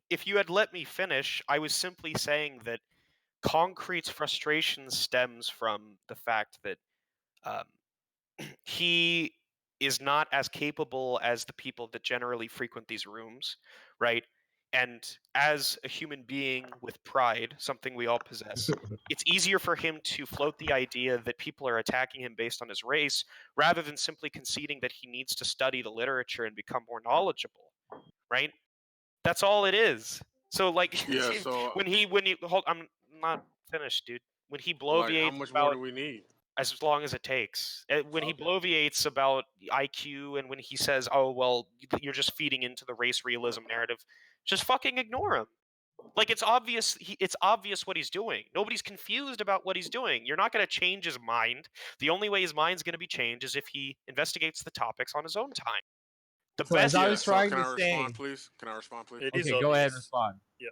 If you had let me finish, I was simply saying that Concrete's frustration stems from the fact that um, he is not as capable as the people that generally frequent these rooms, right? And as a human being with pride, something we all possess, it's easier for him to float the idea that people are attacking him based on his race rather than simply conceding that he needs to study the literature and become more knowledgeable, right? That's all it is. So like Yeah. So when he hold, I'm not finished, dude. When he like, how bloviates much more about do we need? as long as it takes. When he Okay. bloviates about IQ and when he says, "Oh well, you're just feeding into the race realism narrative," just fucking ignore him. Like it's obvious. It's obvious what he's doing. Nobody's confused about what he's doing. You're not going to change his mind. The only way his mind's going to be changed is if he investigates the topics on his own time. The So as best. I Yeah. was So trying can to I say, respond, please? Can I respond, please? It is okay, go ahead and obvious. respond. Yep.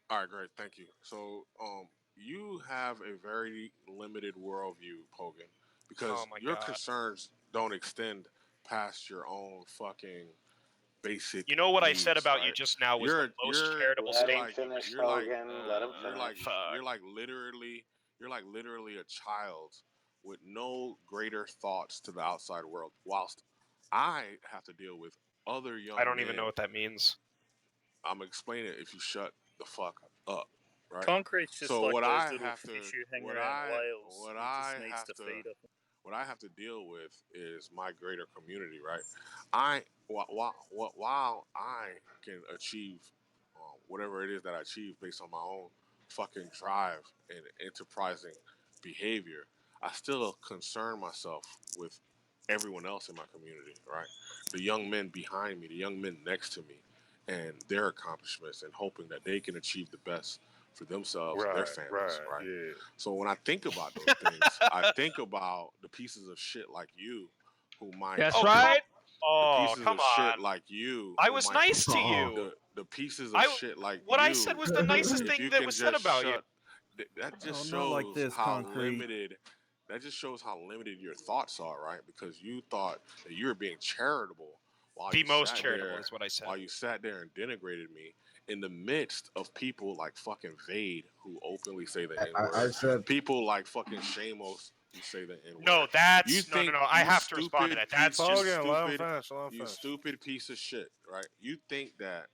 All right, great, thank you. So, you have a very limited worldview, Pogan, Oh because my your god. concerns don't extend past your own fucking basic You know what I said needs, about you right? just now was the most charitable Let him statement. finish, you're like Hogan. Let him you're like finish. Fuck. you're like literally a child with no greater thoughts to the outside world, whilst I have to deal with other young I don't even men. know what that means. I'm explaining it if you shut the fuck up, right? Concrete's just So like what those I little have to, fish you hang what around I, whales. what He I just needs have to to, feed them. what I have to deal with is my greater community, right? While I can achieve whatever it is that I achieve based on my own fucking drive and enterprising behavior, I still concern myself with everyone else in my community, right? The young men behind me, the young men next to me, and their accomplishments, and hoping that they can achieve the best for themselves and their families, right? Yeah. So when I think about those things, I think about the pieces of shit like you who might That's Oh right. the oh pieces come of shit on! like you I who was might nice to you. the pieces of shit like What I said you, was the nicest if thing you that can was said just about you. shut that just Oh, not like shows this, how Concrete. limited that just shows how limited your thoughts are, right? Because you thought that you were being charitable while The you most sat charitable there is what I said. while you sat there and denigrated me in the midst of people like fucking Vade who openly say the N I word, said people like fucking Shamos who say the N word. No, You that's no. think I you have to respond to stupid that. piece, That's just Pogan, let him finish. you stupid piece of shit, right? You think that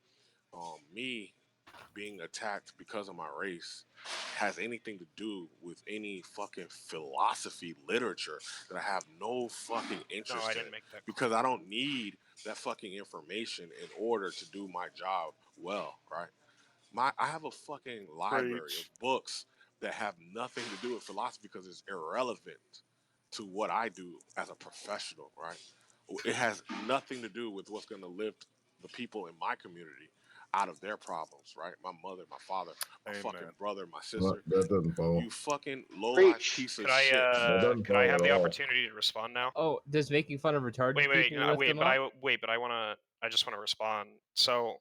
me being attacked because of my race has anything to do with any fucking philosophy literature that I have no fucking no. interest I in, didn't make that. because I don't need that fucking information in order to do my job well, right? I have a fucking library Preach. of books that have nothing to do with philosophy because it's irrelevant to what I do as a professional, right? It has nothing to do with what's going to lift the people in my community out of their problems, right? My mother, my father, my Amen. fucking brother, my that sister. doesn't fall. You fucking low life Preach. piece of Could shit. That doesn't could I fall have at the all. opportunity to respond now? Oh, does making fun of retarded Wait, people lift them up? but I want to. I just want to respond. So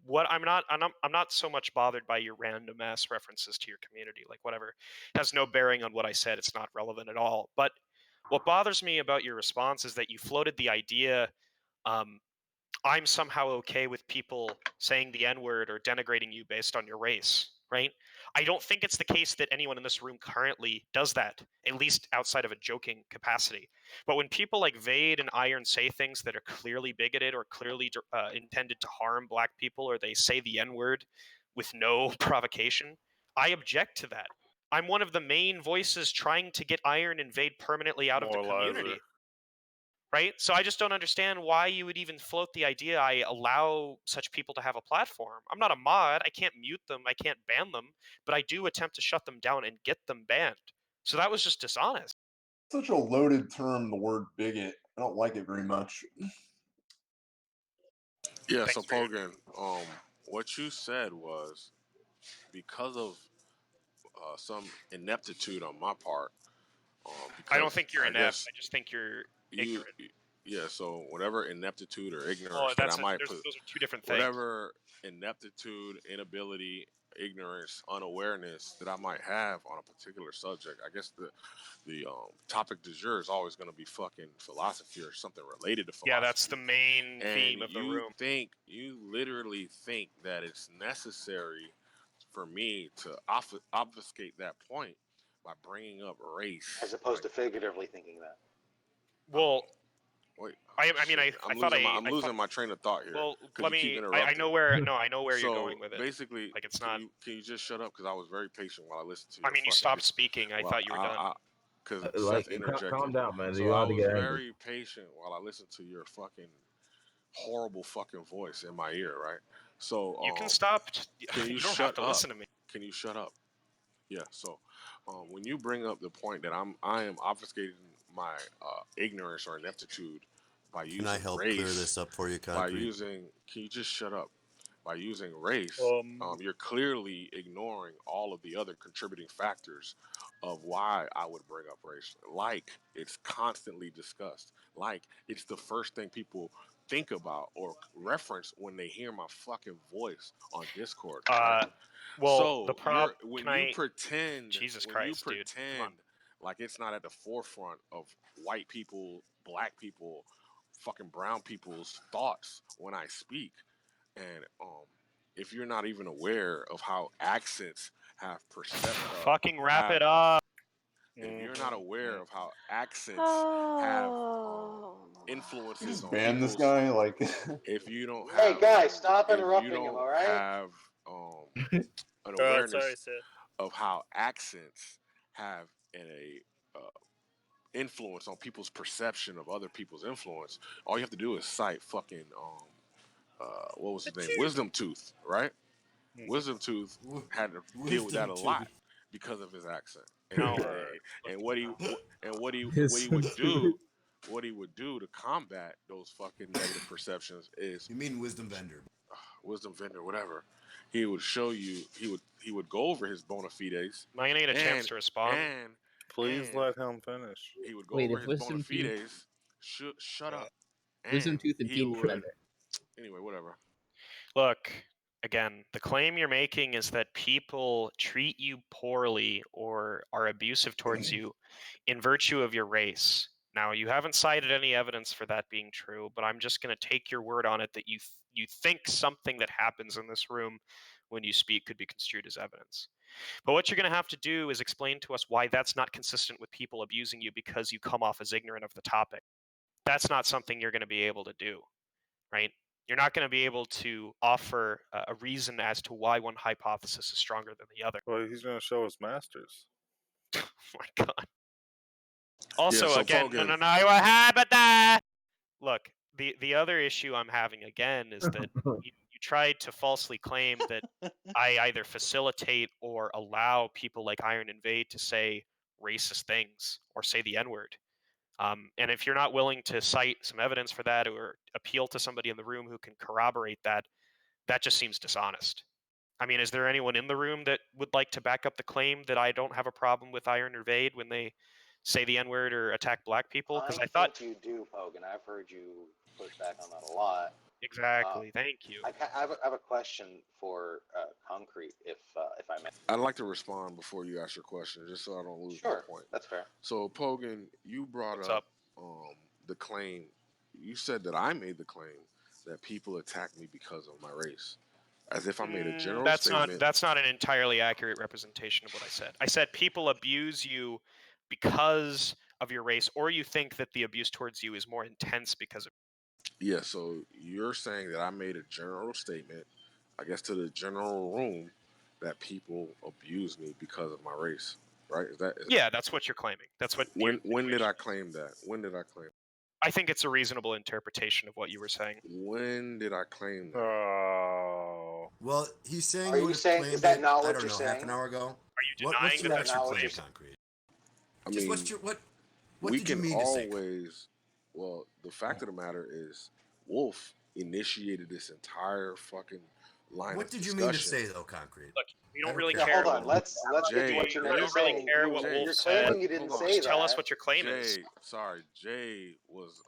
what I'm not so much bothered by your random ass references to your community, like whatever. It has no bearing on what I said. It's not relevant at all. But what bothers me about your response is that you floated the idea I'm somehow okay with people saying the N-word or denigrating you based on your race, right? I don't think it's the case that anyone in this room currently does that, at least outside of a joking capacity. But when people like Vade and Iron say things that are clearly bigoted or clearly intended to harm black people, or they say the N-word with no provocation, I object to that. I'm one of the main voices trying to get Iron and Vade permanently out of the Moralizer. community. Right? So I just don't understand why you would even float the idea I allow such people to have a platform. I'm not a mod. I can't mute them. I can't ban them. But I do attempt to shut them down and get them banned. So that was just dishonest. Such a loaded term, the word bigot. I don't like it very much. Yeah, Thanks so for your... Pogan, what you said was because of some ineptitude on my part, I don't because think you're I inept. guess I just think you're you ignorant. Yeah, so whatever ineptitude or Oh, ignorance that I might those put, are two different things. whatever ineptitude, inability, ignorance, unawareness that I might have on a particular subject, I guess the topic du jour is always going to be fucking philosophy or something related to philosophy. Yeah, that's the main theme And of the room. you literally think that it's necessary for me to obfuscate that point by bringing up race, as opposed to figuratively thinking that. Well, wait, I mean, shit. I thought I'm losing my train of thought here. Well, because you keep I interrupting. know where. No, I know where you're So going with it. basically, Like it's can not. you just shut up? Because I was very patient while I listened to you. I mean, you stopped speaking. I thought you were done. Because Like, Seth interjected. calm down, man. So You I ought to was get angry. very patient while I listened to your fucking horrible fucking voice in my ear, right? So You can stop. Can you You don't shut have to up? listen to me. Can you shut up? Yeah. So when you bring up the point that I am obfuscating my ignorance or ineptitude by using Can I help race, clear this up for you, by Concrete? using, can you just shut up? By using race, you're clearly ignoring all of the other contributing factors of why I would bring up race. Like it's constantly discussed. Like it's the first thing people think about or reference when they hear my fucking voice on Discord. Right? Well, So the problem. when you pretend, Jesus Christ, dude. Come on. like it's not at the forefront of white people, black people, fucking brown people's thoughts when I speak, and if you're not even aware of how accents have Fucking wrap it up. if you're not aware of how accents have influences Just on ban this people's, guy. Like, if you don't Hey have, guys, stop if you interrupting him. don't All right. have an awareness of how accents have a influence on people's perception of other people's influence, all you have to do is cite fucking what was his name, Wisdom Tooth, right? Wisdom Tooth had to deal with that a lot because of his accent, and what he would do to combat those fucking negative perceptions is, You mean Wisdom Vendor? Wisdom Vendor, whatever. He would show you. He would go over his bona fides. Am I gonna get a chance to respond? Please let him finish. He would go over his bona fides. Shut up. Wisdom Tooth and Team Defender. Anyway, whatever. Look, again, the claim you're making is that people treat you poorly or are abusive towards you in virtue of your race. Now, you haven't cited any evidence for that being true, but I'm just going to take your word on it that you think something that happens in this room when you speak could be construed as evidence. But what you're going to have to do is explain to us why that's not consistent with people abusing you because you come off as ignorant of the topic. That's not something you're going to be able to do, right? You're not going to be able to offer a reason as to why one hypothesis is stronger than the other. Well, he's going to show his masters. Oh my God. Also, so again, look, the other issue I'm having again is that you tried to falsely claim that I either facilitate or allow people like Iron Invade to say racist things or say the N-word. And if you're not willing to cite some evidence for that or appeal to somebody in the room who can corroborate that, that just seems dishonest. I mean, is there anyone in the room that would like to back up the claim that I don't have a problem with Iron Invade when they say the N-word or attack black people? Because I thought you do, Pogan. I've heard you push back on that a lot. Exactly. Thank you. I have a question for Concrete, if I may. I'd like to respond before you ask your question, just so I don't lose my point. That's fair. So, Pogan, you brought up the claim. You said that I made the claim that people attack me because of my race, as if I made a general statement. That's not an entirely accurate representation of what I said. I said people abuse you because of your race, or you think that the abuse towards you is more intense because of. Yeah, so you're saying that I made a general statement, I guess, to the general room, that people abuse me because of my race, right? Yeah, that's what you're claiming. That's what. When did I claim that? When did I claim? I think it's a reasonable interpretation of what you were saying. When did I claim that? Oh. Well, he's saying Are you saying, is that not what you're saying? half an hour ago. Are you What's denying your that claim, that's Concrete? I mean, what we did you can mean to say? always. Well, the fact of the matter is, Wolf initiated this entire fucking line What of did you discussion. mean to say, though, Concrete? Look, we don't really Yeah, care. hold on. Let's get to what you're we don't really care what Wolf You're said. claiming you didn't say Just that. tell us what your claim is. Jay was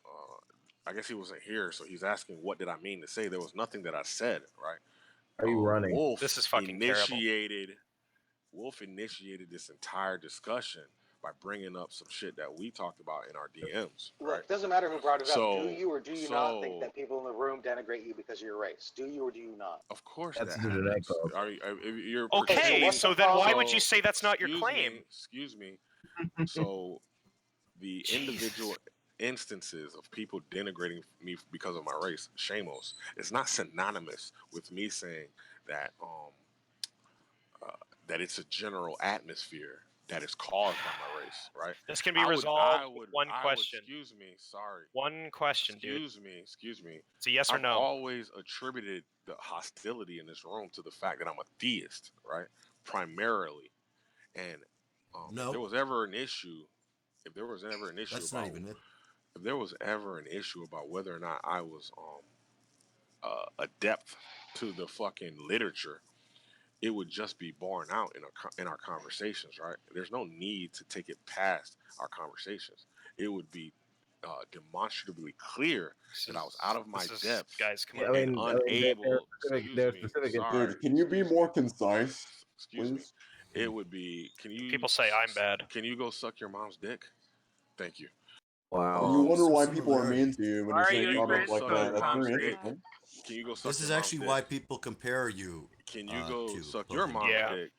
I guess he wasn't here, so he's asking what did I mean to say. There was nothing that I said, right? Are you running? Wolf This is fucking terrible. Wolf initiated this entire discussion by bringing up some shit that we talked about in our DMs, right? Look, it doesn't matter who brought it up. Do So- you or do you not think that people in the room denigrate you because of your race? Do you or do you not? Of course That's that the genetic happens. code. You're Okay, so Okay, what's so the then why problem? would you say that's not your claim? Excuse me. So the individual instances of people denigrating me because of my race, shamos, it's not synonymous with me saying that that it's a general atmosphere that is caused by my race, right? This can be resolved with one I would, question. excuse me, sorry. One question, dude. Excuse me. It's a yes or I've no. always attributed the hostility in this room to the fact that I'm a theist, right? Primarily. And No. if there was ever an issue, That's not even it. if there was ever an issue about whether or not I was adept to the fucking literature, it would just be borne out in our conversations, right? There's no need to take it past our conversations. It would be demonstrably clear that I was out of my depth, guys. Come Yeah, on. I and mean, unable. they're specific. Sorry, Dude, can you be excuse more me, concise, excuse me. please? It would be. Can you? People say I'm bad. Can you go suck your mom's dick? Thank you. Wow. And you wonder some why people are similarity. mean to you when Why you are say you comments like suck that. your That's mom's very dick? interesting. Can you go suck This your is mom's actually dick? why people compare you. Can you go to suck your Pogan. mom's Yeah. dick?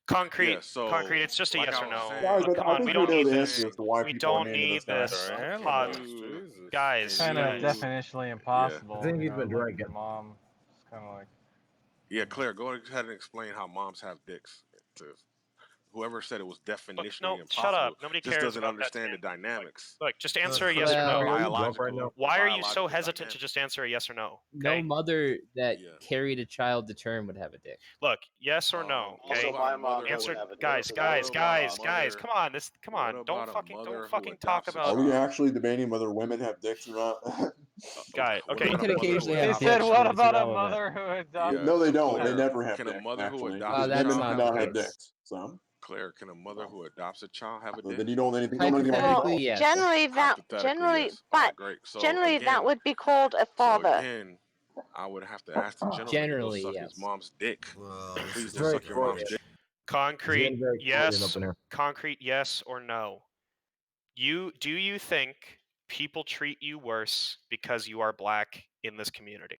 Concrete. Yeah, so, Concrete. It's just a like yes I or was no. saying- Guys, Come I on, think we we don't know need the this. answer as to why We people are don't mean to need this this. guy. Damn, Pod- you- Jesus. guys, Can Kind of you- guys. definitionally impossible. I think you he's know, been look at drinking. your mom. It's kind of like. Yeah, Claire, go ahead and explain how moms have dicks. To whoever said it was definitionally No, impossible, shut up. Nobody just cares doesn't about that understand the standpoint. dynamics. Look, just answer a yes Well, or no. Are you drunk Biological, right now? Why are you so biological hesitant to dynamics. just answer a yes or no? No Okay. mother that Yeah. carried a child to term would have a dick. Look, yes or no. What Okay. Also, about my a mom mother who- Answer, would have a dick, guys, so guys, that- guys, mother- guys. Come on, come what on. about Don't a fucking mother who talk adopts a about. Are we child? actually debating whether women have dicks or not? Guy, What okay. about We a could mother occasionally who have They dicks, said, but what it's about a irrelevant. mother who adopted? No, they so don't. They Claire, never have can a dicks, mother who actually. adopts Because a that's women child do not not the have case. dicks. So, Claire, can a mother who adopts a child have a dick? then you don't know anything about Hypothetically, it. yes. Generally, Hypothetically, yes. All right, great. So generally again, that would be called a so father. again, I would have to ask the gentleman to go Generally, suck yes. his mom's dick. Well, this Please is go very suck your mom's Freudian. dick. Concrete, It's very Freudian yes. up in here. Concrete, yes or no. Do you think people treat you worse because you are black in this community?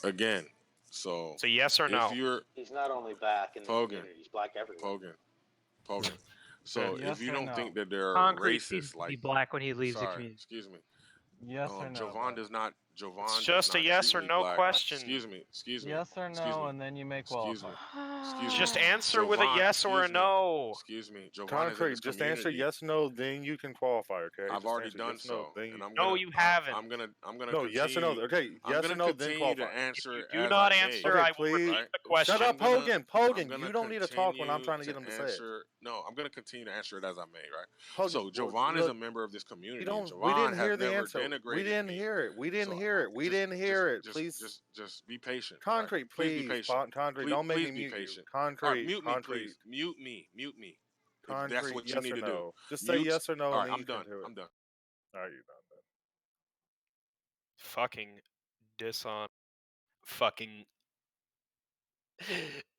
Again, so So yes or no. if you're He's not only black in the Pogan. community, he's black everywhere. Pogan. So Yes if you or don't no? think that there are Concrete seems racists to be like black when he leaves the sorry, community. excuse me. Yes or no? Jovan though? does not. Jovan It's does just a not yes treat or me no black. question. Excuse me. Excuse me. Yes or Excuse no, me. and then you may Excuse qualify. me. Excuse Just me. answer with a Jovan, yes or a excuse me. no. Excuse me. Jovan is in Concrete, this just answer community. yes or no, then you can qualify, okay? I've Just already answer done yes or no, so, then and you... I'm No, gonna. you haven't. I'm gonna. No, yes or no. continue- Okay, I'm yes gonna or no, then continue qualify. to answer If it you do as not I may. answer, Okay, I will please. repeat Right? the question. Shut up, I'm Pogan. gonna You don't need to talk when I'm trying to get him to say it. answer. No, I'm gonna continue to answer it as I may. Right. Pogan, So well, Jovan is look, a member of this community. you don't. Jovan We didn't has hear the never answer. denigrated We didn't me. hear it. We didn't So, hear it. We just- didn't hear it. just- Please, just be patient. right? Concrete, Please be please. patient. Concrete, Please, don't make please me be mute you. patient. All right, Concrete, mute me, concrete, please. Mute me. Mute me. If concrete. that's what you Yes need or to no? do. Just say Mute. yes or no, All and right, then I'm you done. can do it. I'm done. All right, you're done. Fucking dishon. Fucking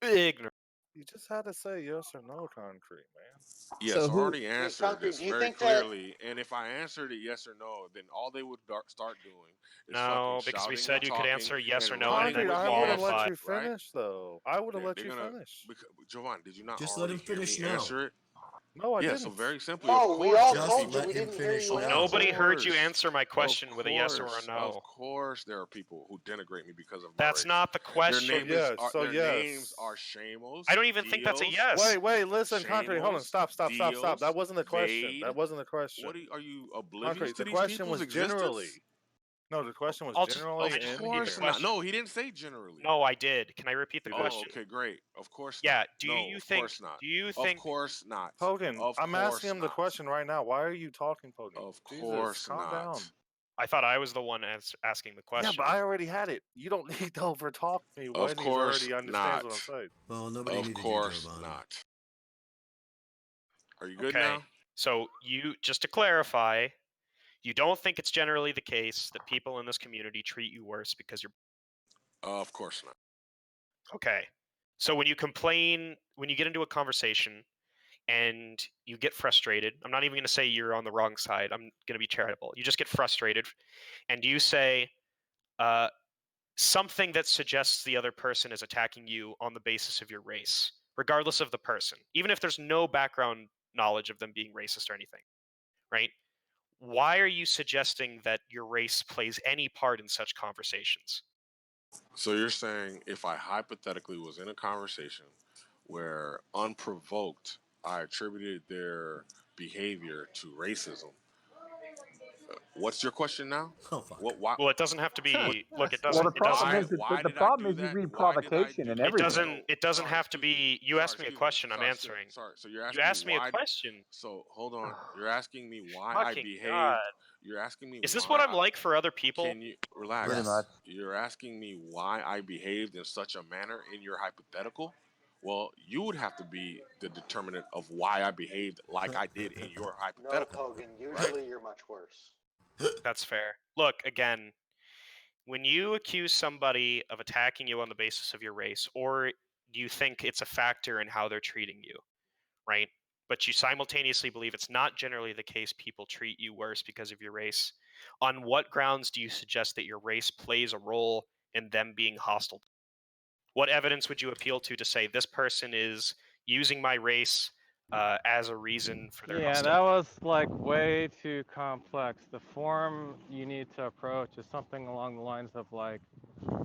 ignorant. You just had to say yes or no, concrete, man. Yes, So I who- already answered Concrete, this do you very think that- clearly, and if I answered it yes or no, then all they would start doing is No, fucking because we shouting said and you could talking answer yes or and no, and running then Concrete, with I me would have and let shit, you right? finish, though. I would have let They're you gonna, finish. Jovan, did you not Just let already him finish hear me now. answer it? No, I Yeah, didn't. so very simply, No, of we course all there are Just told you people. let we him didn't hear finish you now. answer. Nobody heard you course. answer my question with a yes or a no. Of course, there are people who denigrate me because of my That's race. not the Their question. Yes, so their yes. names are Shamos. I don't even think that's a Dios, yes. Wait, listen, concrete. Hold on, Shamos, stop. That Dios, wasn't the question. Vade. That wasn't the question. What are you oblivious Concrete. to The these question people's was generally. existence? No, the question was I'll just- generally I just in repeat the here. Of course question. not. No, he didn't say generally. No, I did. Can I repeat the You Oh, did. question? okay, great. Of course Yeah. not. Do No, you of think? course not. Do you Of think? course not. Pogan, Of I'm course asking him the not. question right now. Why are you talking, Pogan? Of Jesus, course calm not. down. I thought I was the one asking the question. Yeah, but I already had it. You don't need to over talk me Of when he's course already understands what I'm not. saying. Well, nobody Of needed you, course Jovan. not. Are you good Okay. now? So you, just to clarify, You don't think it's generally the case that people in this community treat you worse because you're Of course not. okay. So when you complain, when you get into a conversation and you get frustrated, I'm not even going to say you're on the wrong side. I'm going to be charitable. You just get frustrated and you say something that suggests the other person is attacking you on the basis of your race, regardless of the person, even if there's no background knowledge of them being racist or anything, right? Why are you suggesting that your race plays any part in such conversations? So you're saying if I hypothetically was in a conversation where unprovoked I attributed their behavior to racism, what's your question now? Oh fuck. What? Why? Well, it doesn't have to be. Look, it Well, doesn't. the It problem doesn't. is that Why the did I problem do is you that? read Why did I provocation do and It that? everything. doesn't. It doesn't Sorry, have to excuse me. be. You Sorry, asked me a excuse me. question. I'm Sorry, answering. sorry. So you're You asking me asked me a why? question. So hold on. You're asking me why I Fucking god. behaved. You're asking me Is this what why I'm like for other people? Can you relax? Pretty Yes. much. You're asking me why I behaved in such a manner in your hypothetical? Well, you would have to be the determinant of why I behaved like I did in your No, hypothetical, Kogan. right? Usually you're much worse. That's fair. Look, again, when you accuse somebody of attacking you on the basis of your race, or you think it's a factor in how they're treating you, right? But you simultaneously believe it's not generally the case people treat you worse because of your race. On what grounds do you suggest that your race plays a role in them being hostile? What evidence would you appeal to say this person is using my race as a reason for their Yeah, hostility? that was like way too complex. The form you need to approach is something along the lines of like,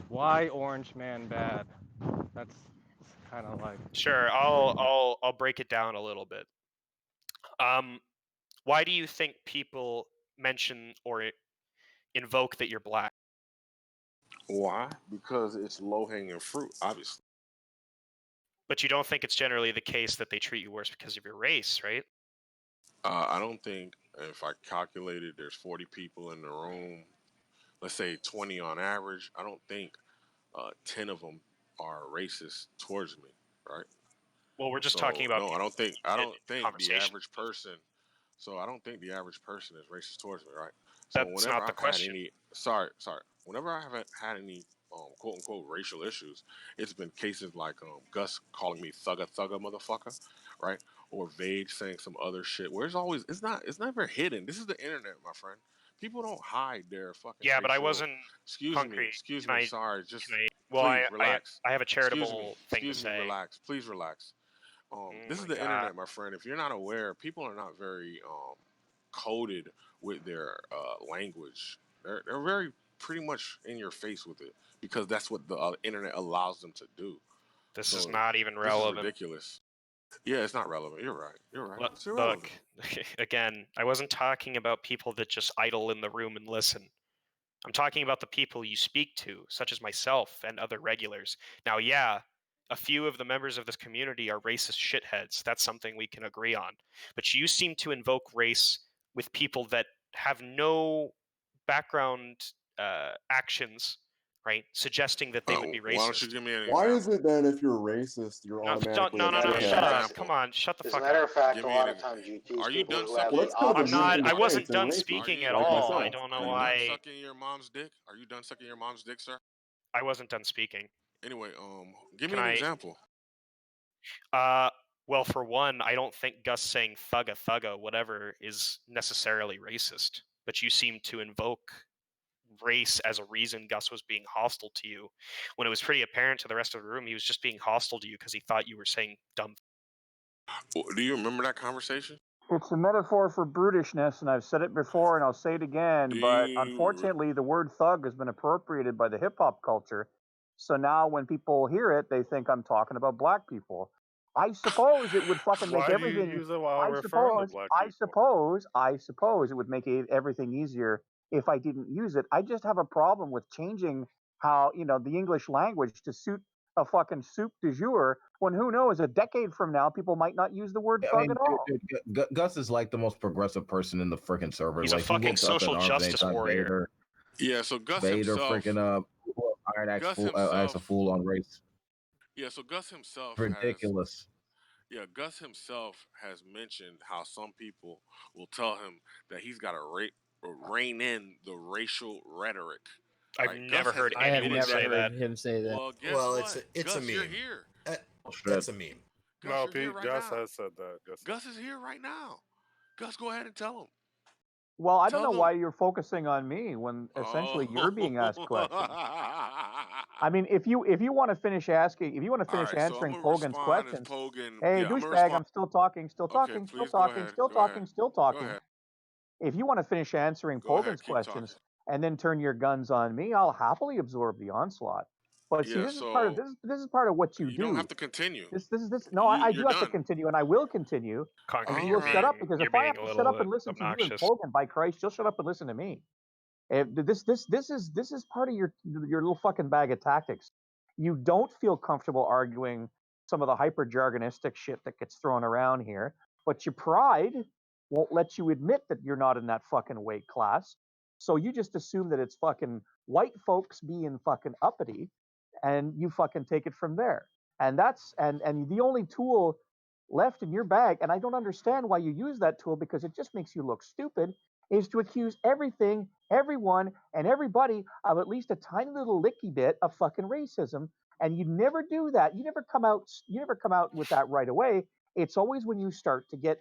why Orange Man bad? That's kind of like, Sure, I'll break it down a little bit. Why do you think people mention or invoke that you're black? Why? Because it's low hanging fruit, obviously. But you don't think it's generally the case that they treat you worse because of your race, right? I don't think if I calculated there's 40 people in the room, let's say 20 on average, I don't think 10 of them are racist towards me, right? Well, we're just talking So about no, I people don't think in the conversation. average person. So I don't think the average person is racist towards me, right? So That's whenever not the I've had question. any, whenever I haven't had any quote unquote racial issues, it's been cases like Gus calling me thugga thugga motherfucker, right? Or Vage saying some other shit. Where it's never hidden. This is the internet, my friend. People don't hide their fucking Yeah, but I racial. wasn't concrete. Excuse Can me. I? Sorry, Can just I? Well, please relax. I have a charitable thing to Excuse me. say. Relax. Please relax. Oh This is my the god. internet, my friend. If you're not aware, people are not very coded with their language. They're very pretty much in your face with it because that's what the internet allows them to do. This is So not even this is relevant. ridiculous. Yeah, it's not relevant. You're right. You're right. It's Look, irrelevant. again, I wasn't talking about people that just idle in the room and listen. I'm talking about the people you speak to, such as myself and other regulars. Now, yeah, a few of the members of this community are racist shitheads. That's something we can agree on. But you seem to invoke race with people that have no background actions, right? Suggesting that they would be Why don't you racist. give me an Why is example? it that if you're racist, you're No, automatically a As a matter of Give me shut an shithead? up. fact, Come example. on, shut the as a fuck matter up. of fact, Give a me lot an. of times you tease Are you people done who have Well, sucking? the that's kind of I'm a opposite not. different I viewpoint. difference wasn't than done Are speaking racist, you? at like all. I myself. don't know Are you done why sucking your mom's dick? Are you done sucking your mom's dick, sir? I wasn't done speaking. Anyway, give me Can an I? example. Uh, well, for one, I don't think Gus saying thugga thugga whatever is necessarily racist. But you seem to invoke race as a reason Gus was being hostile to you, when it was pretty apparent to the rest of the room he was just being hostile to you because he thought you were saying dumb. Do you remember that conversation? It's a metaphor for brutishness, and I've said it before and I'll say it again, Do but you? unfortunately, the word thug has been appropriated by the hip hop culture. So now when people hear it, they think I'm talking about black people. I suppose it would fucking make Why do you everything. use it while I referring to suppose, black I people? suppose, I suppose it would make everything easier if I didn't use it. I just have a problem with changing how, the English language to suit a fucking soup du jour when who knows, a decade from now, people might not use the word I thug mean, at all. Gus is like the most progressive person in the freaking server. He's a Like he fucking wakes up in social arms justice anytime warrior. Yeah. So Gus Vader himself. freaking Iron Axe Gus fool acts a himself. fool on race. Yeah. So Gus himself has. Ridiculous. Yeah. Gus himself has mentioned how some people will tell him that he's got a rein in the racial rhetoric. I've right? never Gus has heard I have anyone never say heard that. him say that. Well, guess Well, what? it's a Gus, you're meme. here. That's a meme. Gus, No, you're here Pete, right Gus now. has said that. Gus is here right now. Gus, go ahead and tell him. Well, I don't Tell know them. why you're focusing on me when essentially you're being asked questions. I mean, if you want to finish asking, if you want to All finish right, so I'm answering gonna Pogan's respond as questions, Pogan. hey, Yeah, I'm gonna douchebag, respond. I'm still talking, still Okay, talking, still please go talking, ahead. still Go ahead. talking, still Go talking. ahead. If you want to finish answering Go ahead. Pogan's Keep talking. questions and then turn your guns on me, I'll happily absorb the onslaught. But see, Yeah. this is part of So this is part of what you you don't have do. to continue. This. No, I You're do have to done. continue, and I will continue. And Concrete, you All will right. shut up because you're if I being have a to shut little up and listen to you and obnoxious. Pogan, by Christ, you'll shut up and listen to me. This is part of your little fucking bag of tactics. You don't feel comfortable arguing some of the hyper jargonistic shit that gets thrown around here, but your pride won't let you admit that you're not in that fucking weight class. So you just assume that it's fucking white folks being fucking uppity, and you fucking take it from there. And that's and the only tool left in your bag, and I don't understand why you use that tool because it just makes you look stupid, is to accuse everything, everyone, and everybody of at least a tiny little licky bit of fucking racism. And you never do that. You never come out with that right away. It's always when you start to get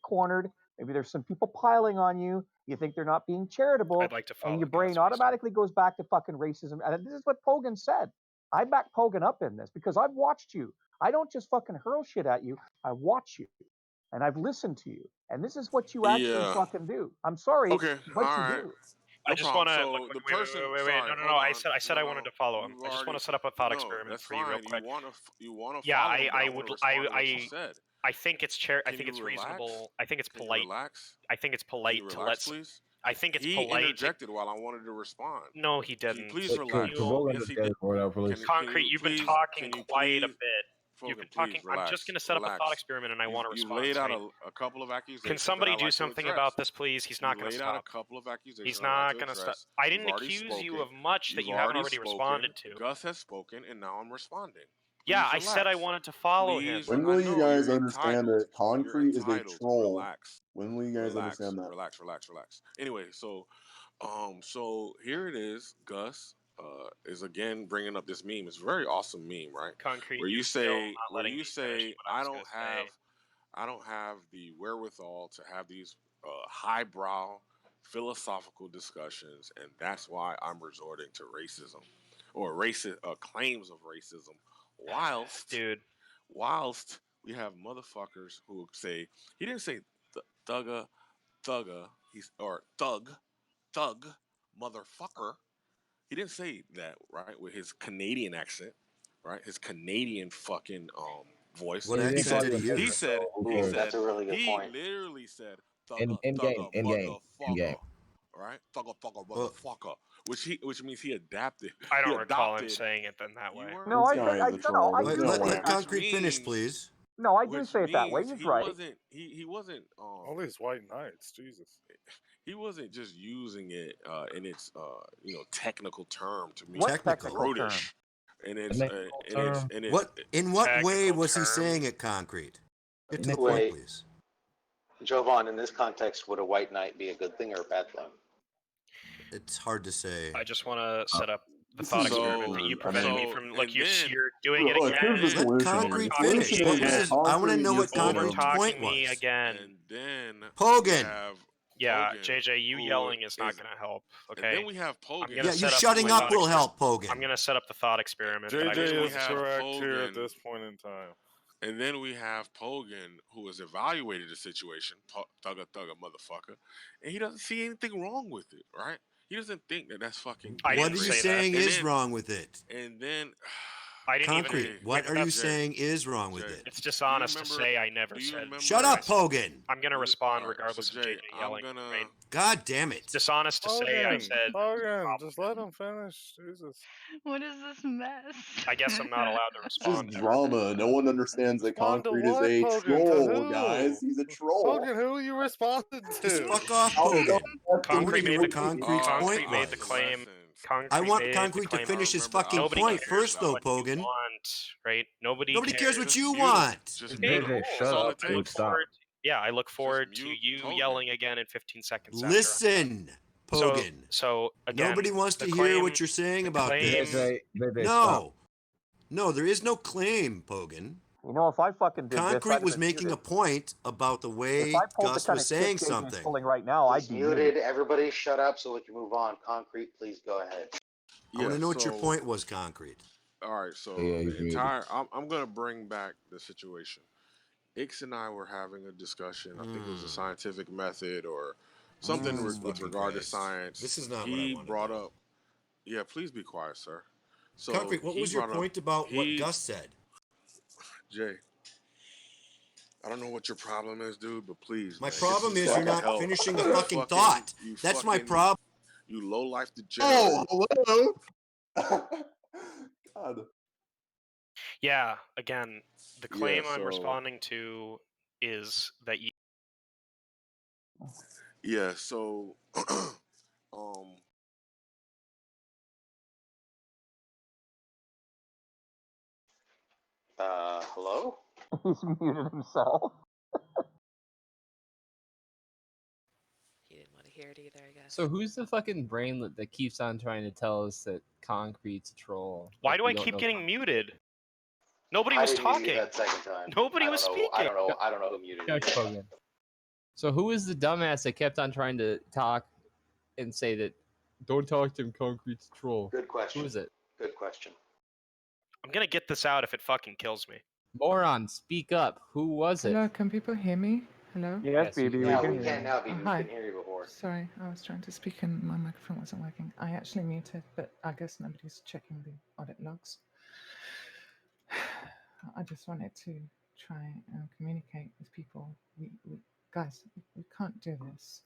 cornered. Maybe there's some people piling on you. You think they're not being charitable, I'd like to and follow your Gus, brain automatically goes back to fucking racism. And this is what Pogan said. I back Pogan up in this because I've watched you. I don't just fucking hurl shit at you. I watch you and I've listened to you. And this is what you actually Yeah. fucking do. I'm sorry, Okay. it's what All you right. do. I No just problem. want to So the person. wait. Sorry. No. Hold on. I said No. I wanted to follow him. You've I just want already. to set up a thought No, experiment that's for you real fine. quick. You want to Yeah, follow him, but I I want would to respond to what you said. I think it's I Can think you it's relax? reasonable. I think it's Can you polite. relax? I think it's Can polite you to relax, please? I think it's He polite to. interjected while I wanted to respond. No, he Can you didn't. please Hey, relax? can Pogan Yes, he get did. his word out, please? Concrete, you've been talking Can you quite a please, bit. You've Fogan, been please talking. I'm relax. just going to set up a thought Relax. experiment, and I want to You've respond. laid out Right? a couple of accusations. Can that somebody I'd do like to something address. about this, please? He's not You going to laid out a stop. couple of accusations. He's I'd like not to going to stop. address. I You've didn't already accuse you spoken. of much that You've you haven't already already spoken. responded to. Gus has spoken, and now I'm responding. Yeah, Please I said I relax. wanted to follow him. Please, When I will you know guys you're understand entitled. that You're Concrete is a entitled. troll? Relax. When will you guys understand that? Relax. Anyway, so here it is. Gus is again bringing up this meme. It's a very awesome meme, right? Concrete, Where you're you still say, not letting me finish what I was going to say. I don't have the wherewithal to have these highbrow philosophical discussions, and that's why I'm resorting to racism or racist claims of racism, Dude, whilst we have motherfuckers who say he didn't say thugga, he's or thug, motherfucker. He didn't say that, right, with his Canadian accent, right? His Canadian fucking voice. What He didn't accent call did you he a nigger, use? so who He Ooh, cares? said, that's a really good he point. literally said, In game, in game. motherfucker, right? Thugga, Well, motherfucker. Which means he adapted. I He don't recall him adopted. saying it then that You way. weren't. No, This I guy said is a troll. I There's do no say way. let that. Concrete finish, please. No, I do Which say it that way. means He's he right. wasn't. He wasn't. All these white knights, Jesus. He wasn't just using it in its technical term to mean What Technical. technical term? brutish, and Technical term. In what way Technical was he term. saying it, Concrete? Get to the Technical- point, Wait. please. Jovan, in this context, would a white knight be a good thing or a bad thing? It's hard to say. I just want to set up the This thought is experiment that you prevented me so- from. Look, and you're then- doing it Look, again. here's the Let solution. Concrete Talking finish. to What me. was his? I want to know what Concrete's Over-talking point me was. again. And then Pogan. we have Yeah, Pogan, JJ, you who yelling is not going to help. And Okay. then we have Pogan. gonna Yeah, you set up shutting my up thought will experiment. help, Pogan. I'm going to set up the thought experiment. that I JJ was we is going to have correct here Pogan. at this point in time. And then we have Pogan, who has evaluated the situation, thugga, motherfucker, and he doesn't see anything wrong with it, right? He doesn't think that that's fucking. I What didn't are you say that. saying And is then- wryou with it? And then I didn't Concrete. even. What are you that's- saying is wrong with Jay. it? It's dishonest to remember- say I never do you said. remember- Shut up, Pogan. I'm going to You- respond alright, regardless so of Jay, JJ I'm yelling. gonna- Right? God damn it. It's dishonest to say I said. Logan, just let him finish. Jesus. What is this mess? I guess I'm not allowed to It's respond. just ever. drama. No one understands that Respond to Concrete is what, a Pogan? To troll, who? guys. He's a troll. Pogan, who you responded to? Just fuck off, I'll Pogan. go I want Concrete to hear made what the Concrete's Concrete point made the was. claim. Concrete I want made Concrete the to claim. finish his remember, fucking Nobody point cares first, though, about what you Pogan. want, right? Nobody Nobody cares what Just you mute him. want. Just Okay, mute him. cool. That's shut all up, it dude. takes. Stop. Yeah, I look forward to mute you Pogan. yelling again in 15 seconds. Listen, Pogan. So again, Nobody wants to the hear claim, what you're saying the about claim, this. JJ, stop. No, there is no claim, Pogan. You know, if I fucking did this, Concrete I'd was have been making a muted. point about the If way I pulled the Gus kind was of shit saying JJ's something. pulling right now, He's I'd be muted. muted. Everybody shut up so we can move on. Concrete, please go ahead. I want Yeah, to know what your so point was, Concrete. all right, so Yeah, he's the muted. entire I'm gonna bring back the situation. Ix and I were having a discussion. I think it was a scientific method or something Jesus with fucking regard to Christ. science. This is not what I He want to brought know. up. Yeah, please be quiet, sir. So Concrete, what he was your brought up. point about what He Gus said? Jay. I don't know what your problem is, dude, but please, My man, get some problem is you're fucking not help. finishing a You fucking thought. you That's my fucking, problem. you low life Oh, degenerate. hello. God. yeah, again, the Yeah, claim I'm so responding to is that you. yeah, so um, Hello? He's muted himself. He didn't want to hear it either, I guess. So who's the fucking brainlet that keeps on trying to tell us that Concrete's a troll? Why Like, do we I don't keep know getting muted? Nobody I was didn't mute you talking. that second time. Nobody I was don't know. I speaking. don't know. I don't know who muted Shush, me. Bogan. So who is the dumbass that kept on trying to talk and say that don't talk to him, Concrete's a troll? Good question. Who is it? Good question. I'm gonna get this out if it fucking kills me. Moron, speak up. Who was it? Hello, can people hear me? Hello? Yes, Yes, BB, we Yeah, can we hear can you. now, BB. We Hi. couldn't hear you before. Sorry, I was trying to speak and my microphone wasn't working. I actually muted, but I guess nobody's checking the audit logs. I just wanted to try and communicate with people. Guys, we can't do this.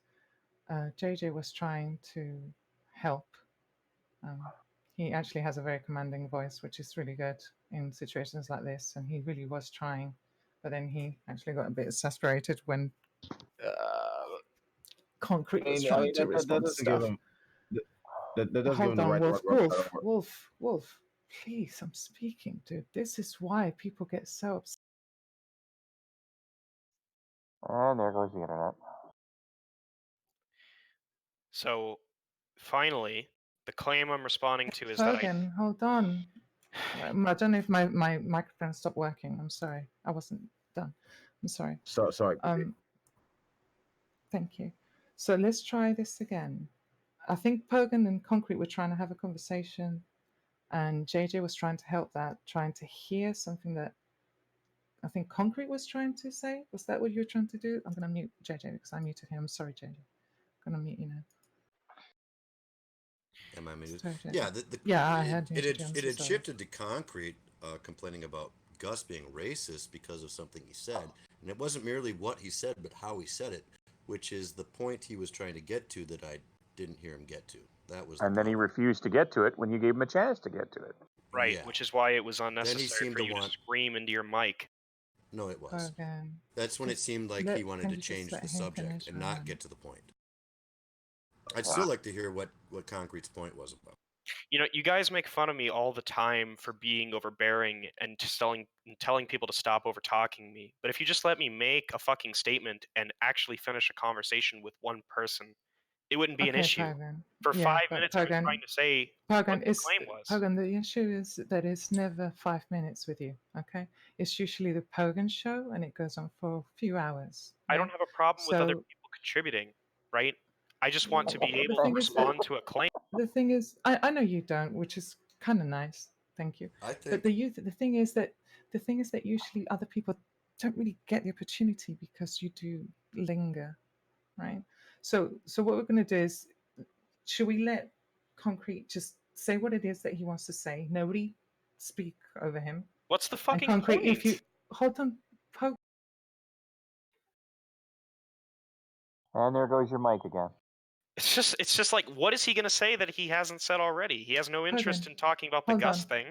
JJ was trying to help. He actually has a very commanding voice, which is really good in situations like this, and he really was trying. But then he actually got a bit exasperated when Concrete was trying to that respond to doesn't give stuff. him that does give him Hold the on, right to Wolf. Wolf. Please, I'm speaking, dude. This is why people get so upset. And there goes the internet. So, finally, the claim I'm responding to is that Logan, hold on. I don't know if my microphone stopped working. I'm sorry. I wasn't done. I'm sorry. Sorry. Thank you. So let's try this again. I think Pogan and Concrete were trying to have a conversation, and JJ was trying to help that, trying to hear something that I think Concrete was trying to say. Was that what you were trying to do? I'm going to mute JJ because I muted him. I'm sorry, JJ. I'm going to mute you now. Am I muted? Sorry, JJ. Yeah, Yeah, I had muted you. it had shifted to Concrete complaining about Gus being racist because of something he said. And it wasn't merely what he said, but how he said it, which is the point he was trying to get to that I didn't hear him get to. That was And then he refused to get to it when you gave him a chance to get to it. right, Yeah. which is why it was Then he unnecessary seemed for to you to want. scream into your mic. No, it was. Pogan. That's when it seemed like he wanted Can to you just change let the him subject finish, and not man? get to the point. I'd still like to hear what Concrete's point was about. You know, you guys make fun of me all the time for being overbearing and just telling people to stop over talking me. But if you just let me make a fucking statement and actually finish a conversation with one person, it wouldn't be an Okay, issue. Pogan. For Yeah, 5 but minutes, I was Pogan, trying to say Pogan what the is claim was. Pogan. The issue is that it's never 5 minutes with you. Okay, it's usually the Pogan show, and it goes on for a few hours. I Yeah? don't have a problem with other So people contributing, right? I just want to be the able to thing is that respond to a claim. the thing is, I know you don't, which is kind of nice. Thank you. I But think the thing is that usually other people don't really get the opportunity because you do linger, right? So what we're going to do is, should we let Concrete just say what it is that he wants to say? Nobody speak over him. What's the And fucking Concrete, point? if you hold on, And there goes your mic again. It's just like, what is he going to say that he hasn't said already? He has no interest Pogan, in talking about the hold Gus on. thing.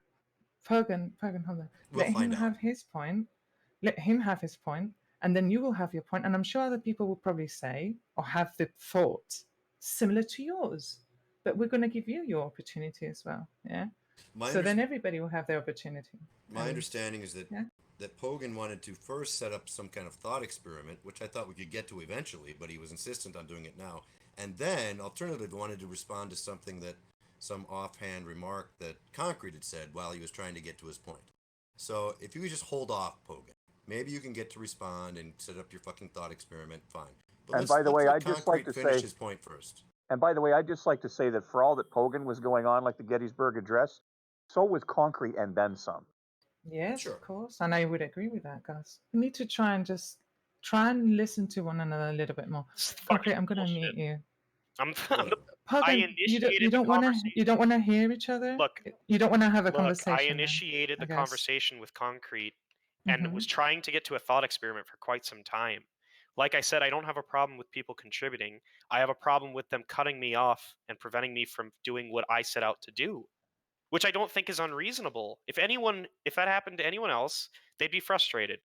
Pogan, hold on. we'll Let him find out. have his point. Let him have his point, and then you will have your point. And I'm sure other people will probably say or have the thought similar to yours. But we're going to give you your opportunity as well. Yeah. So then everybody will have their opportunity. My understanding is that yeah. that Pogan wanted to first set up some kind of thought experiment, which I thought we could get to eventually, but he was insistent on doing it now. And then, alternatively, wanted to respond to something that some offhand remark that Concrete had said while he was trying to get to his point. So if you could just hold off, Pogan, maybe you can get to respond and set up your fucking thought experiment. Fine. But And by the way, let I'd just like Concrete to finish say, his point first. and by the way, I'd just like to say that for all that Pogan was going on, like the Gettysburg Address, so was Concrete and then some. Yes, Sure. of course. And I would agree with that, Gus. We need to try and listen to one another a little bit more. Concrete, I'm going to mute you. I Pogan, initiated you the don't want to conversation. you don't want to hear each other. Look, you don't want to have a I conversation. initiated then, the I guess. conversation with Concrete and Mhm. was trying to get to a thought experiment for quite some time. Like I said, I don't have a problem with people contributing. I have a problem with them cutting me off and preventing me from doing what I set out to do, which I don't think is unreasonable. If that happened to anyone else, they'd be frustrated.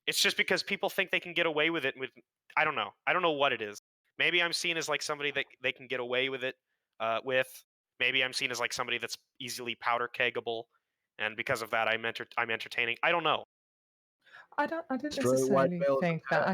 It's just because people think they can get away with it with I don't know. I don't know what it is. Maybe I'm seen as like somebody that they can get away with it with. Maybe I'm seen as like somebody that's easily powder kegable, and because of that, I'm entertaining. I don't know. I don't Straight white necessarily males think that.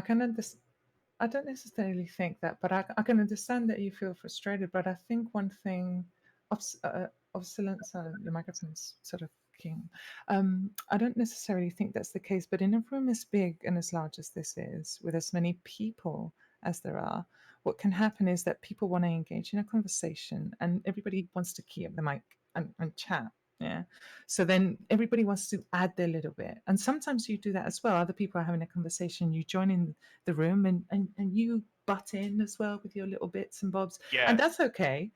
I don't necessarily think that, but I can understand that you feel frustrated. But I think one thing of silence, the microphone's sort of king. I don't necessarily think that's the case, but in a room as big and as large as this is, with as many people as there are, what can happen is that people want to engage in a conversation, and everybody wants to key up the mic and chat. Yeah. So then everybody wants to add their little bit. And sometimes you do that as well. Other people are having a conversation, you join in the room and you butt in as well with your little bits and bobs. Yeah. And that's okay.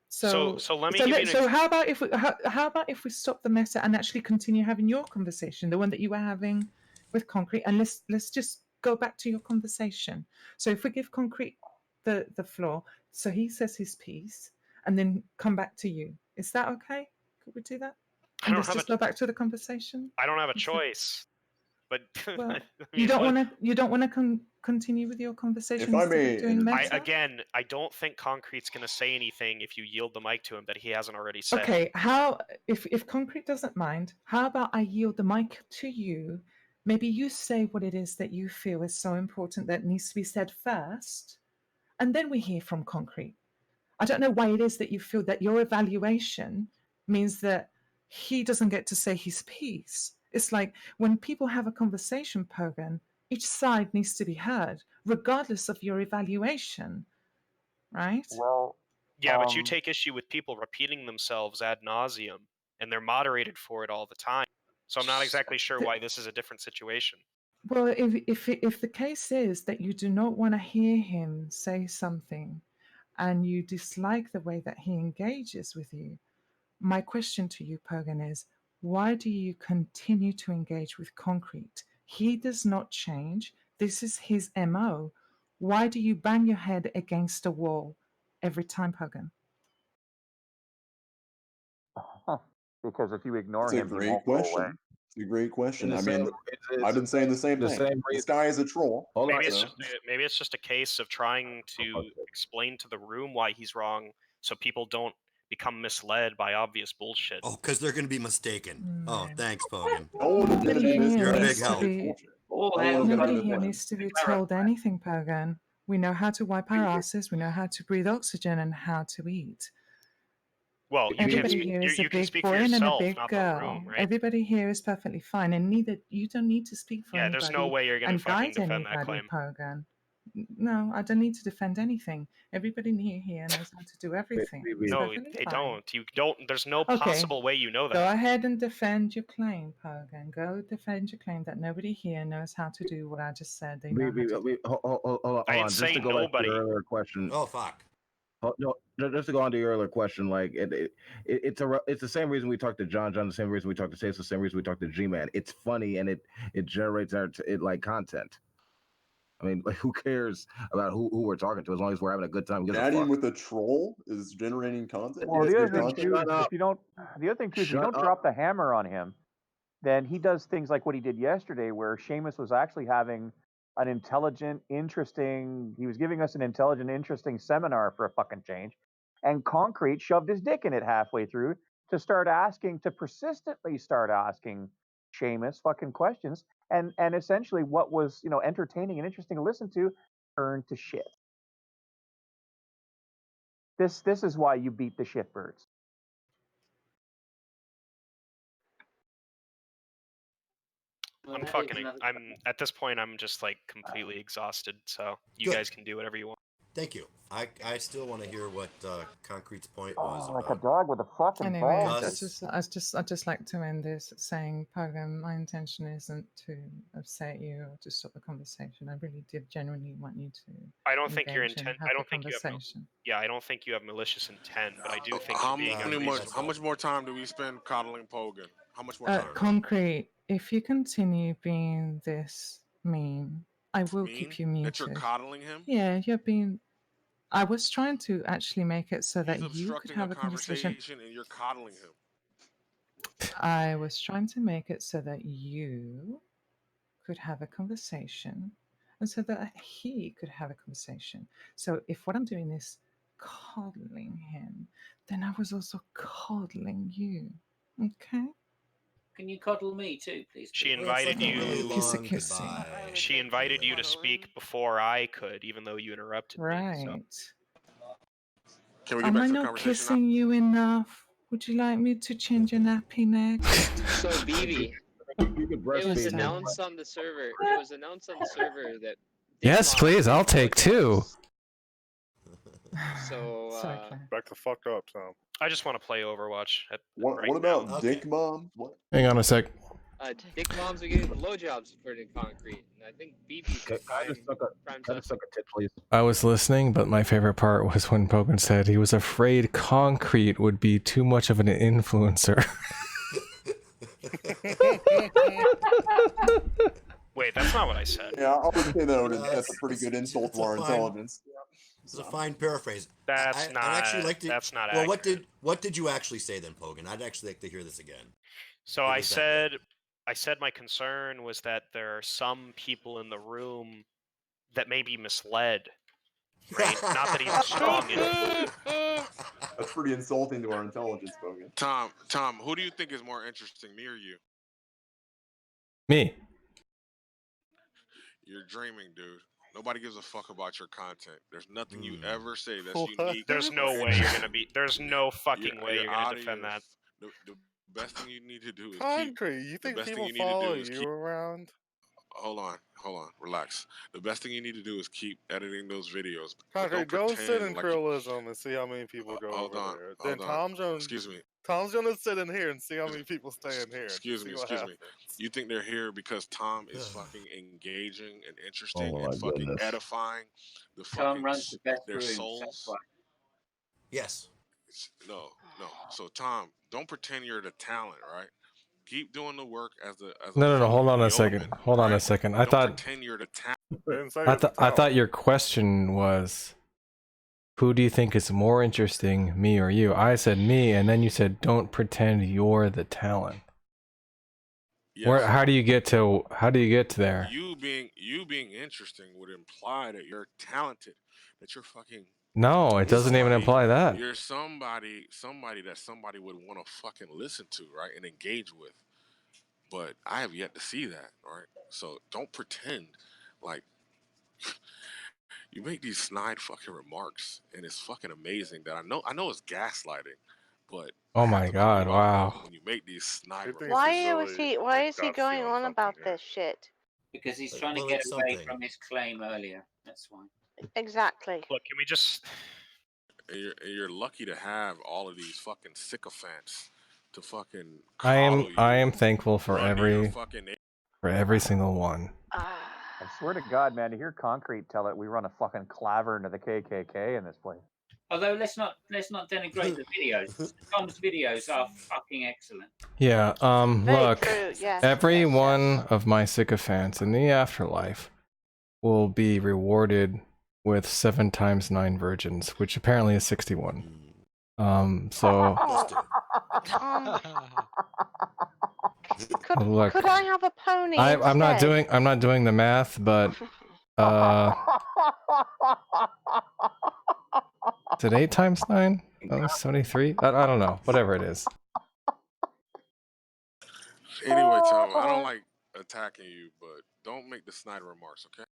So let me give you so how about if we stop the mess and actually continue having your conversation, the one that you were having with Concrete, and let's just go back to your conversation. So if we give Concrete the floor, so he says his piece, and then come back to you. Is that okay? Could we do that? And let's just go back to the conversation. I don't have a choice. But well, I mean, you don't want to continue with your conversation If I instead may of doing interject. meta? I don't think Concrete's going to say anything if you yield the mic to him that he hasn't already said. Okay, how if Concrete doesn't mind, how about I yield the mic to you? Maybe you say what it is that you feel is so important that needs to be said first, and then we hear from Concrete. I don't know why it is that you feel that your evaluation means that he doesn't get to say his piece. It's like when people have a conversation, Pogan, each side needs to be heard, regardless of your evaluation, right? Well, yeah, but you take issue with people repeating themselves ad nauseum, and they're moderated for it all the time. So I'm not exactly sure why this is a different situation. Well, if the case is that you do not want to hear him say something, and you dislike the way that he engages with you, my question to you, Pogan, is why do you continue to engage with Concrete? He does not change. This is his MO. Why do you bang your head against a wall every time, Pogan? Because if you ignore It's a him, he great won't go away. question. It's a great question. And I the mean, same- I've been saying the same thing. same This reason. guy is a troll. Hold on. Maybe it's just a case of trying to explain to the room why he's wrong, so people don't become misled by obvious bullshit. Oh, because they're going to be mistaken. Oh, thanks, Pogan. No one's gonna Nobody be here You're a big needs to help. be. bullshit. Nobody here needs to be told anything, Pogan. We know how to wipe our asses. We know how to breathe oxygen and how to eat. Well, you Everybody here is a big boy and a big girl. right? Everybody here is perfectly fine, and you don't need to speak for anybody. There's no way you're going to and fucking guide defend that anybody, claim. Pogan. No, I don't need to defend anything. Everybody here knows how to do everything. It's No, perfectly they fine. don't. You don't. There's no Okay. possible way you know that. Go ahead and defend your claim, Pogan. Go defend your claim that nobody here knows how to do what I just said. They know how to do. Hold I on. ain't Just saying to go back to nobody. your earlier question. Oh, fuck. No, just to go on to your earlier question, like it's the same reason we talk to John, the same reason we talk to Safe, the same reason we talk to G-Man. It's funny and it generates like content. I mean, like, who cares about who we're talking to as long as we're having a good time? Adding with a troll is generating content. Well, That's the other good thing content. too, if you don't, if you don't drop the hammer on him, then he does things like what he did yesterday, where Seamus was actually having an intelligent, interesting. He was giving us an intelligent, interesting seminar for a fucking change, And Concrete shoved his dick in it halfway through to persistently start asking Seamus fucking questions. And essentially what was, entertaining and interesting to listen to turned to shit. This is why you beat the shitbirds. I'm at this point. I'm just like completely exhausted. So you Good. guys can do whatever you want. Thank you. I still want to hear what Concrete's point was Like about. a dog with a fucking Anyway, ball. I'd just like to end this saying, Pogan, my intention isn't to upset you or to stop the conversation. I really did genuinely want you to. I don't think your engage and intent. have I the don't think you have. conversation. Yeah, I don't think you have malicious intent, but I do think How you're being how unreasonable. much more time do we spend coddling Pogan? How much more time? Concrete, if you continue being this mean, I will keep you muted. That you're coddling him? Yeah, you're being. I was trying to actually make it so He's that you could obstructing have a a conversation. and you're coddling him. I was trying to make it so that you could have a conversation and so that he could have a conversation. So if what I'm doing is coddling him, then I was also coddling you. Okay? Can you coddle me too, please? She invited you. Goodbye. She invited you to speak before I could, even though you interrupted me. Right. Can we get Am back I to the not conversation kissing you enough? Would you like me to change your nappy next? So BB, it was breastfeed me. announced on the server. It was announced on the server that. Yes, please. I'll take two. So back the fuck up, Tom. I just want to play Overwatch. What about dick moms? What? Hang on a sec. Dick moms are getting blowjobs for the Concrete, and I think BB's prime suspect. I was listening, but my favorite part was when Pogan said he was afraid Concrete would be too much of an influencer. Wait, that's not what I said. Yeah, I would say that's a pretty good insult to our intelligence. It's a fine paraphrase. That's I'd not. actually like to, that's not. Well, accurate. what did you actually say then, Pogan? I'd actually like to hear this again. So I said my concern was that there are some people in the room that may be misled. Right? Not that he's a strong influence. That's pretty insulting to our intelligence, Pogan. Tom, who do you think is more interesting, me or you? Me. You're dreaming, dude. Nobody gives a fuck about your content. There's nothing you ever say that's What? unique. There's no way you're gonna be. There's no fucking way you're gonna defend that. The best thing you need to do is Concrete, you think people follow you around? Hold on, relax. The best thing you need to do is keep editing those videos. Concrete, go sit in Krillism and see how many people go over there. Then Tom Jones. Excuse me. Tom's gonna sit in here and see how many people stay in here. Excuse me. You think they're here because Tom is fucking engaging and interesting Oh, and my fucking goodness. edifying the Tom fucking runs the best their rooms, souls? that's why. Yes. No. So Tom, don't pretend you're the talent, right? Keep doing the work as the No. Hold on a yeoman, second. Hold on a second. I Don't thought. pretend you're the talent. I thought your question was, who do you think is more interesting, me or you? I said me, and then you said, don't pretend you're the talent. Yes. How do you get to there? You being interesting would imply that you're talented, that you're fucking. No, it doesn't even imply that. You're somebody that somebody would want to fucking listen to, right, and engage with. But I have yet to see that, right? So don't pretend like you make these snide fucking remarks, and it's fucking amazing that I know it's gaslighting, but Oh my God! Wow. when you make these snide remarks. Why is he going on about this shit? Because he's trying to get away from his claim earlier. That's why. Exactly. Look, can we just? And you're lucky to have all of these fucking sycophants to fucking. I am thankful for every single one. I swear to God, man, to hear Concrete tell it, we run a fucking claver into the KKK in this place. Although let's not denigrate the videos. Tom's videos are fucking excellent. Yeah. Look, true, yes, every one of my sycophants in the afterlife will be rewarded with 7 times 9 virgins, which apparently is 61. So. Look, could I have a pony? I'm not doing the math, but is it 8 times 9? Oh, 73? I don't know. Whatever it is. Anyway, Tom, I don't like attacking you, but don't make the snide remarks, okay?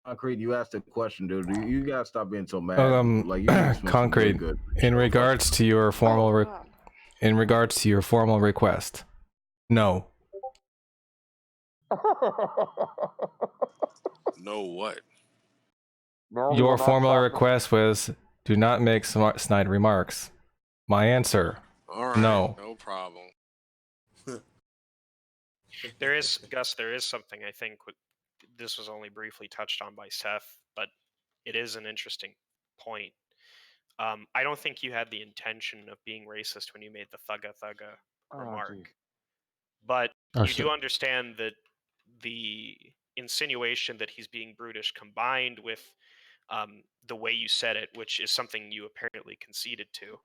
Concrete, you asked a question, dude. You gotta stop being so mad. Like you need to smoke some Concrete. really good. In regards to your formal, request, no. No what? No, he Your will not formal stop request was do not make snide remarks. My answer, All right, no. no problem. There is, Gus, there is something I think this was only briefly touched on by Seth, but it is an interesting point. I don't think you had the intention of being racist when you made the thugga remark. geez. But Oh, you shit. do understand that the insinuation that he's being brutish combined with the way you said it, which is something you apparently conceded to,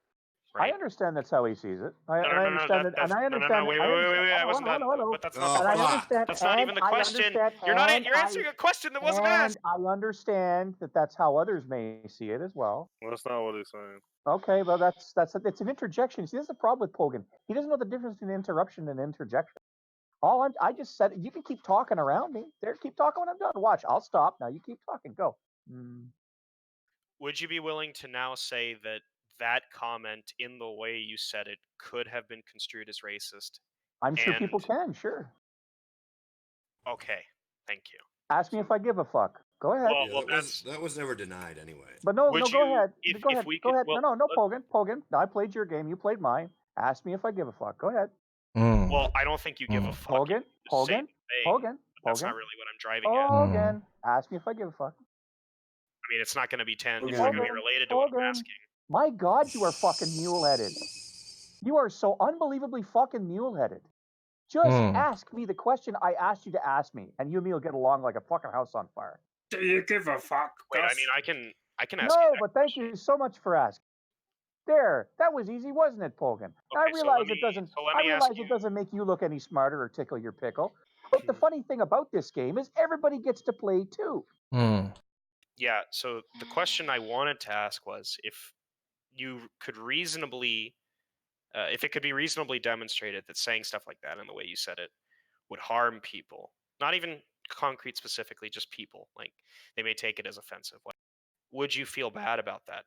right? I understand that's how he sees it. No, I understand that, and I understand. wait, I wasn't done. But that's not the And I question. understand, That's not even the question. You're answering a question that wasn't asked. And I understand that that's how others may see it as well. Well, that's not what he's saying. Okay, well it's an interjection. See, that's the problem with Pogan. He doesn't know the difference between interruption and interjection. I just said, you can keep talking around me. There, keep talking when I'm done. Watch, I'll stop. Now you keep talking. Go. Would you be willing to now say that that comment, in the way you said it, could have been construed as racist? I'm sure people can. Sure. Okay, thank you. Ask me if I give a fuck. Go ahead. Well, that was never denied anyway. But no, Would go you- ahead. if- Go if ahead. we Go could- ahead. well, No, Pogan. No, I played your game. You played mine. Ask me if I give a fuck. Go ahead. Well, I don't think you give a fuck. Pogan. That's not really what I'm driving at. Pogan. Ask me if I give a fuck. I mean, it's not going to be it's not going to be related to what I'm asking. My God, you are fucking mule-headed. You are so unbelievably fucking mule-headed. Just ask me the question I asked you to ask me, and you and me will get along like a fucking house on fire. Do you give a fuck? Wait, I mean, I can ask No, you. but thank you so much for asking. There, that was easy, wasn't it, Pogan? I realize it doesn't. I realize it doesn't make you look any smarter or tickle your pickle. But the funny thing about this game is everybody gets to play too. Yeah. So the question I wanted to ask was if you could reasonably, if it could be reasonably demonstrated that saying stuff like that in the way you said it would harm people, not even concrete specifically, just people. Like they may take it as offensive. Would you feel bad about that?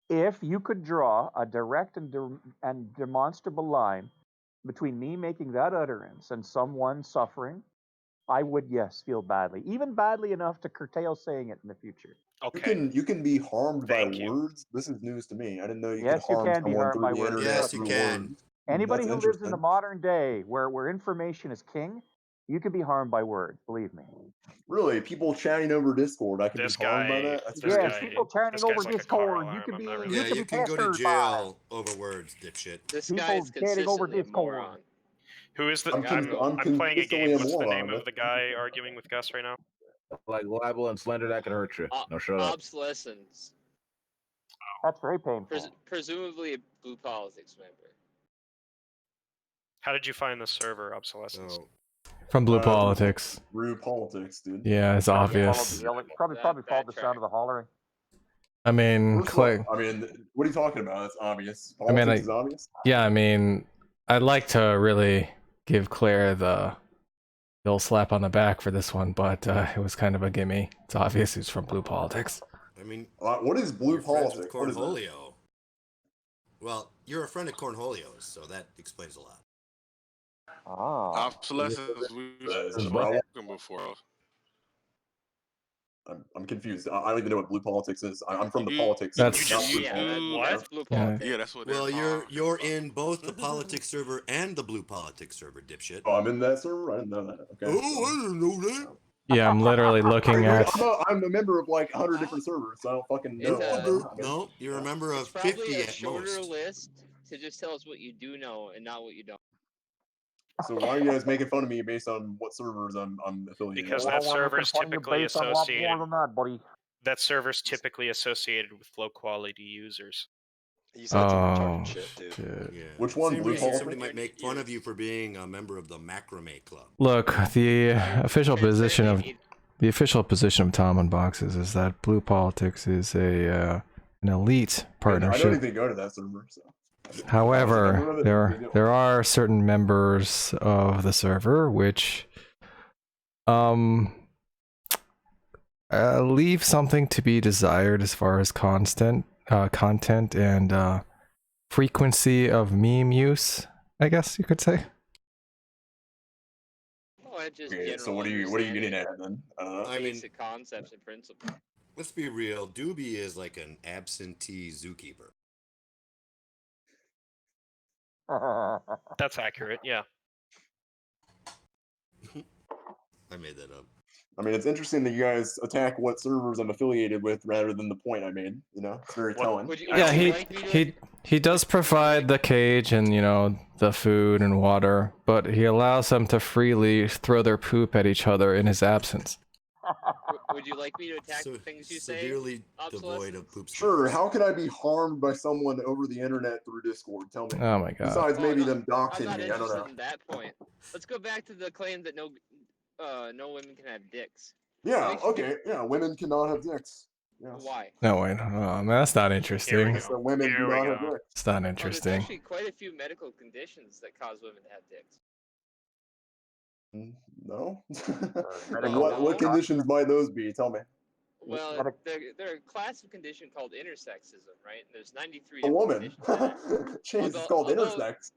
If you could draw a direct and demonstrable line between me making that utterance and someone suffering, I would, yes, feel badly, even badly enough to curtail saying it in the future. Okay. You can be harmed by words. This is news to me. I didn't know you Yes, could you harm can be someone harmed through by the words. internet Yes, through you can. words. Anybody That's who lives in interesting. the modern day where information is king, you can be harmed by words, believe me. Really, people chatting over Discord, I can This be harmed by guy- that. That's this crazy. guy- People chatting this over guy's like a car Discord. alarm, You could be, I'm not Yeah, you could you be can go to pestered by jail over words, dipshit. This people guy is chatting over consistently a Discord. moron. Who is the? I'm I'm playing a consistently game. a What's the name moron. of the guy arguing with Gus right now? Like libel and slander that can hurt you. No, shut up. Obsolescence. That's very painful. Presumably a Blue Politics member. How did you find the server obsolescence? From Blue Politics. Rude politics, dude. Yeah, it's obvious. Probably followed the sound of the hollering. I mean, First of all, I mean, what are you talking about? It's obvious. Politics is obvious. Yeah, I mean, I'd like to really give Claire the old slap on the back for this one, but it was kind of a gimme. It's obvious he's from Blue Politics. I mean, what is Blue Politics? What is Cornholio? Well, you're a friend of Cornholio's, so that explains a lot. Obsolescence, we've Is spoken before. I'm confused. I don't even know what Blue Politics is. I'm from the politics. That's- server, not Blue Politics. That's Blue Politics. Yeah, that's what. Well, you're in both the politics server and the Blue Politics server, dipshit. Oh, I'm in that server. I didn't know that. Okay. Oh, I didn't know that. Yeah, I'm literally looking at. I'm a member of like 100 different servers, so I don't fucking know. No, you're a member of Probably 50 a at shorter most. list to just tell us what you do know and not what you don't. So why are you guys making fun of me based on what servers I'm affiliated Because with? that server's typically associated. More than that, buddy. That server's typically associated with low quality users. You said some Oh, retarded shit, dude. shit. Yeah. Which one, Same Blue reason Politics? somebody might make fun of you for being a member of the macrame club. Look, the official position of Tom on Boxes is that Blue Politics is a an elite I don't partnership. even go to that server, so. However, there are certain members of the server which leave something to be desired as far as content and frequency of meme use, I guess you could say. Oh, just Okay, so what are you getting at then? I mean, basic concepts and principles. Let's be real. Doobie is like an absentee zookeeper. That's accurate. Yeah. I made that up. I mean, it's interesting that you guys attack what servers I'm affiliated with rather than the point I made. You know, it's very telling. Yeah, he does provide the cage and, you know, the food and water, but he allows them to freely throw their poop at each other in his absence. Would you like me to attack the things you say? Severely devoid of poop. Sure. How can I be harmed by someone over the internet through Discord? Tell me. Oh my god. Besides maybe them I'm doxing not me. I don't interested know. in that point. Let's go back to the claim that no women can have dicks. Yeah. Okay. Yeah. Women cannot have dicks. Yes. Why? No, wait. Oh, man, that's not interesting. So women do not have dicks. It's not There's interesting. actually quite a few medical conditions that cause women to have dicks. No. No? What conditions might those be? Tell me. Well, they're a class of condition called intersexism, right? And there's 93 A different woman. conditions. Jeez, it's called intersex.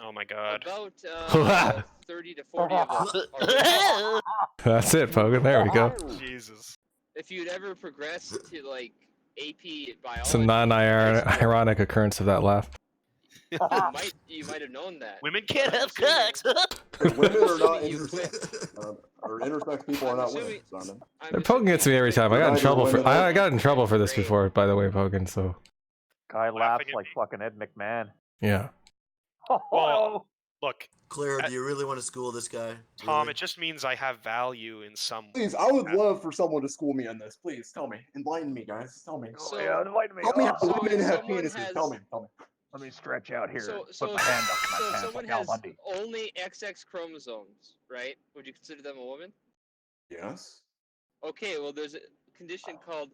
Oh my god. About 30 to 40 of them are That's it, Pogan. There we go. Jesus. If you'd ever progressed to like AP biology, It's a non-ironic occurrence of that laugh. you might have known that. Women can't have sex. Women are not intersex. Or intersex people are not women, Simon. Pogan gets me every time. I got in trouble for this before, by the way, Pogan. So Guy laughs like fucking Ed McMahon. yeah. Well, look, Claire, do you really want to school this guy? Tom, it just means I have value in some. Please, I would love for someone to school me on this. Please, tell me. Enlighten me, guys. Tell me. So, enlighten me. Tell me how So women if have someone penises. has- Tell me. Tell me. Let me stretch out here. So Put my hand up my if pants someone like Al has Bundy. only XX chromosomes, right? Would you consider them a woman? Yes. Okay, well, there's a condition called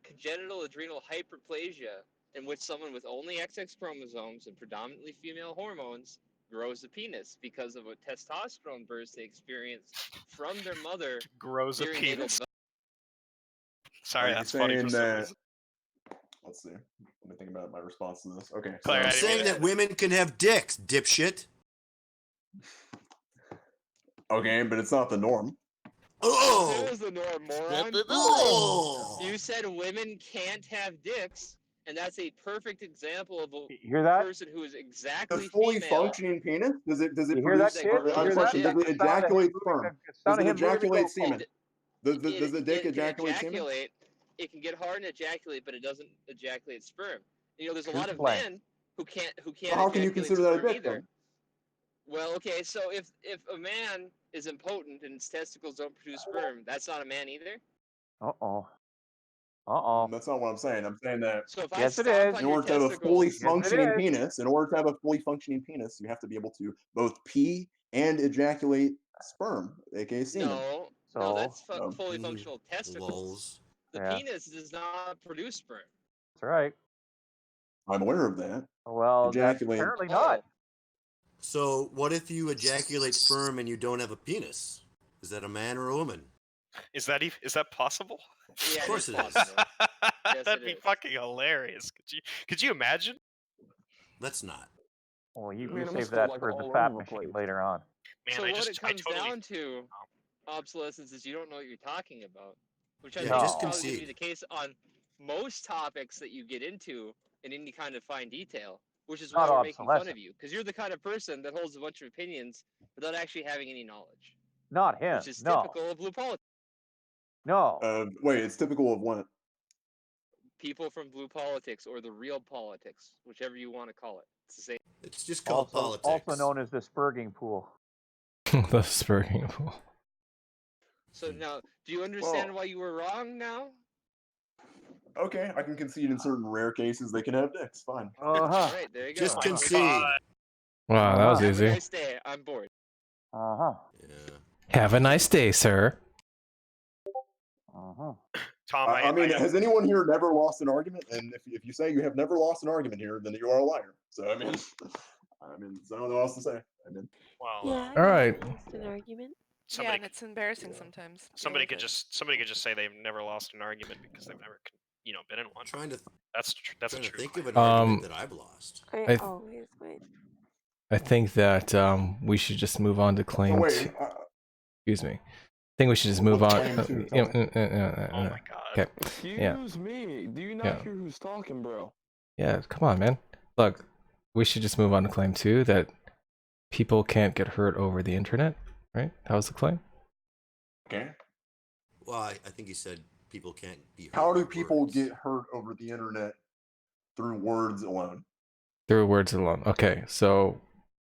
congenital adrenal hyperplasia, in which someone with only XX chromosomes and predominantly female hormones grows a penis because of a testosterone burst they experience from their mother. Grows a during natal penis. development. Sorry, Are you that's funny for saying some that- reason. Let's see. Let me think about my response to this. Okay. Claire, I I'm didn't saying mean that women can have dicks, dipshit. Okay, but it's not the norm. Oh! That is the norm, moron. Oh! You said women can't have dicks, and that's a perfect example of a hear that? person who is A exactly fully female. functioning penis? Does it You hear that, produce? kid? You I have a hear that? question. Does it It's the sound of him ejaculate moving sperm? the- it's the sound Does of it him moving the ejaculate goalpost. semen? Does the dick It can ejaculate semen? ejaculate. It can get hard and ejaculate, but it doesn't ejaculate sperm. You know, there's a Good lot of play. men who can't Well, how can you ejaculate consider that a sperm dick either. then? Well, okay, so if a man is impotent and his testicles don't produce sperm, that's not a man either. Uh-oh. Uh-oh. That's not what I'm saying. I'm saying that So if Yes, I it stomp is. on in your order to have a testicles, fully Yes, it functioning is. penis, you have to be able to both pee and ejaculate sperm, aka semen. no, So, that's No. fully functional testicles. The Yeah. penis does not produce sperm. That's right. I'm aware of that. Well, that's Ejaculate. apparently not. So, what if you ejaculate sperm and you don't have a penis? Is that a man or a woman? Is that possible? Yeah, Of course it it is is. possible. Yes, That'd it be is. fucking hilarious. Could you imagine? Let's not. Well, you Man, I'm save still, that like, for all the over fat the machine place. later on. Man, So I what it comes totally. down to, obsolescence, is you don't know what you're talking about, which I Yeah, think just is probably going to be concede. the case on most topics that you get into in any kind of fine detail, which is why Not we're making fun of obsolescent. you, because you're the kind of person that holds a bunch of opinions without actually having any knowledge, Not him. which is No. typical of blue politics. No. Wait, it's typical of what? People from blue politics or the real politics, whichever you want to call it. It's the same. It's just called politics. Also known as the Spurging pool. The spurging pool. So now, do you understand why you were wrong now? Okay, I can concede in certain rare cases they can have dicks. Fine. Uh-huh. All right, there you go. Just I'm concede. Wow, that was Have a easy. nice day. I'm bored. Uh-huh. Yeah. Have a nice day, sir. Uh-huh. Tom, I mean, has anyone here never lost an argument? And if you say you have never lost an argument here, then you are a liar. So I mean, I don't know what else to say. I mean, well, Yeah, all right. lost an argument. Somebody, and it's embarrassing sometimes. Somebody could just say they've never lost an argument because they've never, been in one. That's a true. Think of an argument that I've lost. I always win. I think that we should just move on to claim. wait, excuse me. I think we should just move on. Claim two, oh my god. Okay. Excuse me. Do you not hear who's talking, bro? Yeah, come on, man. Look, we should just move on to claim 2 that people can't get hurt over the internet, right? That was the claim. Okay. Well, I think he said people can't be hurt. How do people get hurt over the internet through words alone? Through words alone. Okay, so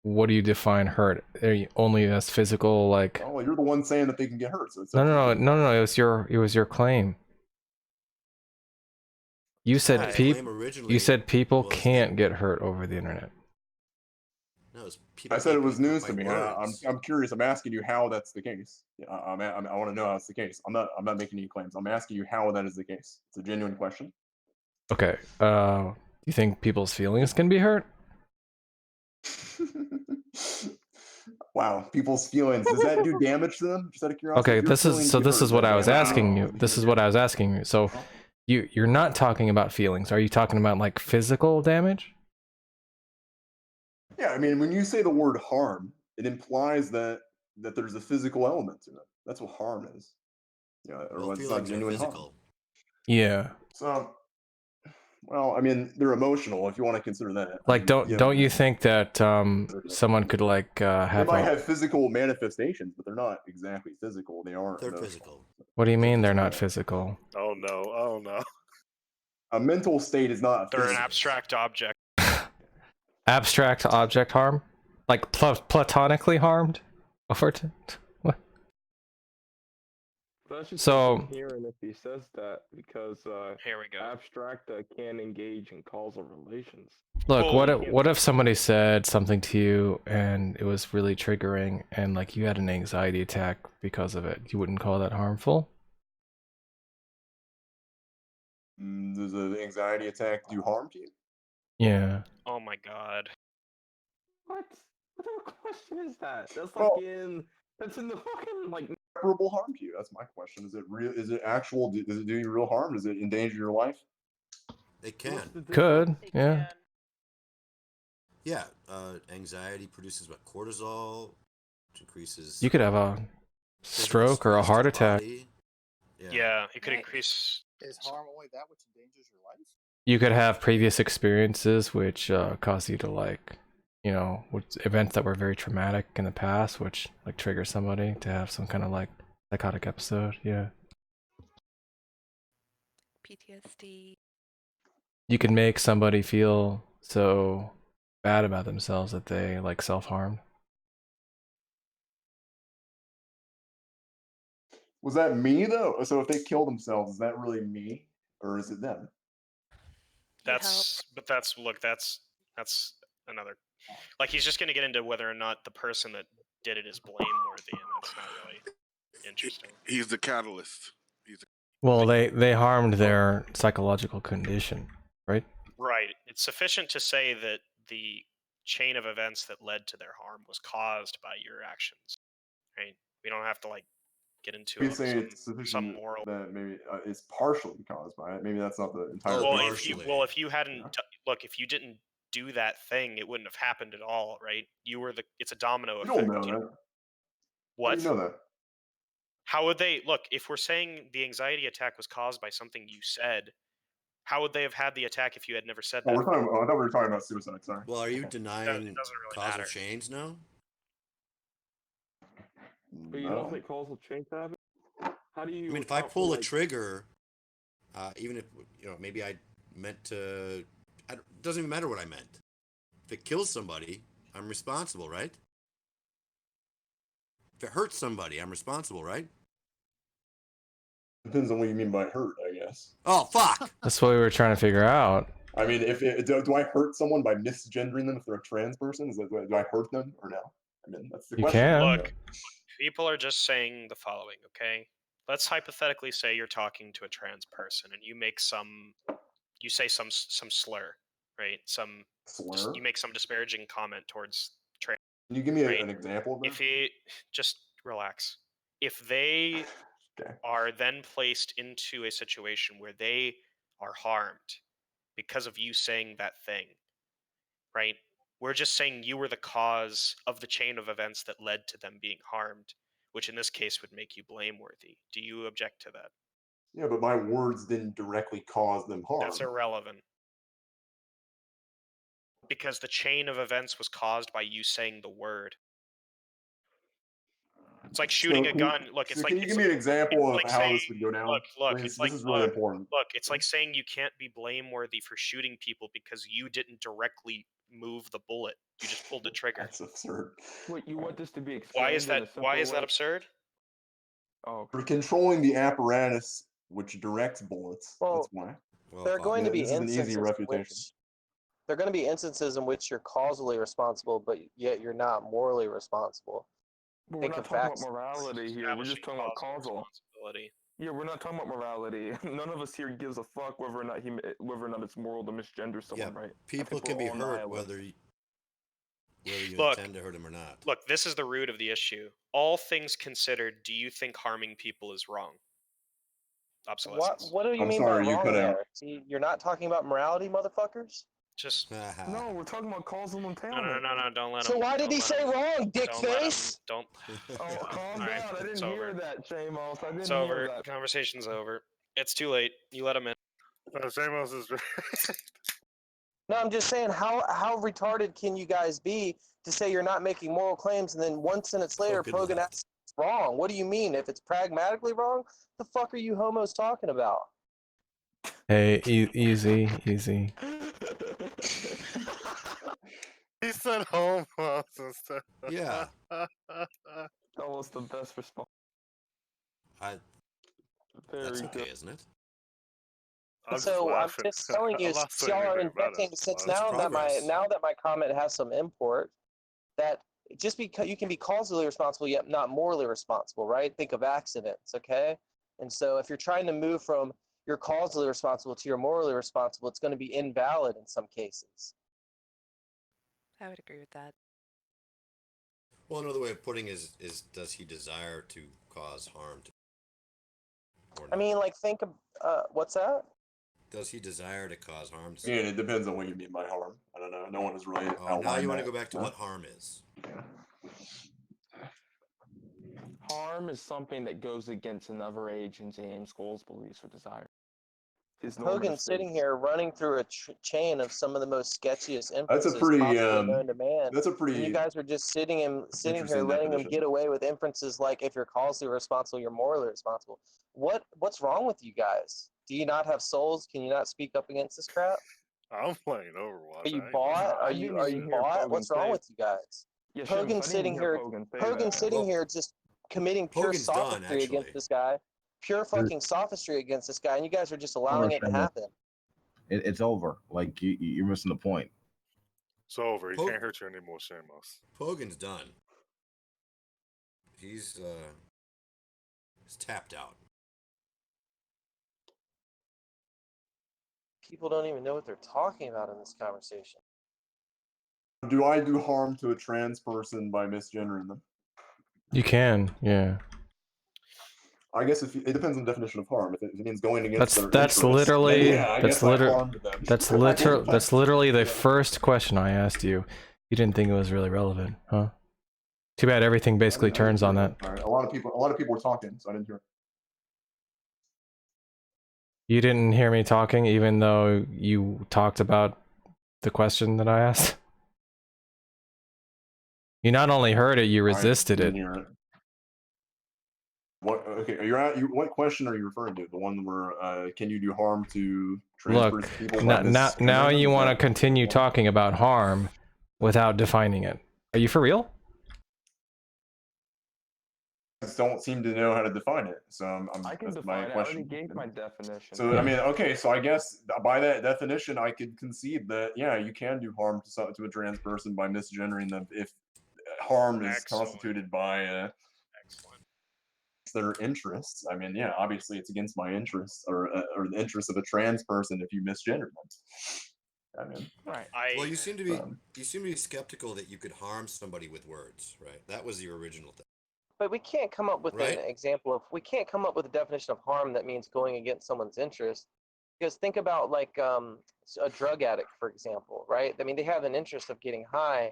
what do you define hurt? Are you only as physical, like? Oh, you're the one saying that they can get hurt. So it's No. It was your claim. You said people can't get hurt over the internet. No, I said it was news to me. I'm curious. I'm asking you how that's the case. I want to know how it's the case. I'm not making any claims. I'm asking you how that is the case. It's a genuine question. Okay. Do you think people's feelings can be hurt? Wow, people's feelings. Does that do damage to them? Just out of curiosity. Okay, this is what I was asking you. This is what I was asking you. So, you're not talking about feelings. Are you talking about like physical damage? Yeah, I mean, when you say the word harm, it implies that there's a physical element to it. That's what harm is. Yeah, or it's not genuine harm. Yeah. So, well, I mean, they're emotional if you want to consider that. Like, don't you think that someone could like have? They might have physical manifestations, but they're not exactly physical. They aren't. They're physical. What do you mean they're not physical? Oh no. A mental state is not. They're an abstract object. Abstract object harm, like platonically harmed. What? So hearing if he says that because here we go. Abstract can engage in causal relations. Look, what if somebody said something to you and it was really triggering and like you had an anxiety attack because of it? You wouldn't call that harmful? Does an anxiety attack do harm to you? Yeah. Oh my god. What kind of question is that? That's fucking. That's in the fucking like. Irreparable harm to you? That's my question. Is it real? Is it actual? Does it do you real harm? Does it endanger your life? They can. Could. Yeah. Yeah. Anxiety produces what? Cortisol, which increases. You could have a stroke or a heart attack. Yeah, it could increase. Is harm only that which endangers your life? You could have previous experiences which cause you to like, events that were very traumatic in the past, which like trigger somebody to have some kind of like psychotic episode. Yeah. PTSD. You can make somebody feel so bad about themselves that they like self-harmed. Was that me though? So if they kill themselves, is that really me or is it them? That's another. Like he's just going to get into whether or not the person that did it is blameworthy, and that's not really interesting. He's the catalyst. Well, they harmed their psychological condition, right? Right. It's sufficient to say that the chain of events that led to their harm was caused by your actions, right? We don't have to like get into We say it's sufficient moral that maybe it's partially caused by it. Maybe that's not the entire. If you hadn't if you didn't do that thing, it wouldn't have happened at all, right? It's a domino effect. You don't know that. What? You know that. How would they look if we're saying the anxiety attack was caused by something you said? How would they have had the attack if you had never said that? I thought we were talking about suicide. Sorry. Well, are you denying causal matter. chains now? But you don't think causal chains happen? How do you? I mean, if I pull a trigger, even if maybe I meant to, it doesn't even matter what I meant. If it kills somebody, I'm responsible, right? If it hurts somebody, I'm responsible, right? Depends on what you mean by hurt, I guess. Oh, fuck! That's what we were trying to figure out. I mean, do I hurt someone by misgendering them if they're a trans person? Do I hurt them or no? I mean, that's the question. You can. Look, people are just saying the following, okay? let's hypothetically say you're talking to a trans person and you make you say some slur, right? Slur? You make some disparaging comment towards trans. Can you give me right? an example of that? If he just relax. If they are then placed into a situation where they are harmed because of you saying that thing, right? We're just saying you were the cause of the chain of events that led to them being harmed, which in this case would make you blameworthy. Do you object to that? Yeah, but my words didn't directly cause them harm. That's irrelevant. Because the chain of events was caused by you saying the word. It's like shooting a gun. Look, it's like. Can you give me an example of how saying, this would go down? Look, Please, it's like, this is really important. Look, it's like saying you can't be blameworthy for shooting people because you didn't directly move the bullet. You just pulled the trigger. That's absurd. Wait, you want this to be explained? Why is that absurd? Oh, for controlling the apparatus which directs bullets. Well, that's why. There are going to be this is an easy instances in refutation. which there are going to be instances in which you're causally responsible, but yet you're not morally responsible. But we're not talking about morality here. We're just talking about causal. Yeah, we're not talking about morality. None of us here gives a fuck whether or not it's moral to misgender someone, right? People can be hurt whether you intend to hurt them or not. Look, this is the root of the issue. All things considered, do you think harming people is wrong? Obsolescence. What do you mean by wrong there? See, you're not talking about morality, motherfuckers? Just no, we're talking about causal entailment. No, don't let him. So why did he say wrong, dick face? Don't. Oh, calm down. I didn't hear that, Shamos. I didn't It's hear over. that. Conversation's over. It's too late. You let him in. Shamos is. No, I'm just saying, how retarded can you guys be to say you're not making moral claims, and then 1 sentence later, Pogan asks it's wrong? What do you mean? If it's pragmatically wrong, the fuck are you homos talking about? Hey, easy. He said homos instead. Yeah. That was the best response. That's okay, isn't it? I'm just telling you, since y'all are injecting, since now that my comment has some import, that just because you can be causally responsible yet not morally responsible, right? Think of accidents, okay? And so if you're trying to move from you're causally responsible to you're morally responsible, it's going to be invalid in some cases. I would agree with that. Well, another way of putting it is does he desire to cause harm to? I mean, like, think of what's that? Does he desire to cause harm to? Yeah, it depends on what you mean by harm. I don't know. No one has really outlined now you want that. to go back to what harm is. Harm is something that goes against another age in James Cole's beliefs or desire. Hogan's sitting here running through a chain of some of the most sketchiest That's a inferences pretty, possibly known to man. that's a pretty And you guys are just sitting here letting him get away with inferences like if you're causally responsible, you're morally responsible. What's wrong with you guys? Do you not have souls? Can you not speak up against this crap? I'm playing Overwatch. Are you bought? Are you bought? What's wrong with you guys? Yeah, Hogan's sitting here just committing pure sophistry against this guy. Pure fucking sophistry against this guy, and you guys are just allowing it to happen. It's over. Like you're missing the point. It's over. He can't hurt you anymore, Shamos. Hogan's done. He's tapped out. People don't even know what they're talking about in this conversation. Do I do harm to a trans person by misgendering them? You can, yeah. I guess it depends on the definition of harm. If it means going against their That's interests, literally then yeah, I guess I harmed them. that's literally the first question I asked you. You didn't think it was really relevant, huh? Too bad everything basically turns on that. Right. A lot of people were talking, so I didn't hear it. You didn't hear me talking, even though you talked about the question that I asked. You not only heard it, you resisted it. What? Okay, what question are you referring to? The one where can you do harm to trans people? Now you want to continue talking about harm without defining it. Are you for real? I just don't seem to know how to define it, so I can that's define my it. question. I already gave my definition. So I mean, okay, so I guess by that definition, I could concede that yeah, you can do harm to a trans person by misgendering them if harm is constituted by against their interests, I mean, yeah, obviously it's against my interests or the interests of a trans person if you misgender them. I mean, right. Well, you seem to be skeptical that you could harm somebody with words, right? That was the original thing. But we can't come up with an example of, we can't come up with a definition of harm that means going against someone's interest. Because think about like a drug addict, for example, right? I mean, they have an interest of getting high,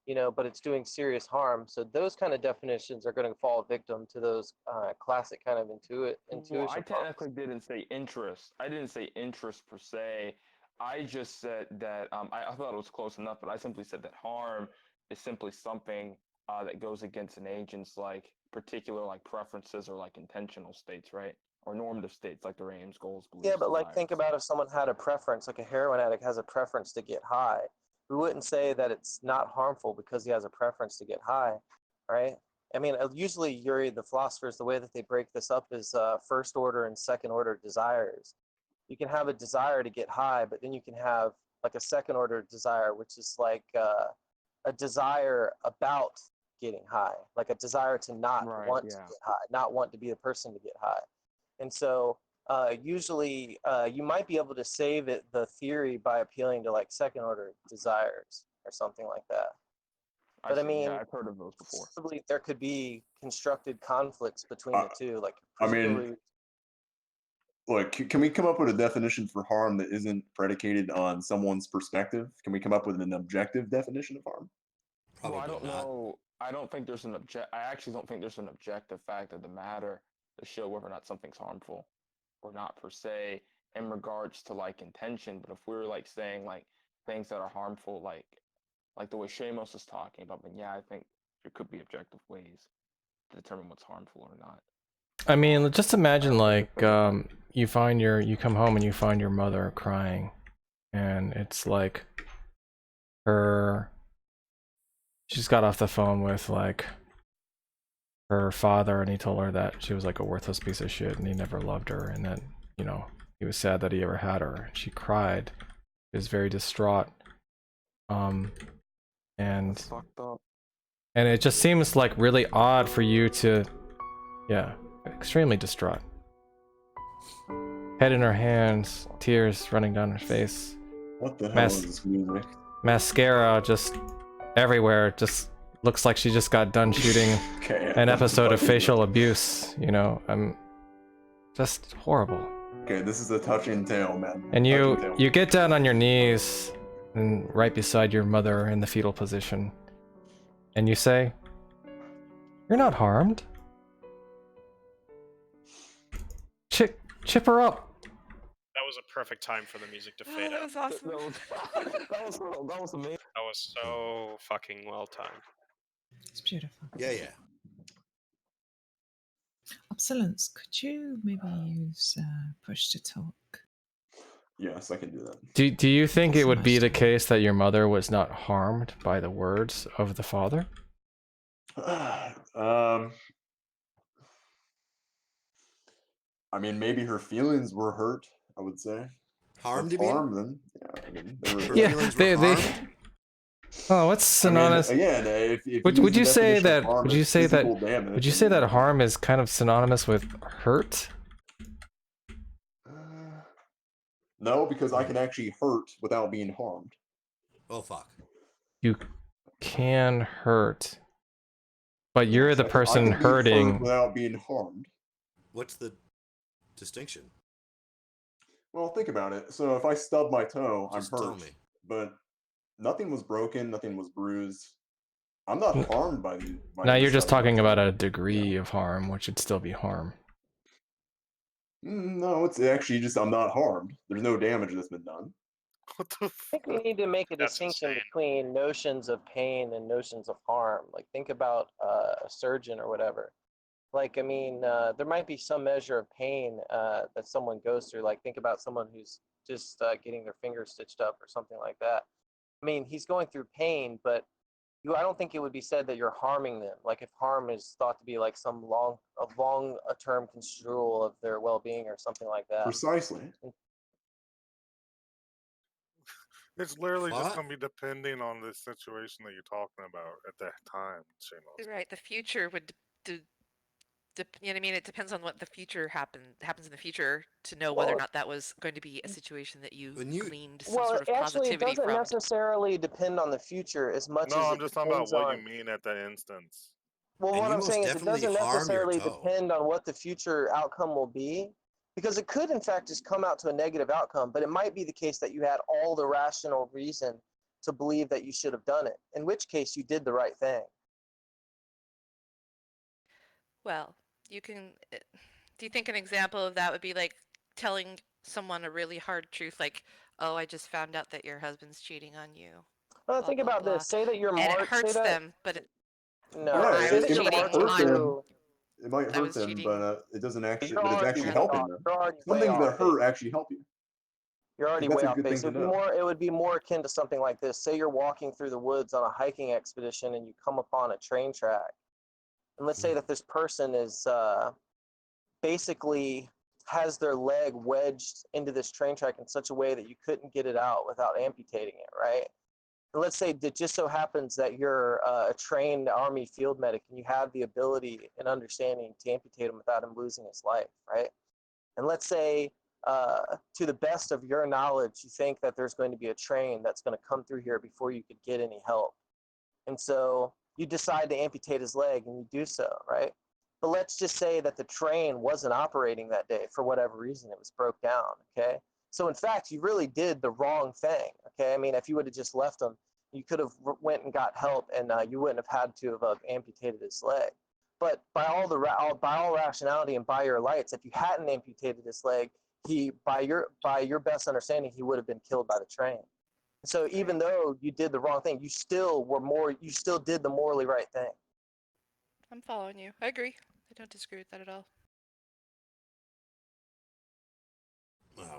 you know, but it's doing serious harm. So those kind of definitions are going to fall victim to those classic kind of intuition. Well, I technically didn't say interest. I didn't say interest per se. I just said that I thought it was close enough, but I simply said that harm is simply something that goes against an agent's like particular like preferences or like intentional states, right? Or normative states like their aims, goals, beliefs. Yeah, but like desires. think about if someone had a preference, like a heroin addict has a preference to get high. We wouldn't say that it's not harmful because he has a preference to get high, right? I mean, usually Yuri, the philosophers, the way that they break this up is first order and second order desires. You can have a desire to get high, but then you can have like a second order desire, which is like a desire about getting high, like a desire to not want to get high, not want to be the person to get high. And so usually you might be able to save the theory by appealing to like second order desires or something like that. But I mean, I've heard of those before. Possibly there could be constructed conflicts between the two. Like, I mean, look, can we come up with a definition for harm that isn't predicated on someone's perspective? Can we come up with an objective definition of harm? Well, I don't know. I don't think there's an I actually don't think there's an objective fact of the matter to show whether or not something's harmful or not per se in regards to like intention. But if we're like saying like things that are harmful, like the way Shamos is talking about, then yeah, I think there could be objective ways to determine what's harmful or not. I mean, just imagine like you come home and you find your mother crying, and it's like she's got off the phone with like her father, and he told her that she was like a worthless piece of shit and he never loved her, and that, you know, he was sad that he ever had her. She cried. She was very distraught. And it just seems like really odd for you to, yeah, extremely distraught. Head in her hands, tears running down her face. What the hell is this music? Mascara just everywhere. Just looks like she just got done shooting an episode of Facial Abuse. You know, just horrible. Okay, this is a touching tale, man. And you get down on your knees and right beside your mother in the fetal position, and you say, "You're not harmed. Chip her up." That was a perfect time for the music to fade out. That was awesome. That was amazing. That was so fucking well timed. It's beautiful. Yeah. Obsolence, could you maybe use push to talk? Yes, I can do that. Do you think it would be the case that your mother was not harmed by the words of the father? I mean, maybe her feelings were hurt, I would say. Harmed, you mean? Harmed them. Yeah, I mean, they were Yeah, they. Oh, what's synonymous? I mean, again, if would you say that? harm Would you as say that? physical damage, Would you say that harm is kind of synonymous with hurt? No, because I can actually hurt without being harmed. Oh fuck. You can hurt, but you're the I person can be hurting. hurt without being harmed. What's the distinction? Well, think about it. So if I stub my toe, Just I'm hurt. tell me. But nothing was broken, nothing was bruised. I'm not harmed by the. Now you're just talking about a degree of harm, which would still be harm. No, it's actually just I'm not harmed. There's no damage that's been done. I think we need to make a distinction between notions of pain and notions of harm. Like, think about a surgeon or whatever. Like, I mean, there might be some measure of pain that someone goes through. Like, think about someone who's just getting their finger stitched up or something like that. I mean, he's going through pain, but I don't think it would be said that you're harming them. Like, if harm is thought to be like some long-term construal of their well-being or something like that. Precisely. It's literally just going to be depending on the situation that you're talking about at that time, Shamos. Right, the future would You know what I mean? It depends on what the future happens in the future to know whether or not that was going to be a situation that you gleaned some sort of actually, it positivity doesn't from. necessarily depend on the future as much No, as I'm it just talking about depends what on. you mean at that instance. Well, And what you I'm most saying is it definitely doesn't harm your necessarily toe. depend on what the future outcome will be, because it could, in fact, just come out to a negative outcome, but it might be the case that you had all the rational reason to believe that you should have done it, in which case you did the right thing. Well, you can. Do you think an example of that would be like telling someone a really hard truth, like, "Oh, I just found out that your husband's cheating on you." Well, Blah think blah about blah, this. Say that you're and it say hurts that. them, but or No, Yeah, I say was that it you're might cheating marching hurt on. them. through. It might I hurt was them, cheating. but it doesn't actually. You're But it's already actually way helping off. them. You're already Some way things off that base. hurt actually help you. You're I already think that's way a off good base. thing It to would be know. more. It would be more akin to something like this. Say you're walking through the woods on a hiking expedition and you come upon a train track, and let's say that this person is basically has their leg wedged into this train track in such a way that you couldn't get it out without amputating it, right? And let's say that just so happens that you're a trained Army field medic and you have the ability and understanding to amputate him without him losing his life, right? And let's say, to the best of your knowledge, you think that there's going to be a train that's going to come through here before you could get any help. And so you decide to amputate his leg and you do so, right? But let's just say that the train wasn't operating that day for whatever reason, it was broke down, okay? So in fact, you really did the wrong thing, okay? I mean, if you would have just left him, you could have went and got help and you wouldn't have had to have amputated his leg. But by all rationality and by your lights, if you hadn't amputated his leg, by your best understanding, he would have been killed by the train. So even though you did the wrong thing, you still did the morally right thing. I'm following you. I agree. I don't disagree with that at all.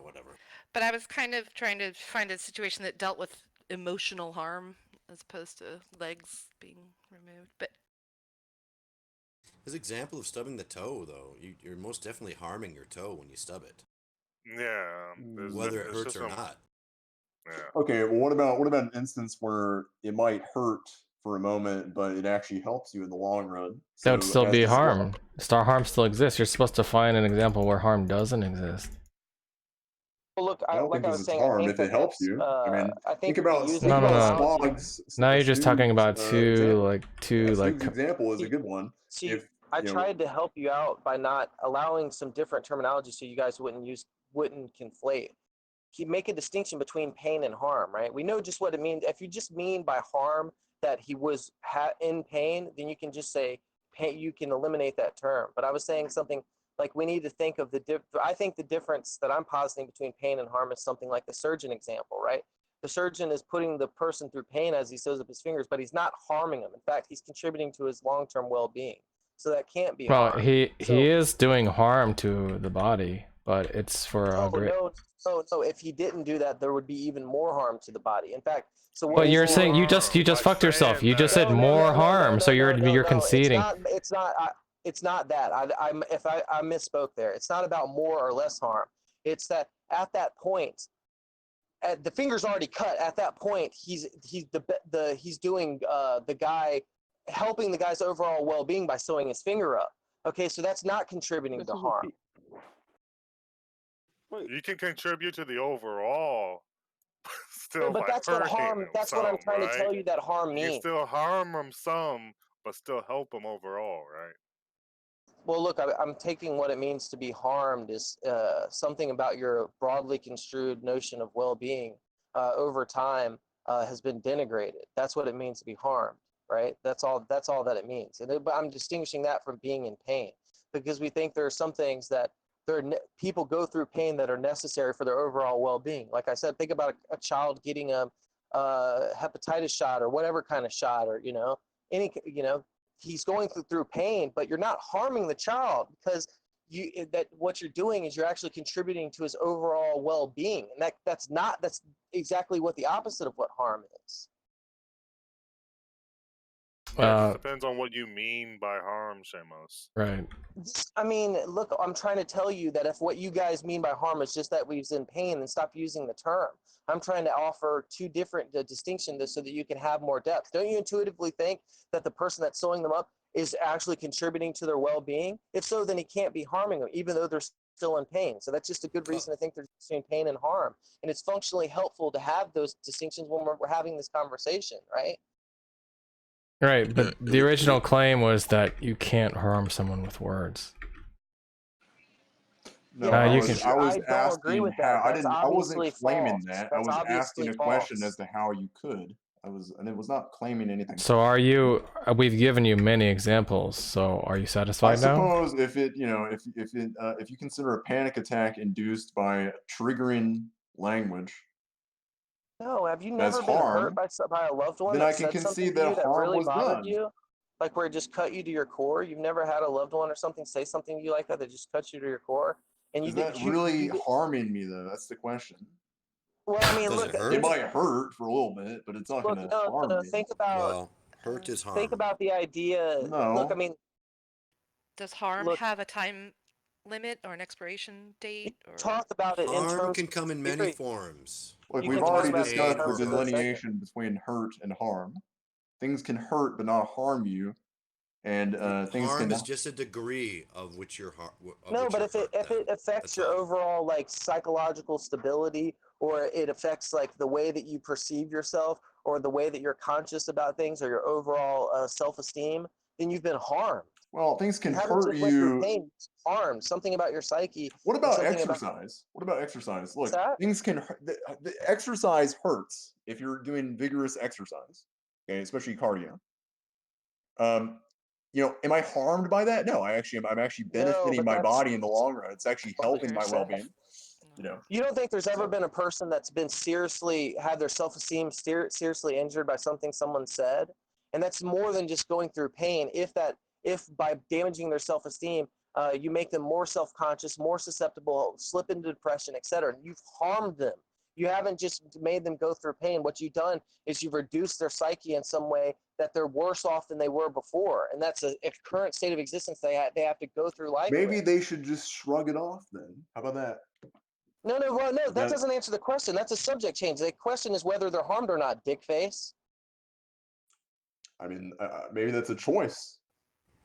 Whatever. But I was kind of trying to find a situation that dealt with emotional harm as opposed to legs being removed. But His example of stubbing the toe, though, you're most definitely harming your toe when you stub it. Yeah, whether it hurts just or not. Yeah. Okay, well, what about an instance where it might hurt for a moment, but it actually helps you in the long run? That would So still be as well. harm. Star harm still exists. You're supposed to find an example where harm doesn't exist. Well, look, I don't like think I this was is saying, I harm think if it helps you. I mean, I think think if you about use think it No, about no, no. Now you're just talking about two Snoop's example is a good one. See, If I you know, tried to help you out by not allowing some different terminology so you guys wouldn't conflate. Make a distinction between pain and harm, right? We know just what it means. If you just mean by harm that he was in pain, then you can just say pain. You can eliminate that term. But I was saying something like we need to think of I think the difference that I'm positing between pain and harm is something like the surgeon example, right? The surgeon is putting the person through pain as he sews up his fingers, but he's not harming them. In fact, he's contributing to his long-term well-being. So that can't be Well, harm. he is doing harm to the body, but it's for a great. No. If he didn't do that, there would be even more harm to the body. In fact, so what But you're he's doing, saying you just fucked yourself. You just said more harm, so you're conceding. It's not that. I misspoke there. It's not about more or less harm. It's that at that point, the finger's already cut. At that point, he's doing the guy helping the guy's overall well-being by sewing his finger up. Okay, so that's not contributing to harm. You can contribute to the overall, still But by that's what hurting harm. him That's some, what I'm trying right? to tell you that harm You means. can still harm him some, but still help him overall, right? Well, look, I'm taking what it means to be harmed is something about your broadly construed notion of well-being over time has been denigrated. That's what it means to be harmed, right? That's all that it means. But I'm distinguishing that from being in pain because we think there are some things that people go through pain that are necessary for their overall well-being. Like I said, think about a child getting a hepatitis shot or whatever kind of shot, or he's going through pain, but you're not harming the child because what you're doing is you're actually contributing to his overall well-being, and that's exactly what the opposite of what harm is. It depends on what you mean by harm, Shamos. Right. I mean, look, I'm trying to tell you that if what you guys mean by harm is just that we've in pain, then stop using the term. I'm trying to offer two different distinctions so that you can have more depth. Don't you intuitively think that the person that's sewing them up is actually contributing to their well-being? If so, then he can't be harming them, even though they're still in pain. So that's just a good reason to think they're between pain and harm. And it's functionally helpful to have those distinctions when we're having this conversation, right? Right, but the original claim was that you can't harm someone with words. No, Yeah, I you was can. I was I don't agree asking with that. how I That's didn't I wasn't obviously claiming false. that. I That's was asking obviously a question as false. to how you could. And it was not claiming anything. So are you? We've given you many examples. So are you I satisfied now? suppose if it, you know, if you consider a panic attack induced by triggering language, No, have you that's never been hurt harm, by a loved one then that I can said something concede to you that that harm really was bothered done. you? Like where it just cut you to your core? You've never had a loved one or something say something to you like that that just cuts you to your core? And you Is did that you really harming me though? That's the question. well, I mean, Does look, it hurt? It might hurt for a little bit, but it's not look, gonna no, harm no, me. think about Well, hurt is harm. think about the idea. Look, I No. mean, Does harm look, have a time limit or an expiration date? Or talk about it in Harm terms can of come in many theory. forms. Look, You we've can There talk is already about it in discussed pain the terms or of a hurt. second. delineation between hurt and harm. Things can hurt but not harm you, and things Harm can. is just a degree of which you're No, but if it hurt. affects That's your all. overall like psychological stability, or it affects like the way that you perceive yourself, or the way that you're conscious about things, or your overall self-esteem, then you've been harmed. Well, things can You haven't hurt just went through you. pain, harmed. Something about your psyche. What And about something about exercise? What about exercise? what's Look, that? things can the exercise hurts if you're doing vigorous exercise, okay, especially cardio. Um, am I harmed by that? No, I'm actually No, benefiting but my that's body in the long run. It's actually for helping my yourself. well-being. You don't think there's ever So been a person that's been seriously had their self-esteem seriously injured by something someone said, and that's more than just going through pain. If by damaging their self-esteem, you make them more self-conscious, more susceptible, slip into depression, etc. You've harmed them. You haven't just made them go through pain. What you've done is you've reduced their psyche in some way that they're worse off than they were before, and that's a current state of existence they have to go through life maybe with. they should just shrug it off then. How about that? No, that That doesn't answer the question. That's a subject change. The question is whether they're harmed or not, dickface. I mean, maybe that's a choice.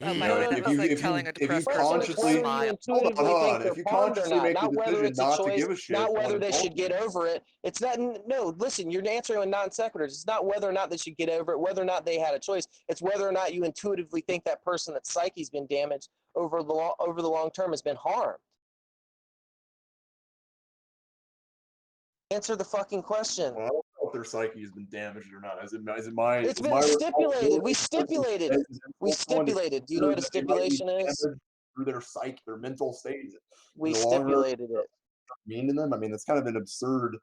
Oh, You by the know, way, that was like if telling you a if you depressed person to consciously Whether you smile. intuitively hold think on, they're if you harmed or consciously not, make the not whether decision it's a not to choice, give a shit not for what whether it they told should you, get over it. It's not, no, listen, you're answering with non sequiturs. It's not whether or not they should get over it, whether or not they had a choice. It's whether or not you intuitively think that person that psyche's been damaged over the long term has been harmed. Answer the fucking question. well, I don't know if their psyche has been damaged or not. It's Is been my stipulated. We responsibility stipulated it. We stipulated. Do you know what a that they might be stipulation is? damaged through their psyche, their mental state in We the long run stipulated it. mean to them? I mean, that's kind of an absurd.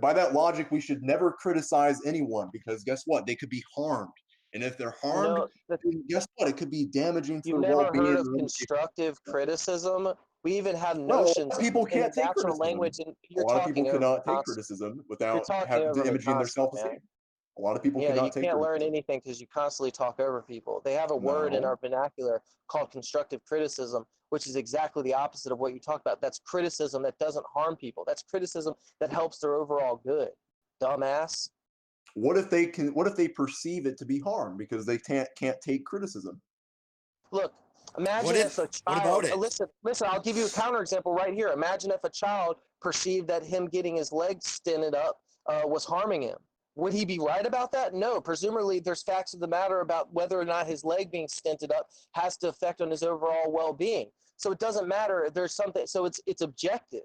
By that logic, we should never criticize anyone because guess what? They could be harmed, and if they're harmed, No, then guess what? It could be damaging to you've their never heard well-being. of constructive criticism. We even have No, a lot notions of people in the can't take natural criticism. language, and A you're lot of people talking over me cannot take constantly. criticism You're without talking over me damaging their constantly, man. self-esteem. A lot of people Yeah, you cannot take can't learn criticism. anything because you constantly talk over people. They have a word in No. our vernacular called constructive criticism, which is exactly the opposite of what you talk about. That's criticism that doesn't harm people. That's criticism that helps their overall good. Dumbass. What if they perceive it to be harm because they can't take criticism? Look, imagine if a What child, about it? listen, I'll give you a counterexample right here. Imagine if a child perceived that him getting his legs stented up was harming him. Would he be right about that? No. Presumably, there's facts of the matter about whether or not his leg being stented up has to affect on his overall well-being. So it doesn't matter. There's something. So it's objective.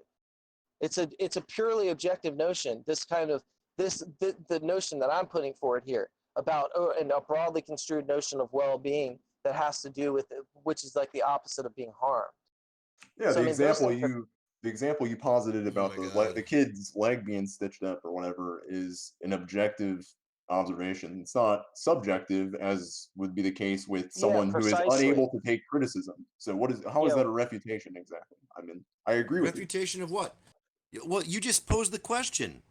It's a purely objective notion. The notion that I'm putting forward here about and a broadly construed notion of well-being that has to do with it, which is like the opposite of being harmed. Yeah, So I mean, those things are, the example you posited Oh about my God. the kid's leg being stitched up or whatever is an objective observation. It's not subjective as would be the case with yeah, someone who is precisely. unable to take criticism. So how is Yeah, that a refutation exactly? I mean, I agree with you. Refutation of what? Well, you just posed the question.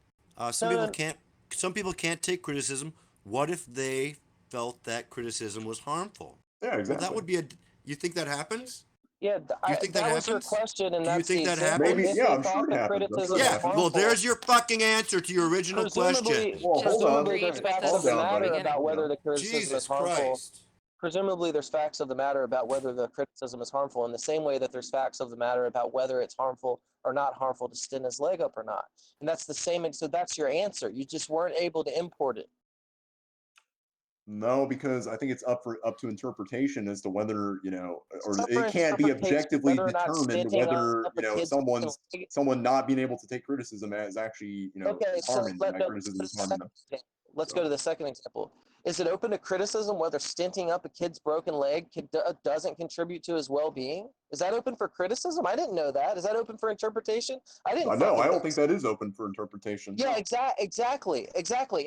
Some no, people no, can't. Some people can't take criticism. What if they felt that criticism was harmful. Yeah, exactly. Well, that would be a. You think that happens? Yeah, Do you think that was your happens? question, and Do you that's think the that example. happens? Maybe, If yeah, they I'm sure thought it the happens. I'm sure criticism it is Yeah. happens. Well, harmful, there's your fucking answer to your original presumably, question. Well, hold on. presumably there's facts Calm of the down, matter buddy. about whether You the criticism is Jesus harmful. Christ. Presumably there's facts of the matter about whether the criticism is harmful in the same way that there's facts of the matter about whether it's harmful or not harmful to stint his leg up or not. And that's the same. So that's your answer. You just weren't able to import it. No, because I think it's up to interpretation as to whether, or It's up for it can't be interpretation objectively whether or not determined stinting whether, up a kid's broken leg. someone not being able to take criticism as actually, Okay, so harming them, that criticism is harming them. let's go to the second example. Is it open to criticism whether stinting up a kid's broken leg doesn't contribute to his well-being? Is that open for criticism? I didn't know that. Is that open for interpretation? I didn't. No, I don't think that is open for interpretation. Yeah, exactly.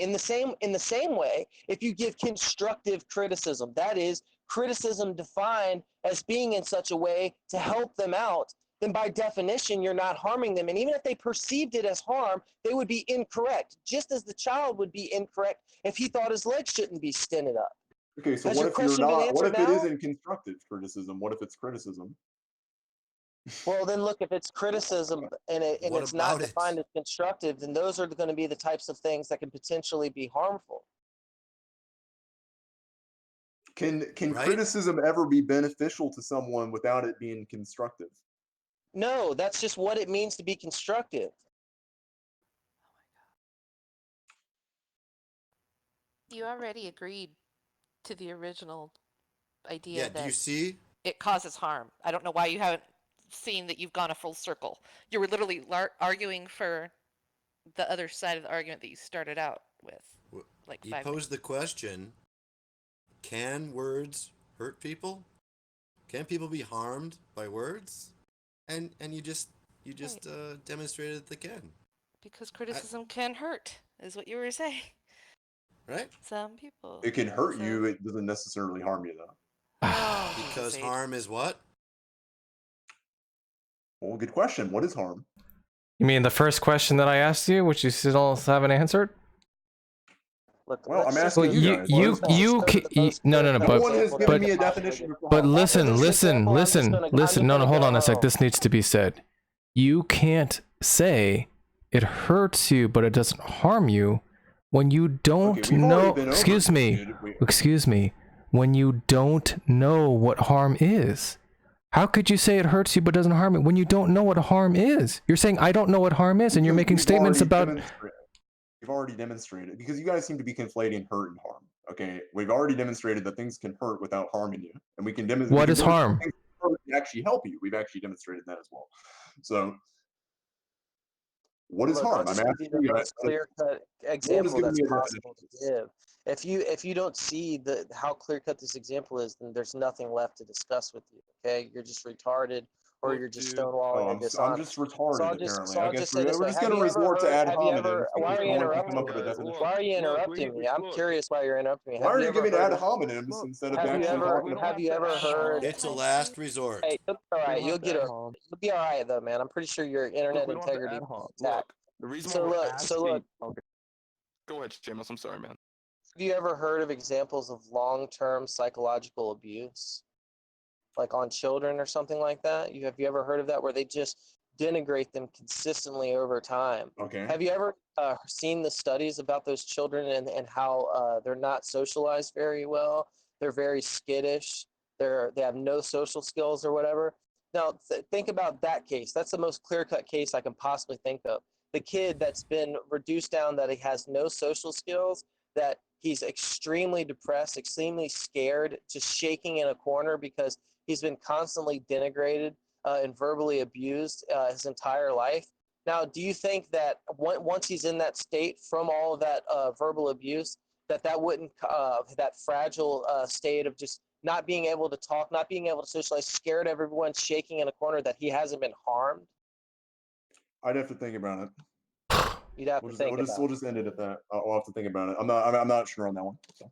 In the same way, if you give constructive criticism, that is criticism defined as being in such a way to help them out, then by definition, you're not harming them. And even if they perceived it as harm, they would be incorrect, just as the child would be incorrect if he thought his leg shouldn't be stinted up. Okay, so Has what your if you're question been not, what answered if it now? isn't constructive criticism? What if it's criticism? Well, then look, if it's criticism and What it's not about it? defined as constructive, then those are going to be the types of things that can potentially be harmful. Can Right? criticism ever be beneficial to someone without it being constructive? No, that's just what it means to be constructive. You already agreed to the original idea Yeah, do that you see? it causes harm. I don't know why you haven't seen that you've gone a full circle. You were literally arguing for the other side of the argument that you started out with. Like You 5 posed the question, can words hurt people? Can people be harmed by words? And you just demonstrated that they can. Because criticism can hurt, is what you were saying. Right? Some people. It can hurt you. It doesn't necessarily harm you, though. Because harm is what? Well, good question. What is harm? You mean the first question that I asked you, which you still haven't answered? Look, well, I'm asking well, you guys. No, No one has given me a definition of harm. But listen. No, hold on a sec. This needs to be said. You can't say it hurts you, but it doesn't harm you when you don't know. Excuse me. When you don't know what harm is. How could you say it hurts you but doesn't harm you when you don't know what harm is? You're saying I don't know what harm is, and you're making statements about. We've already demonstrated, because you guys seem to be conflating hurt and harm. Okay, we've already demonstrated that things can hurt without harming you, and we can demonstrate. What is harm? Things can actually help you. We've actually demonstrated that as well. So, what is harm? I'm asking you the most clear-cut example that's possible to give. If you don't see how clear-cut this example is, then there's nothing left to discuss with you. Okay, you're just retarded, or you're just stonewalling and dishonest. I'm just retarded, apparently. I guess we're just going to resort to ad hominem. Why are you interrupting me? Why are you interrupting me? I'm curious why you're interrupting me. Why are you giving ad hominems instead of actually talking? Have you ever heard? It's a last resort. Hey, you'll be all right. You'll be all right, though, man. I'm pretty sure your internet integrity is intact. The reason So why look. Okay. Go ahead, James. I'm sorry, man. Have you ever heard of examples of long-term psychological abuse, like on children or something like that? Have you ever heard of that, where they just denigrate them consistently over time? Okay. Have you ever seen the studies about those children and how they're not socialized very well? They're very skittish. They have no social skills or whatever. Now, think about that case. That's the most clear-cut case I can possibly think of. The kid that's been reduced down, that he has no social skills, that he's extremely depressed, extremely scared, just shaking in a corner because he's been constantly denigrated and verbally abused his entire life. Now, do you think that once he's in that state from all of that verbal abuse, that wouldn't, that fragile state of just not being able to talk, not being able to socialize, scared of everyone, shaking in a corner, that he hasn't been harmed? I'd have to think about it. You'd have to think about it. We'll just end it at that. I'll have to think about it. I'm not sure on that one. So.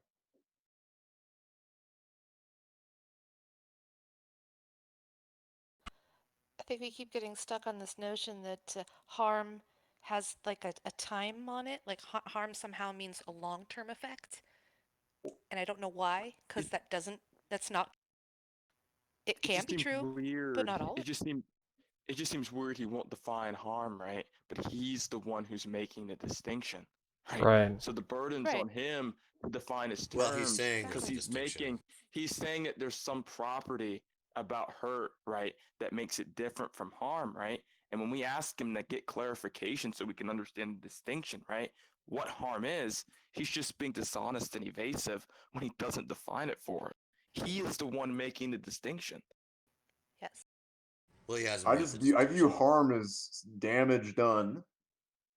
I think we keep getting stuck on this notion that harm has like a time on it, like harm somehow means a long-term effect. and I don't know why, because that's not. It can be true, weird. but not all. It just seems weird. He won't define harm, right? But he's the one who's making the distinction, right? Right. So the burden's on him to define his terms. Well, he's saying because there's a he's saying that there's some property about hurt, right, that makes it different from harm, right? And when we ask him to get clarification so we can understand the distinction, right, what harm is, he's just being dishonest and evasive when he doesn't define it for us. He is the one making the distinction. Yes. Well, he hasn't. I view harm as damage done,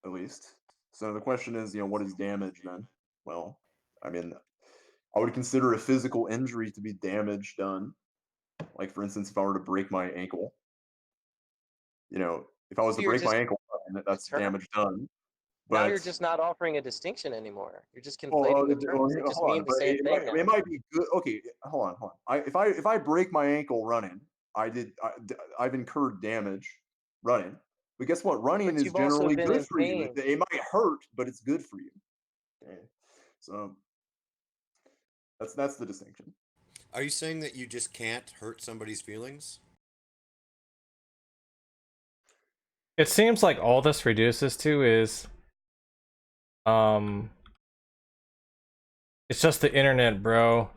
at least. So the question is, what is damage then? Well, I mean, I would consider a physical injury to be damage done. Like, for instance, if I were to break my ankle, if I was to break my ankle, that's damage done. Now But you're just not offering a distinction anymore. You're just well, conflating the terms. They just hold on, mean the but same thing now. it might be good. Okay, hold on. If I break my ankle running, I've incurred damage running. But guess what? Running But is you've also generally been good in for you. pain. It might hurt, but it's good for you. Okay. So that's the distinction. Are you saying that you just can't hurt somebody's feelings? It seems like all this reduces to is it's just the internet, bro.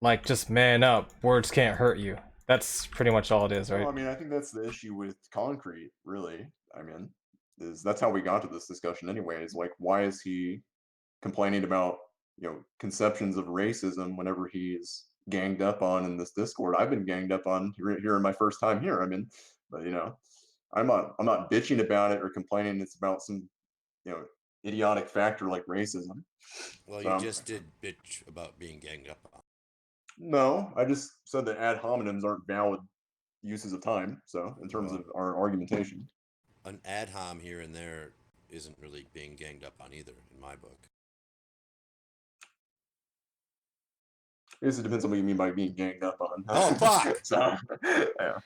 Like, just man up. Words can't hurt you. That's pretty much all it is, right? Well, I mean, I think that's the issue with concrete, really. I mean, that's how we got to this discussion anyway. Is like, why is he complaining about conceptions of racism whenever he's ganged up on in this Discord? I've been ganged up on here in my first time here. I mean, but I'm not bitching about it or complaining. It's about some idiotic factor like racism. Well, you just did bitch about being ganged up on. No, I just said that ad hominems aren't valid uses of time. So in terms of our argumentation, an ad hom here and there isn't really being ganged up on either, in my book. I guess it depends on what you mean by being ganged up on. Oh fuck! So, yeah.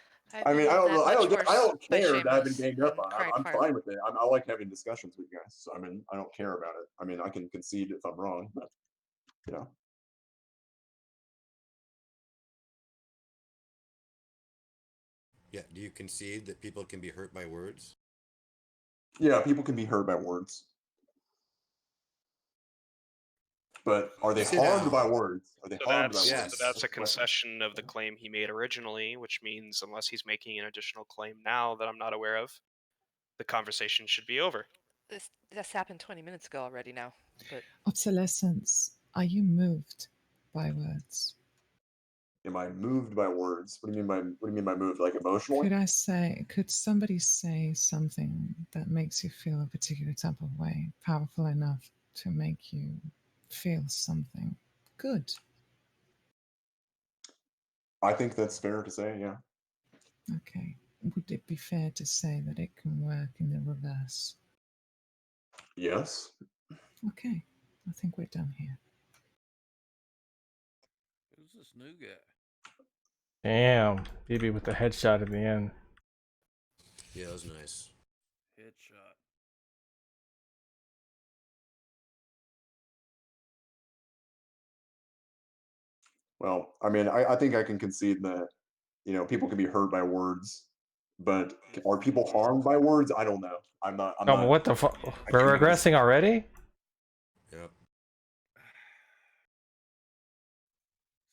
I mean, I don't care that I've been ganged up on. I'm fine with it. I like having discussions with you guys. So I mean, I don't care about it. I mean, I can concede if I'm wrong, but Yeah, do you concede that people can be hurt by words? Yeah, people can be hurt by words. But are they harmed by words? Are they harmed by words? So that's a concession of the claim he made originally, which means unless he's making an additional claim now that I'm not aware of, the conversation should be over. This happened 20 minutes ago already now. But Obsolescence. Are you moved by words? Am I moved by words? What do you mean by moved? Like emotionally? Could somebody say something that makes you feel a particular type of way, powerful enough to make you feel something good? I think that's fair to say, yeah. Okay. Would it be fair to say that it can work in the reverse? Yes. Okay. I think we're done here. Who's this new guy? Damn, BB with the headshot at the end. Yeah, that was nice. Headshot. Well, I mean, I think I can concede that people can be hurt by words, but are people harmed by words? I don't know. I'm not. What the fuck? We're regressing already? Yep.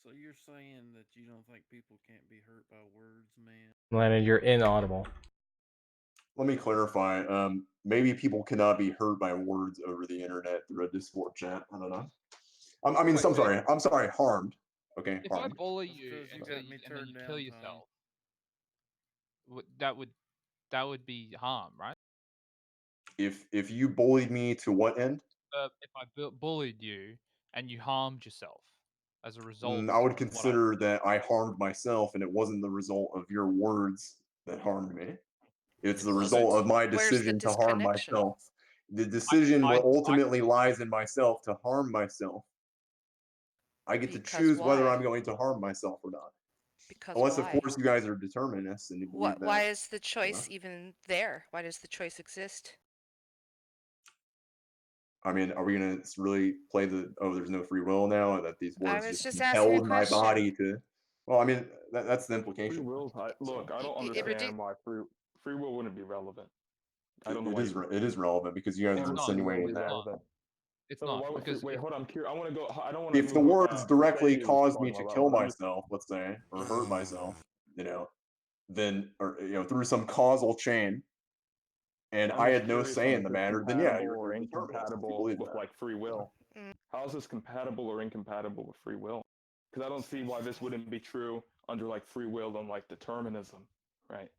So you're saying that you don't think people can't be hurt by words, man? Landon, you're inaudible. Let me clarify. Maybe people cannot be hurt by words over the internet through a Discord chat. I don't know. I'm sorry. Harmed. Okay. If harmed. I bully you and then you kill yourself, that would be harm, right? If you bullied me to what end? If I bullied you and you harmed yourself as a result, I would consider that I harmed myself, and it wasn't the result of your words that harmed me. It's the result of my decision to harm myself. The decision ultimately lies in myself to harm myself. I get to choose whether I'm going to harm myself or not. Unless, of course, you guys are determinists and you believe that. Why is the choice even there? Why does the choice exist? I mean, are we gonna really play the there's no free will now, that these I words was just just asking a compelled my question. body to? Well, I mean, that's the Free implication. will. Look, I don't understand why free will wouldn't be relevant. I don't know why It is relevant because you guys are It's not. insinuating It's that not. It's So not why would because wait, hold on, I'm curious. I want to go. I don't want to if the move. words directly Mercedes is caused me talking to about that kill one. I'm just myself, let's say, or hurt myself, then or through some causal chain, and I'm I just had no curious say on in if the it's matter, then yeah, compatible you're or a determinist if you incompatible believe with that. like free will. How is this compatible or incompatible with free will? Because I don't see why this wouldn't be true under like free will and like determinism, right?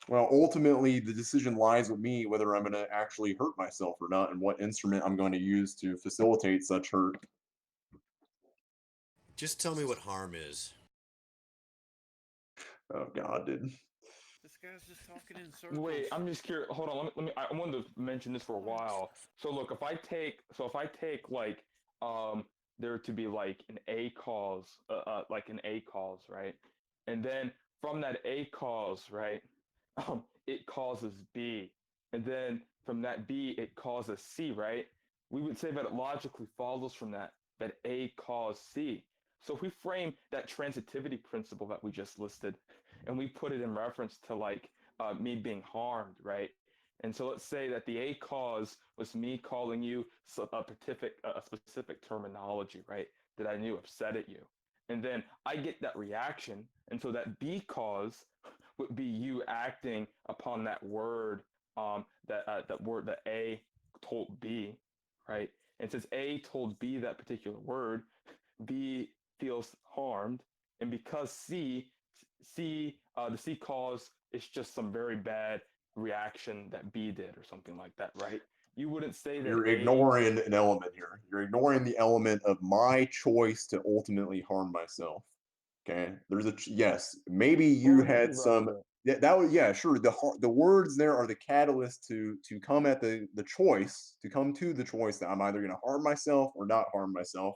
Well, ultimately, the decision lies with me whether I'm going to actually hurt myself or not, and what instrument I'm going to use to facilitate such hurt. Just tell me what harm is. Oh God, dude. This guy's just talking in circles. Wait, I'm just curious. Hold on, let me. I wanted to mention this for a while. So look, if I take like there to be like an A cause, like an A cause, right? And then from that A cause, right, it causes B, and then from that B it causes C, right? We would say that it logically follows from that A caused C. So if we frame that transitivity principle that we just listed, and we put it in reference to like me being harmed, right? And so let's say that the A cause was me calling you a specific terminology, right? That I knew upset at you. And then I get that reaction. And so that B cause would be you acting upon that word, that word that A told B, right? And since A told B that particular word, B feels harmed. And because the C cause is just some very bad reaction that B did or something like that, right? You wouldn't say that You're A. ignoring an element here. You're ignoring the element of my choice to ultimately harm myself. Okay, there's yes, maybe you had some. That was sure. The words there are the catalyst to come at the choice, to come to the choice that I'm either going to harm myself or not harm myself.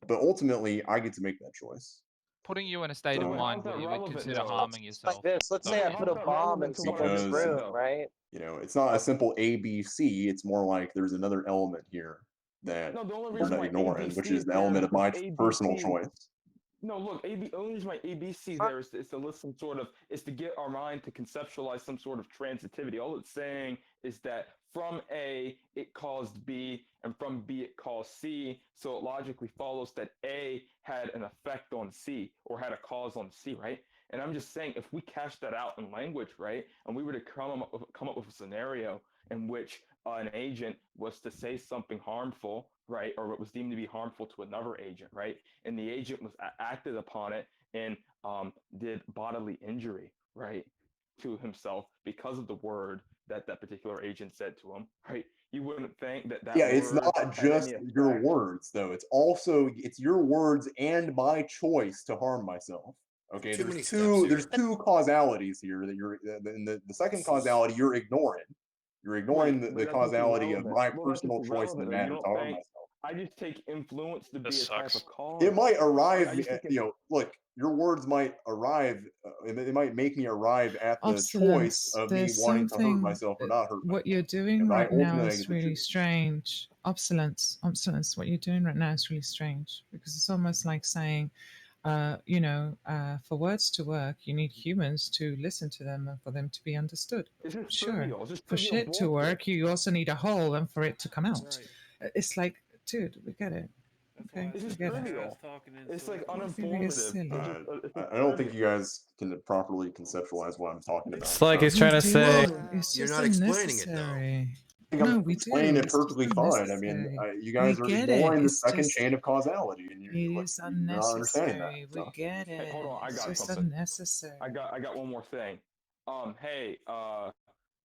But ultimately, I get to make that choice. Putting you in a state of mind where you would consider harming yourself. Like this. Let's say I put a bomb in someone's room, right? It's not a simple A, B, C. It's more like there's another element here that No, the only you're reason not why ignoring, which ABC is is the there is element of because my personal ABC. choice. No, look, the only reason why ABC there is to list some sort of is to get our mind to conceptualize some sort of transitivity. All it's saying is that from A it caused B, and from B it caused C. So it logically follows that A had an effect on C or had a cause on C, right? And I'm just saying, if we cash that out in language, right, and we were to come up with a scenario in which an agent was to say something harmful, right, or it was deemed to be harmful to another agent, right, and the agent was acted upon it and did bodily injury, right, to himself because of the word that that particular agent said to him, right? You wouldn't think that that It's word not had just any your effect. words, though. It's your words and my choice to harm myself. Okay, Too many there's steps here. two causalities here that you're in the second causality you're ignoring. You're ignoring Wait, the but that gets causality of irrelevant. my Well, that gets personal choice in the irrelevant though. You matter to don't harm think myself. I just take influence to This be a type of sucks. cause? It might Like, arrive, I just think look, your words might arrive, it might make me arrive at the choice Obsolence. of me There's wanting to hurt something. myself or not hurt What myself. you're doing But I right now ultimately is get to really choose. strange. Obsolence. Obsolence. What you're doing right now is really strange because it's almost like saying, for words to work, you need humans to listen to them and for them to be understood. it's just Sure. trivial. It's just For trivial shit to bullshit. work, you also need a hole and for it to come out. Right. It's like, dude, we get it. That's Okay, why I It's we said just get this it. guy's trivial. talking in It's like circles. Being uninformative. silly. It's just I don't think you guys can properly conceptualize what I'm talking about. It's like he's We trying to say. do. It's You're just not explaining it though. unnecessary. I think No, I'm we explaining do. it It's just perfectly fine. I mean, unnecessary. you We guys are get it. ignoring the It's second just, chain of causality, and it is you're not understanding that. unnecessary. We So. get Hey, it. hold on. I It's got just something. unnecessary. I got one more thing. Hey,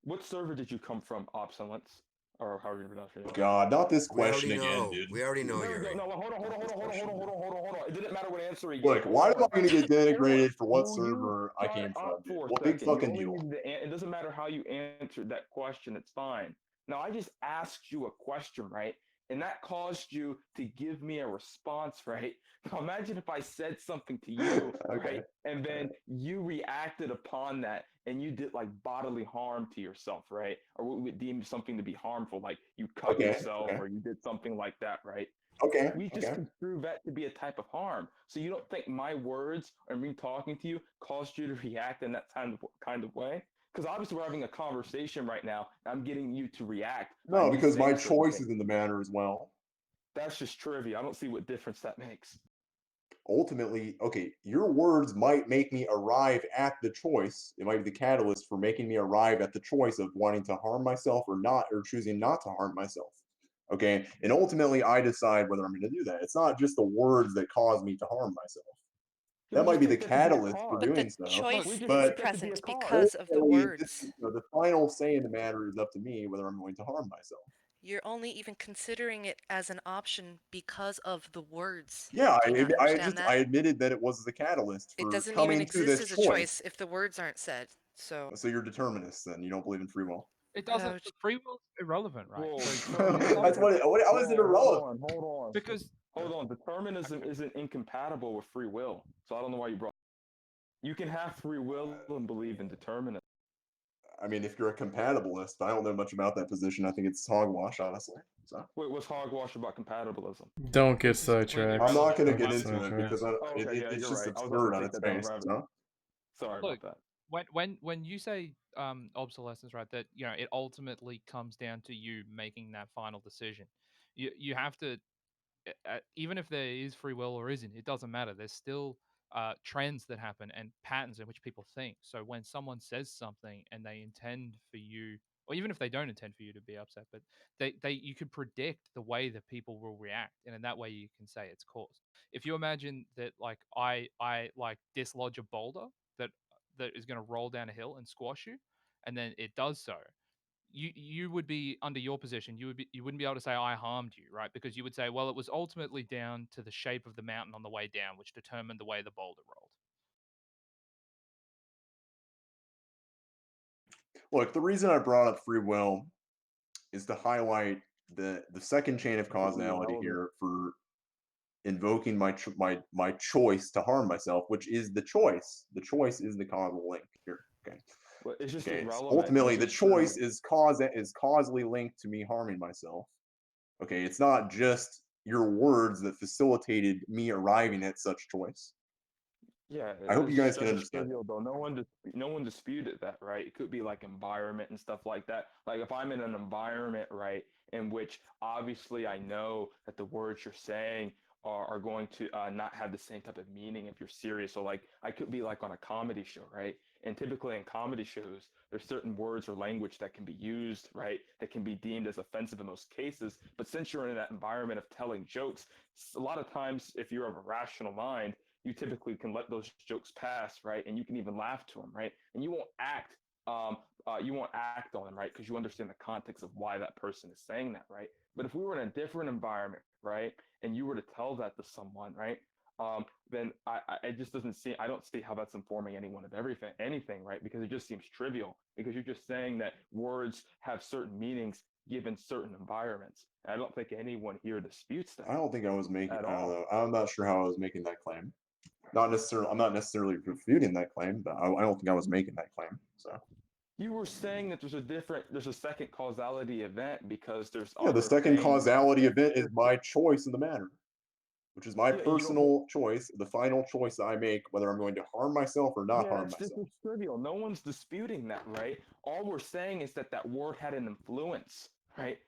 what server did you come from? Obsolence, or however you pronounce your name. God, not this We question already again, know. dude. We already know, There we go. Yuri. No, hold on. It didn't matter what answer he Look, gave. why am Hold I going to get on. denigrated for what Will you server I shut came from, up dude? for a What big second? You fucking only deal? needed to. It doesn't matter how you answered that question. It's fine. Now I just asked you a question, right? and that caused you to give me a response, right? Now imagine if I said something to you, Okay. right, and then you reacted upon that, and you did like bodily harm to yourself, right, or what we would deem something to be harmful, like you cut Okay. yourself Okay. or you did something like that, right? Okay. We just Okay. construe that to be a type of harm. So you don't think my words or me talking to you caused you to react in that kind of way? Because obviously we're having a conversation right now. And I'm getting you to react by No, me because my saying certain choice things. is in the matter as well. That's just trivia. I don't see what difference that makes. Ultimately, okay, your words might make me arrive at the choice. It might be the catalyst for making me arrive at the choice of wanting to harm myself or not, or choosing not to harm myself. Okay, and ultimately, I decide whether I'm going to do that. It's not just the words that cause me to harm myself. Yeah, That we might just be the take that to be a catalyst for cause. But the doing so, Look, we choice just is but take that to be a present cause. because of the ultimately, words. the final say in the matter is up to me whether I'm going to harm myself. You're only even considering it as an option because of the words. Yeah, Do you not understand I that? admitted that it was the catalyst It for doesn't even coming to exist this as a choice. choice if the words aren't said. So So you're determinist then. You don't believe in free will. It doesn't. no, Free will's irrelevant, right? Whoa, So if That's someone, what. How is it irrelevant? hold on. because Hold on. Determinism isn't incompatible with free will. So I don't know why you brought. You can have free will and believe in determinism. I mean, if you're a compatibilist, I don't know much about that position. I think it's hogwash, honestly. So Wait, what's hogwash about compatibilism? Don't get it's completely sidetracked. I'm not irrelevant. going to Don't get get Why would you into it want to sidetracked. because know? Oh, okay, yeah, it's you're just right. I was about absurd to on take its that down a face. rabbit. So Sorry Look, about that. when you say obsolescence, right? That it ultimately comes down to you making that final decision. You have to even if there is free will or isn't, it doesn't matter. There's still trends that happen and patterns in which people think. So when someone says something and they intend for you, or even if they don't intend for you to be upset, but they you could predict the way that people will react, and in that way you can say it's caused. If you imagine that, like I like dislodge a boulder that is going to roll down a hill and squash you, and then it does so, you would be under your position, you wouldn't be able to say I harmed you, right? Because you would say, well, it was ultimately down to the shape of the mountain on the way down, which determined the way the boulder rolled. look, the reason I brought up free will is to highlight the second chain of Completely causality irrelevant. here for invoking my choice to harm myself, which is the choice. The choice is the causal link here. Okay. Well, it's just Okay. irrelevant. Ultimately, It's the just choice trivia. is causally linked to me harming myself. Okay. It's not just your words that facilitated me arriving at such choice. Yeah, I hope you guys can that is understand that. trivial though. No one disputed that, right? It could be like environment and stuff like that. Like if I'm in an environment, right, in which obviously I know that the words you're saying are going to not have the same type of meaning if you're serious. So like I could be like on a comedy show, right? And typically in comedy shows, there's certain words or language that can be used, right, that can be deemed as offensive in most cases. But since you're in that environment of telling jokes, a lot of times if you're of a rational mind, you typically can let those jokes pass, right? And you can even laugh to them, right? And you won't act on them, right? Because you understand the context of why that person is saying that, right? But if we were in a different environment, right, and you were to tell that to someone, right, then it just doesn't seem. I don't see how that's informing anyone of anything, right? Because it just seems trivial. Because you're just saying that words have certain meanings given certain environments. And I don't think anyone here disputes that I don't think I was making. at I don't all. know. I'm not sure how I was making that claim. Not necessarily. I'm not necessarily refuting that claim, but I don't think I was making that claim. So You were saying that there's a second causality event because there's yeah, the other second things. causality event is my choice in the matter, which is my Yeah, you don't. personal choice, the final choice I make whether I'm going to harm myself or not Yeah, harm that's just myself. as trivial. No one's disputing that, right? All we're saying is that that word had an influence, right,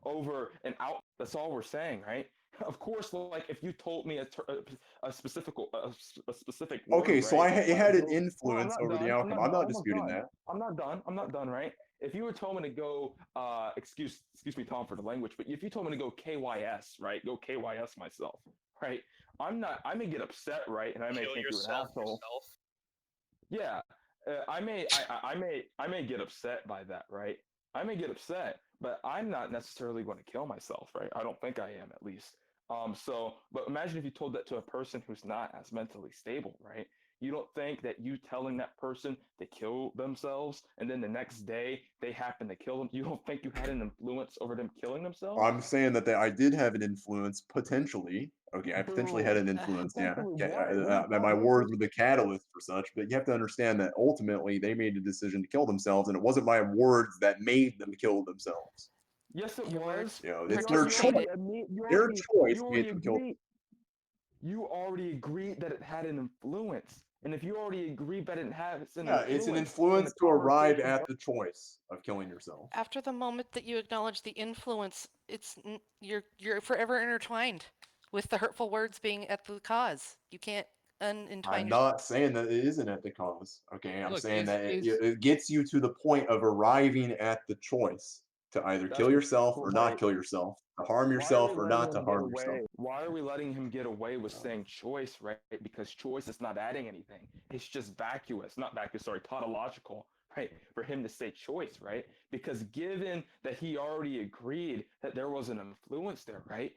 over and out. That's all we're saying, right? Of course, like if you told me a specific Okay, word, so right? it had an Go. Hold on, I'm influence not over the done. I'm outcome. not I'm done. not I'm almost disputing done. that. I'm not done. I'm not done, right? If you were told me to go, excuse me, Tom, for the language, but if you told me to go KYS, right, go KYS myself, right? I'm not. I may get upset, right, and I may Kill think you're an yourself asshole. yourself. Yeah, I may get upset by that, right? I may get upset, but I'm not necessarily going to kill myself, right? I don't think I am, at least. But imagine if you told that to a person who's not as mentally stable, right? You don't think that you telling that person to kill themselves and then the next day they happen to kill them, you don't think you had an influence over them killing themselves? I'm saying that I did have an influence potentially. Okay, I potentially had an influence. Yeah, that my words were the catalyst for such. But you have to understand that ultimately they made the decision to kill themselves, and it wasn't my words that made them kill themselves. Yes, it was. You know, it's their choice. Their choice made them kill. You already agreed that it had an influence. And if you already agreed that it has an Yeah, influence, it's an influence to arrive at the choice of killing yourself. After the moment that you acknowledge the influence, you're forever intertwined with the hurtful words being at the cause. You can't unentwine I'm yourself. not saying that it isn't at the cause. Okay, I'm Look, saying that is it gets you to the point of arriving at the choice to either kill yourself or not kill yourself, to harm yourself or not to harm yourself. Why are we letting him get away with saying choice, right? Because choice is not adding anything. It's just vacuous, not vacuous, sorry, tautological, right? For him to say choice, right? Because given that he already agreed that there was an influence there, right?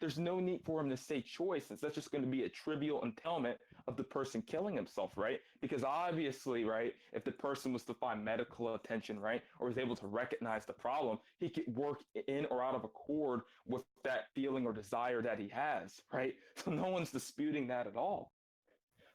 There's no need for him to say choice, since that's just going to be a trivial entailment of the person killing himself, right? Because obviously, right, if the person was to find medical attention, right, or was able to recognize the problem, he could work in or out of accord with that feeling or desire that he has, right? So no one's disputing that at all.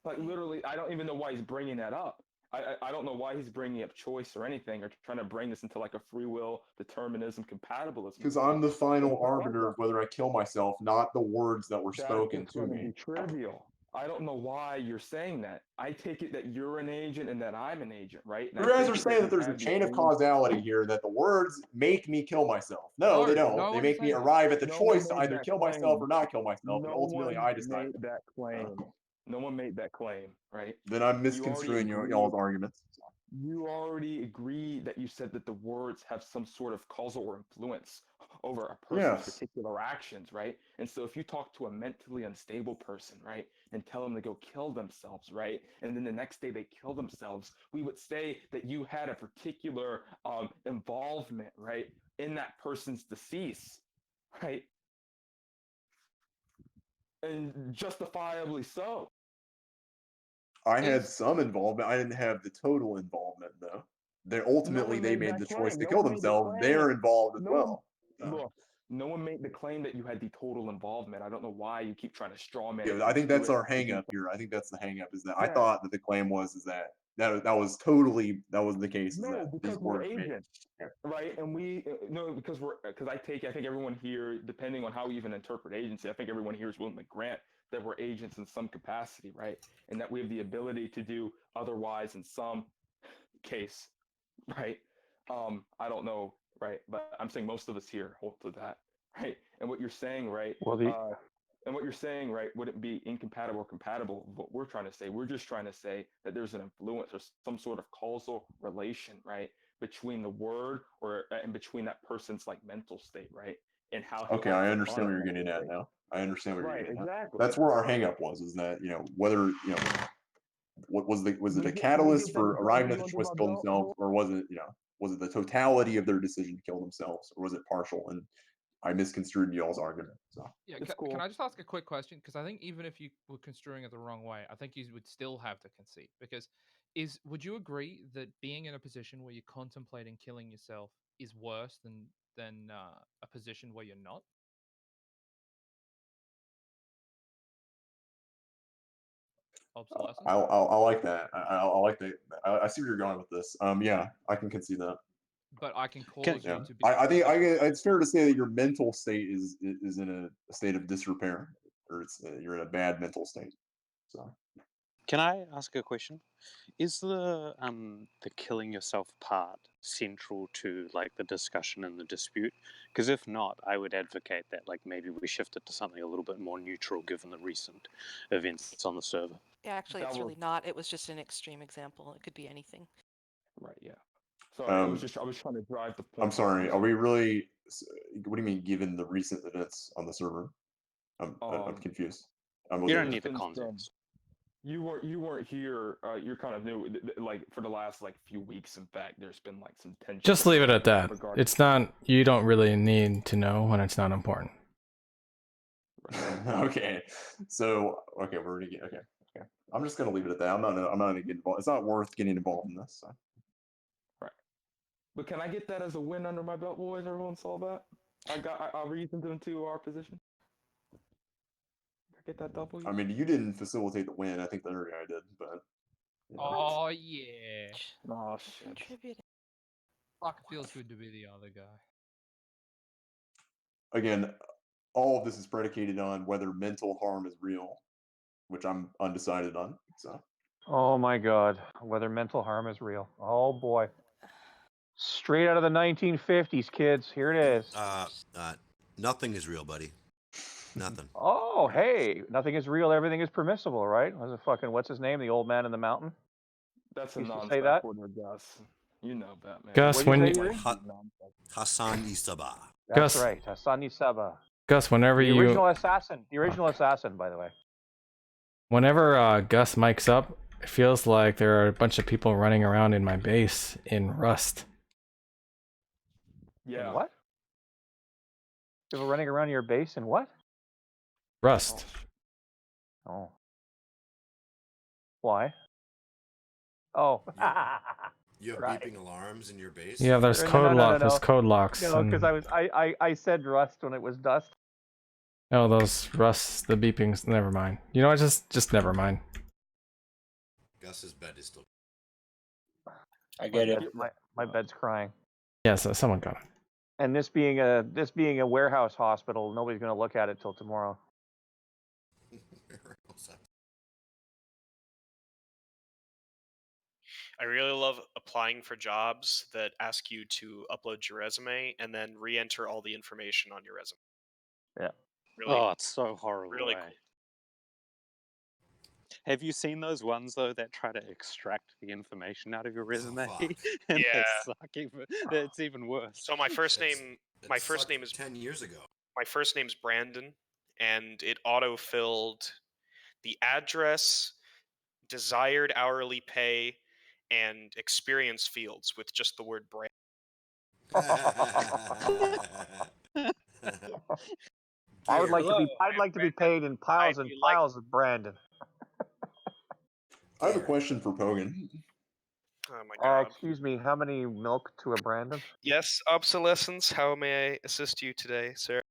Like literally, I don't even know why he's bringing that up. I don't know why he's bringing up choice or anything, or trying to bring this into like a free will, determinism, compatibilism. Because I'm the final arbiter of whether I kill myself, not the words that were spoken That's to going to me. be trivial. I don't know why you're saying that. I take it that you're an agent and that I'm an agent, right? And You guys are saying that there's a chain of causality here, that the words make me kill myself. No, they don't. No They one's make me saying arrive at the No choice one to made either that kill myself claim. or not kill myself, and No ultimately one I decide. made that claim. No one made that claim, right? Then I'm You already misconstruing agreed. y'all's arguments. You already agreed that you said that the words have some sort of causal or influence over a person's Yes. particular actions, right? And so if you talk to a mentally unstable person, right, and tell them to go kill themselves, right, and then the next day they kill themselves, we would say that you had a particular involvement, right, in that person's decease, right? And justifiably so. I had some involvement. I didn't have the total involvement, though. Ultimately they made the choice to kill themselves. They're involved as well. Look, no one made the claim that you had the total involvement. I don't know why you keep trying to straw man it. Yeah, I think that's our hang up here. I think that's the hang up, is that I thought that the claim was that was the case. Is No, that because these we're words made. agents, right? And we no, because I think everyone here, depending on how we even interpret agency, I think everyone here is willing to grant that we're agents in some capacity, right? And that we have the ability to do otherwise in some case, right? I don't know, right? But I'm saying most of us here hold to that, right? And what you're saying, right? And what you're saying, right, wouldn't be incompatible or compatible with what we're trying to say. We're just trying to say that there's an influence or some sort of causal relation, right, between the word or and between that person's like mental state, right, and how he Okay, acts I upon understand that what you're mental getting at state. now. I understand what you're Right, getting at. exactly. That's where our hang up was, is that, whether, what was it a catalyst for arriving at the choice to kill themselves, or was it the totality of their decision to kill themselves, or was it partial? And I misconstrued y'all's argument. So Yeah, can I just ask a quick question? Because I think even if you were construing it the wrong way, I think you would still have to concede. Because would you agree that being in a position where you're contemplating killing yourself is worse than a position where you're not? Obsolescence. I like that. I like that. I see where you're going with this. Yeah, I can concede that. But I can cause you to be. I think it's fair to say that your mental state is in a state of disrepair, or you're in a bad mental state. So, can I ask a question? Is the killing yourself part central to like the discussion and the dispute? Because if not, I would advocate that like maybe we shift it to something a little bit more neutral, given the recent events on the server. Yeah, actually, it's really not. It was just an extreme example. It could be anything. Right. Yeah. Sorry, I was trying to drive the point. I'm sorry. Are we really? What do you mean, given the recent events on the server? I'm confused. You don't need the context. You weren't here. You're kind of new. Like for the last like few weeks, in fact, there's been like some tension. Just leave it at that. It's not. You don't really need to know when it's not important. Okay, so okay, we're gonna get okay. I'm just gonna leave it at that. I'm not gonna get involved. It's not worth getting involved in this. So. Right. But can I get that as a win under my belt, boys? Everyone saw that. I reasoned them to our position. I get that W. I mean, you didn't facilitate the win. I think the other guy did, but. You know. Oh yeah. Oh shit. Contributing. Fuck, it feels good to be the other guy. Again, all of this is predicated on whether mental harm is real, which I'm undecided on. So. Oh my God, whether mental harm is real. Oh boy. Straight out of the 1950s, kids. Here it is. Nothing is real, buddy. Nothing. Oh, hey, nothing is real. Everything is permissible, right? Was it fucking what's his name? The old man in the mountain. That's a Used to non say that. sequitur, Gus. You know Batman. Gus, when you Hassan Isaba. That's Gus, right, Hassan Isaba. Gus, whenever The original assassin. The original assassin, by the way. Whenever Gus mics up, it feels like there are a bunch of people running around in my base in Rust. Yeah. In what? People running around your base in what? Rust. Oh. Why? Oh. You have right. beeping alarms in your base? Yeah, there's code lock. There's code locks. No, because I said Rust when it was dust. Oh, those Rust, the beepings. Never mind. You know what? Just never mind. Gus's bed is still. I get it. My bed's crying. Yeah, so someone got it. And this being a warehouse hospital, nobody's going to look at it till tomorrow. I really love applying for jobs that ask you to upload your resume and then re-enter all the information on your resume. Yeah. Really, oh, it's so horrible. really eh? cool. Have you seen those ones though that try to extract the information out of your resume? Yeah. and they suck even. It's even worse. So my first name is 10 years ago. My first name's Brandon, and it auto-filled the address, desired hourly pay, and experience fields with just the word Brandon. I'd like to be paid in piles and piles of Brandon. I have a question for Pogan. Oh my God. Excuse me, how many milk to a Brandon? Yes, obsolescence. How may I assist you today, sir?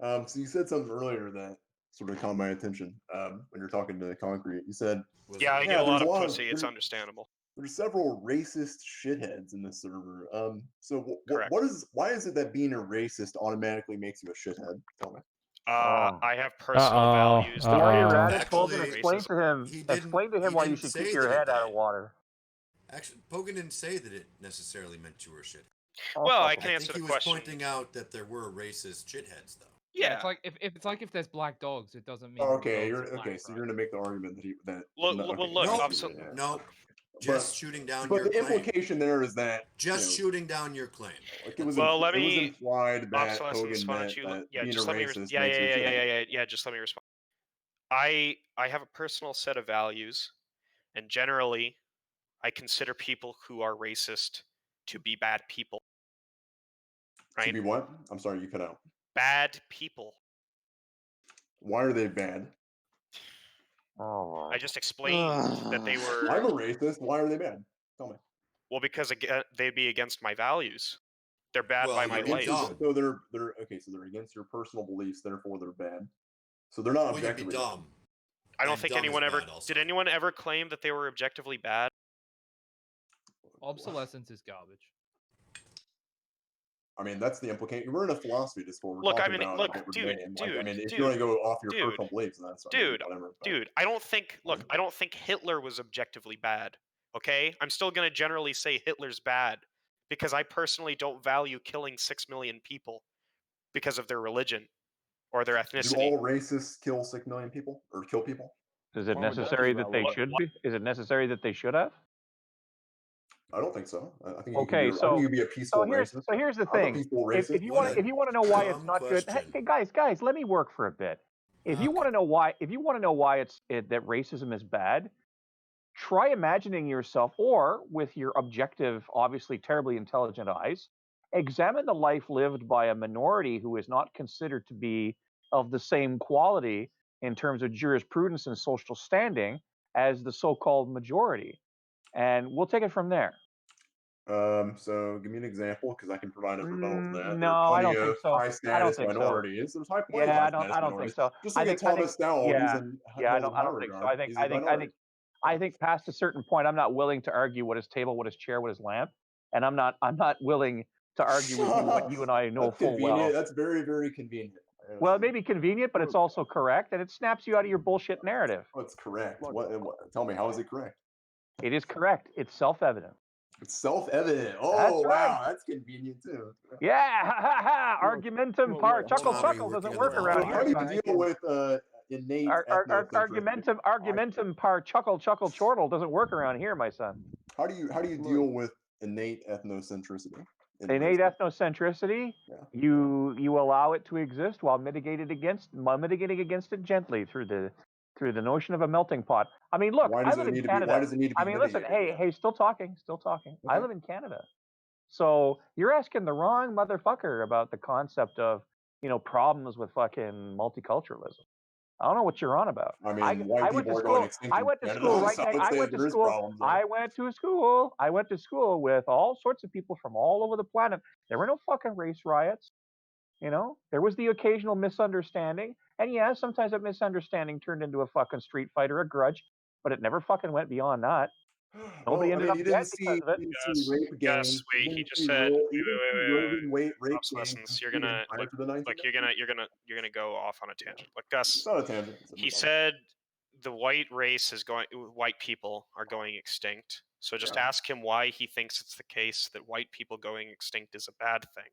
So you said something earlier that sort of caught my attention when you're talking to Concrete. You said, Yeah, I get a lot of pussy. It's understandable. There's several racist shitheads in this server. So Correct. why is it that being a racist automatically makes you a shithead? Tell me. I have personal values. While you're at it, Pogan, explain to him why you should keep your head out of water. Actually, Pogan didn't say that it necessarily meant you were shit. Well, I can answer the question. He was pointing out that there were racist shitheads, though. Yeah, it's like if there's black dogs, it doesn't mean. Okay, dogs are black, so you're gonna make the argument that No, just shooting down but your the claim. implication there is that shooting down your claim. Like it was implied that Obsolescence, Pogan why meant don't you? that Yeah, being just a let me. racist Yeah, makes you a shithead. yeah. Just let me respond. I have a personal set of values, and generally, I consider people who are racist to be bad people. Right? To be what? I'm sorry, you cut out. Bad people. Why are they bad? Oh. I just explained that they were. I'm a racist. Why are they bad? Tell me. Well, because they'd be against my values. They're bad by my life. So they're okay. So they're against your personal beliefs. Therefore, they're bad. So they're not objectively dumb. I don't think anyone ever did. Anyone ever claim that they were objectively bad? Obsolescence is garbage. I mean, that's the implication. We're in a philosophy discord. We're Look, talking I mean, about look, what we're dude, debating. dude, I mean, if dude, you want to go off your dude, personal beliefs, then that's dude, whatever. Dude, I don't think. Look, I don't think Hitler was objectively bad. Okay, I'm still gonna generally say Hitler's bad because I personally don't value killing 6 million people because of their religion or their ethnicity. Do all racists kill 6 million people or kill people? Is it necessary that they should be? Is it necessary that they should have? I don't think so. I think okay, I think you can be a peaceful racist. So here's the I'm a thing. peaceful racist. If you want to know why it's not good, hey, guys, let me work for a bit. If you want to know why, that racism is bad, try imagining yourself, or with your objective, obviously terribly intelligent eyes, examine the life lived by a minority who is not considered to be of the same quality in terms of jurisprudence and social standing as the so-called majority. And we'll take it from there. So give me an example, because I can provide a rebuttal to that. There No, are I plenty don't think of so. high I status don't think so. minorities. There's plenty of Yeah, high I don't. status I don't think minorities. so. Just I look at think. I think. Thomas Dowell. He's Yeah. in Yeah. held in I high don't think so. regard. He's a I minority. think past a certain point, I'm not willing to argue what is table, what is chair, what is lamp, and I'm not willing to argue with you what you and I know That's full convenient. well. That's very, very convenient. Well, it may be convenient, but it's also correct, and it snaps you out of your bullshit narrative. Oh, it's correct. What? Tell me, how is it correct? It is correct. It's self-evident. It's self-evident. Oh, That's right. wow, that's convenient too. Yeah, ha ha ha! Argumentum par chuckle Tom, are you chuckle doesn't working on work the around Valkyrie? How do you here. deal with innate ethnocentrism? Argumentum par chuckle chuckle chortle doesn't work around here, my son. How do you deal with innate ethnocentricity? Innate ethnocentricity, you allow it to exist while mitigating against it gently through the notion of a melting pot. I mean, look, I live in Canada. Why does it need to be I mean, listen, hey, still talking. I live in Canada. So you're asking the wrong motherfucker about the concept of, problems with fucking multiculturalism. I don't know what you're on about. I mean, white people are going extinct. I went to school right next. I went to school with all sorts of people from all over the planet. There were no fucking race riots. There was the occasional misunderstanding, and yeah, sometimes that misunderstanding turned into a fucking street fight or a grudge, but it never fucking went beyond that. Nobody ended up dead because of it. Gus, wait, he just said, wait, obsolescence. You're gonna go off on a tangent. Look, Gus, it's not a tangent. He said the white race is white people are going extinct. So just ask him why he thinks it's the case that white people going extinct is a bad thing.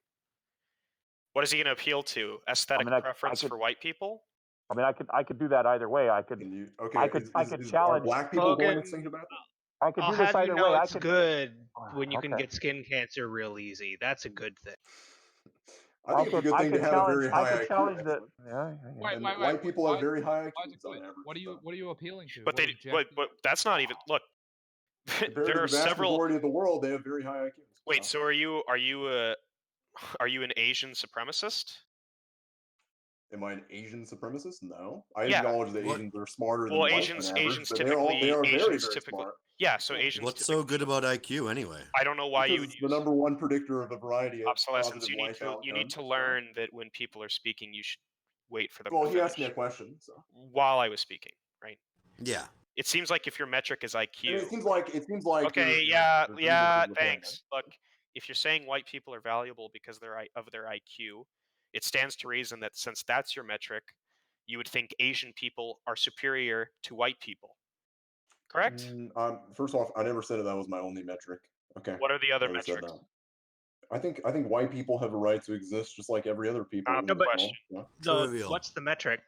What is he going to appeal to? Aesthetic preference for white people? I mean, I could do that either way. I could challenge. Are black people going extinct about that? I could I'll do this have either you know way. it's good when you can get skin cancer real easy. That's a good thing. I think it's a good thing to have a very high IQ. Challenge the. White people have very high IQs on average. What are you appealing to? But but that's not even. Look, there are the vast several. majority of the world, they have very high IQs. Wait, so are you an Asian supremacist? Am I an Asian supremacist? No, I acknowledge that Asians are smarter than white Asians typically. They are very smart. Yeah, so Asians. What's so good about IQ anyway? I don't know why you would use the number one predictor of a variety of obsolescence. You need to learn that when people are speaking, you should wait for them. Well, he asked me a question, so while I was speaking, right? Yeah. It seems like if your metric is IQ. It seems like. Okay. Thanks. Look, if you're saying white people are valuable because of their IQ, it stands to reason that since that's your metric, you would think Asian people are superior to white people. Correct? First off, I never said that was my only metric. Okay. What are the other metrics? I think white people have a right to exist just like every other people. What's the metric?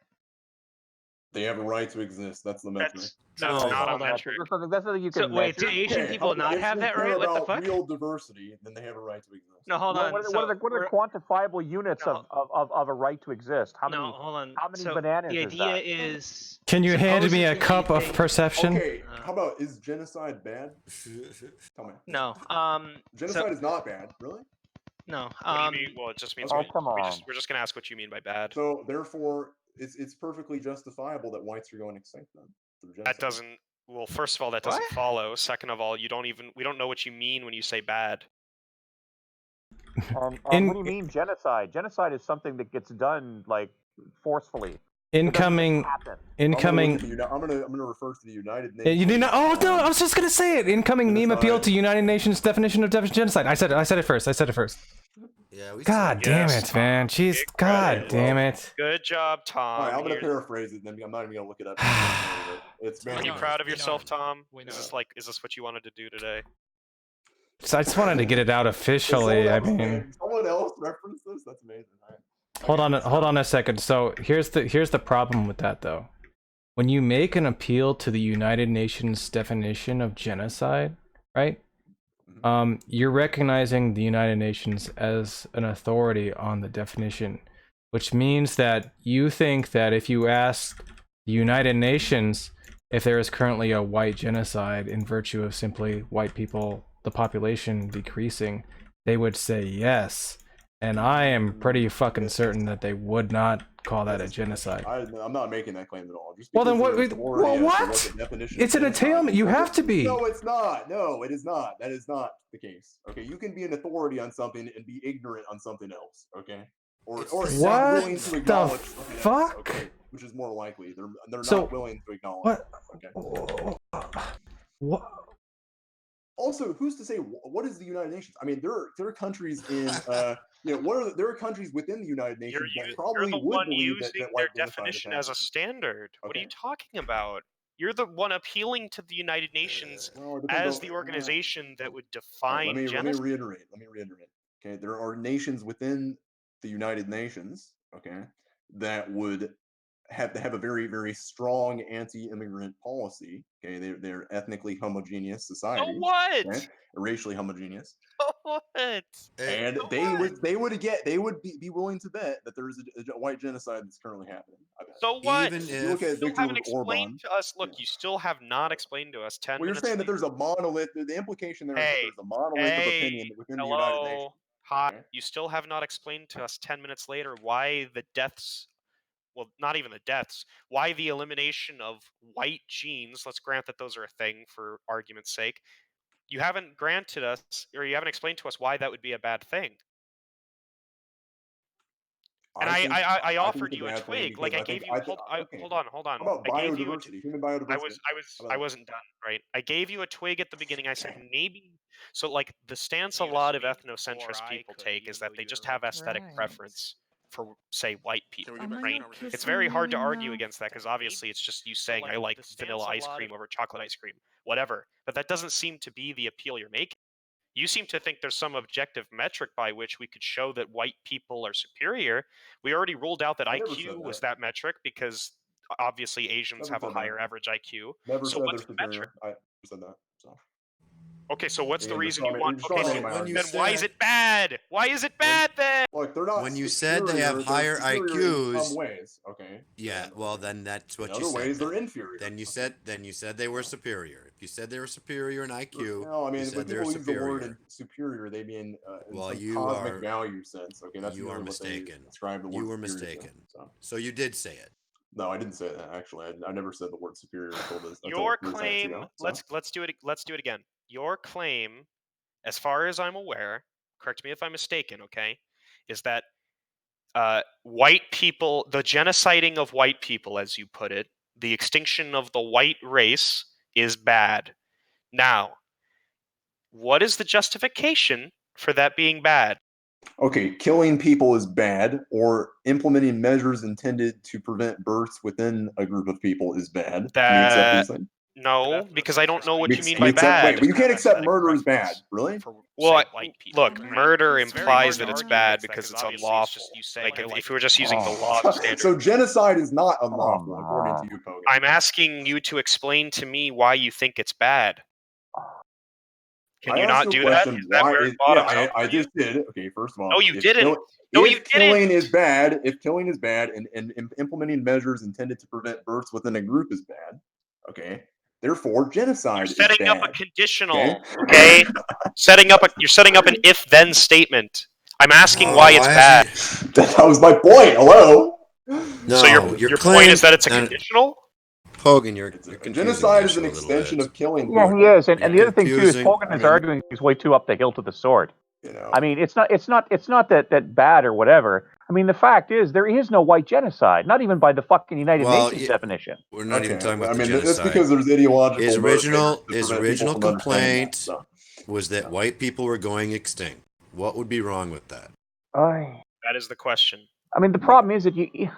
They have a right to exist. That's the metric. That's not a metric. That's something you can. So wait, do Asian people not have that right? What the fuck? Real diversity, then they have a right to exist. No, hold on. What are the quantifiable units of a right to exist? How many? No, hold on. How many bananas? The idea is. Can you hand me a cup of perception? Okay. How about, is genocide bad? Tell me. No. Genocide is not bad, really. No. What do you mean? Well, it just means we're just gonna ask what you mean by bad. So therefore, it's perfectly justifiable that whites are going extinct then. That doesn't. Well, first of all, that doesn't follow. Second of all, we don't know what you mean when you say bad. What do you mean genocide? Genocide is something that gets done like forcefully. Incoming. I'm gonna refer to the United Nations. You do not. Oh no! I was just gonna say it. Incoming meme appeal to United Nations definition of genocide. I said it first. Yeah. God damn it, man! Jeez, God damn it! Good job, Tom. All right, I'm gonna paraphrase it. Then I'm not even gonna look it up. Are you proud of yourself, Tom? Is this what you wanted to do today? So I just wanted to get it out officially. I mean, someone else referenced this. That's amazing. Right. Hold on a second. So here's the problem with that though. When you make an appeal to the United Nations definition of genocide, right? You're recognizing the United Nations as an authority on the definition, which means that you think that if you ask the United Nations if there is currently a white genocide in virtue of simply white people, the population decreasing, they would say yes. And I am pretty fucking certain that they would not call that a genocide. I'm not making that claim at all. Just Well, then because what? What? the definition It's of an entailment. You have to be. No, it's not. No, it is not. That is not the case. Okay, you can be an authority on something and be ignorant on something else. Okay, or not willing to acknowledge something else. Okay, which is more likely. They're not willing to acknowledge. What? Okay. What? Also, who's to say what is the United Nations? I mean, there are countries in there are countries within the United Nations that probably You're the would one believe using that their white genocide definition has as a happened. standard. What are you Okay. talking about? You're the one appealing to the United Nations as the organization that would define genocide. Let me reiterate. Okay, there are nations within the United Nations, okay, that would have to have a very, very strong anti-immigrant policy. Okay, they're ethnically homogeneous societies. So what? Okay? Racially homogeneous. So what? And so they would be willing to bet that there is a white genocide that's currently happening. I bet. So what? If you look at Viktor Orban, to us. Look, you still have not explained to us 10 well, you're minutes. saying that there's a monolith. The implication there is that there's a monolith of opinion within the United Nations. Hi. Okay? You still have not explained to us 10 minutes later why the deaths, well, not even the deaths, why the elimination of white genes, let's grant that those are a thing for argument's sake, you haven't granted us, or you haven't explained to us why that would be a bad thing. And I offered you a twig. Like I gave you. Hold on. How about biodiversity? Human biodiversity. I wasn't done. Right. I gave you a twig at the beginning. I said maybe. So like the stance a lot of ethnocentrist people take is that they just have aesthetic preference for, say, white people. Right. It's very hard to argue against that because obviously it's just you saying I like vanilla ice cream over chocolate ice cream, whatever. But that doesn't seem to be the appeal you're making. You seem to think there's some objective metric by which we could show that white people are superior. We already ruled out that IQ was that metric because obviously Asians have a higher average IQ. Never so said what's they're the metric? superior. I said that. So. Okay, so what's the reason you want? Okay, so then why is it bad? Why is it bad then? Look, they're not. When you said they have higher IQs, in some ways, okay. Yeah, well then that's what in you other said. ways, they're inferior. Then you said they were superior. If you said they were superior in IQ, no, I mean, you said when they're people use the superior. word superior, they mean in Well, some cosmic value sense. Okay, that's you are really mistaken. What they describe the word you were superior mistaken. To, so you did say it. No, I didn't say that. Actually, I never said the word superior until this. Your claim. Let's do it. Let's do it again. Your claim, as far as I'm aware, correct me if I'm mistaken, okay, is that white people, the genociding of white people, as you put it, the extinction of the white race is bad. Now, what is the justification for that being bad? Okay, killing people is bad, or implementing measures intended to prevent births within a group of people is bad. Can you accept these things? No, because I don't know what you mean by bad. Wait, but you can't accept murder as bad, really? Well, look, murder implies that it's bad because it's unlawful. Like if we were just using the law standard. So genocide is not unlawful, according to you, Pogan. I'm asking you to explain to me why you think it's bad. Can you not do that? Is that where it bottoms out? I just did. Okay, first of all. No, you didn't. If killing is bad, and implementing measures intended to prevent births within a group is bad, okay, therefore genocide is bad. You're setting up a conditional, okay? You're setting up an if-then statement. I'm asking why it's bad. That was my point. Hello. No, so your point is that it's a conditional? Pogan, you're genocide is an extension of killing. Yeah, he is, and the other thing too is Pogan is arguing he's way too up the hill to the sword. You know, I mean, it's not that bad or whatever. I mean, the fact is there is no white genocide, not even by the fucking United Nations definition. We're not even talking about the genocide. That's because there's ideological. His original complaint was that white people were going extinct. What would be wrong with that? That is the question. I mean, the problem is that you.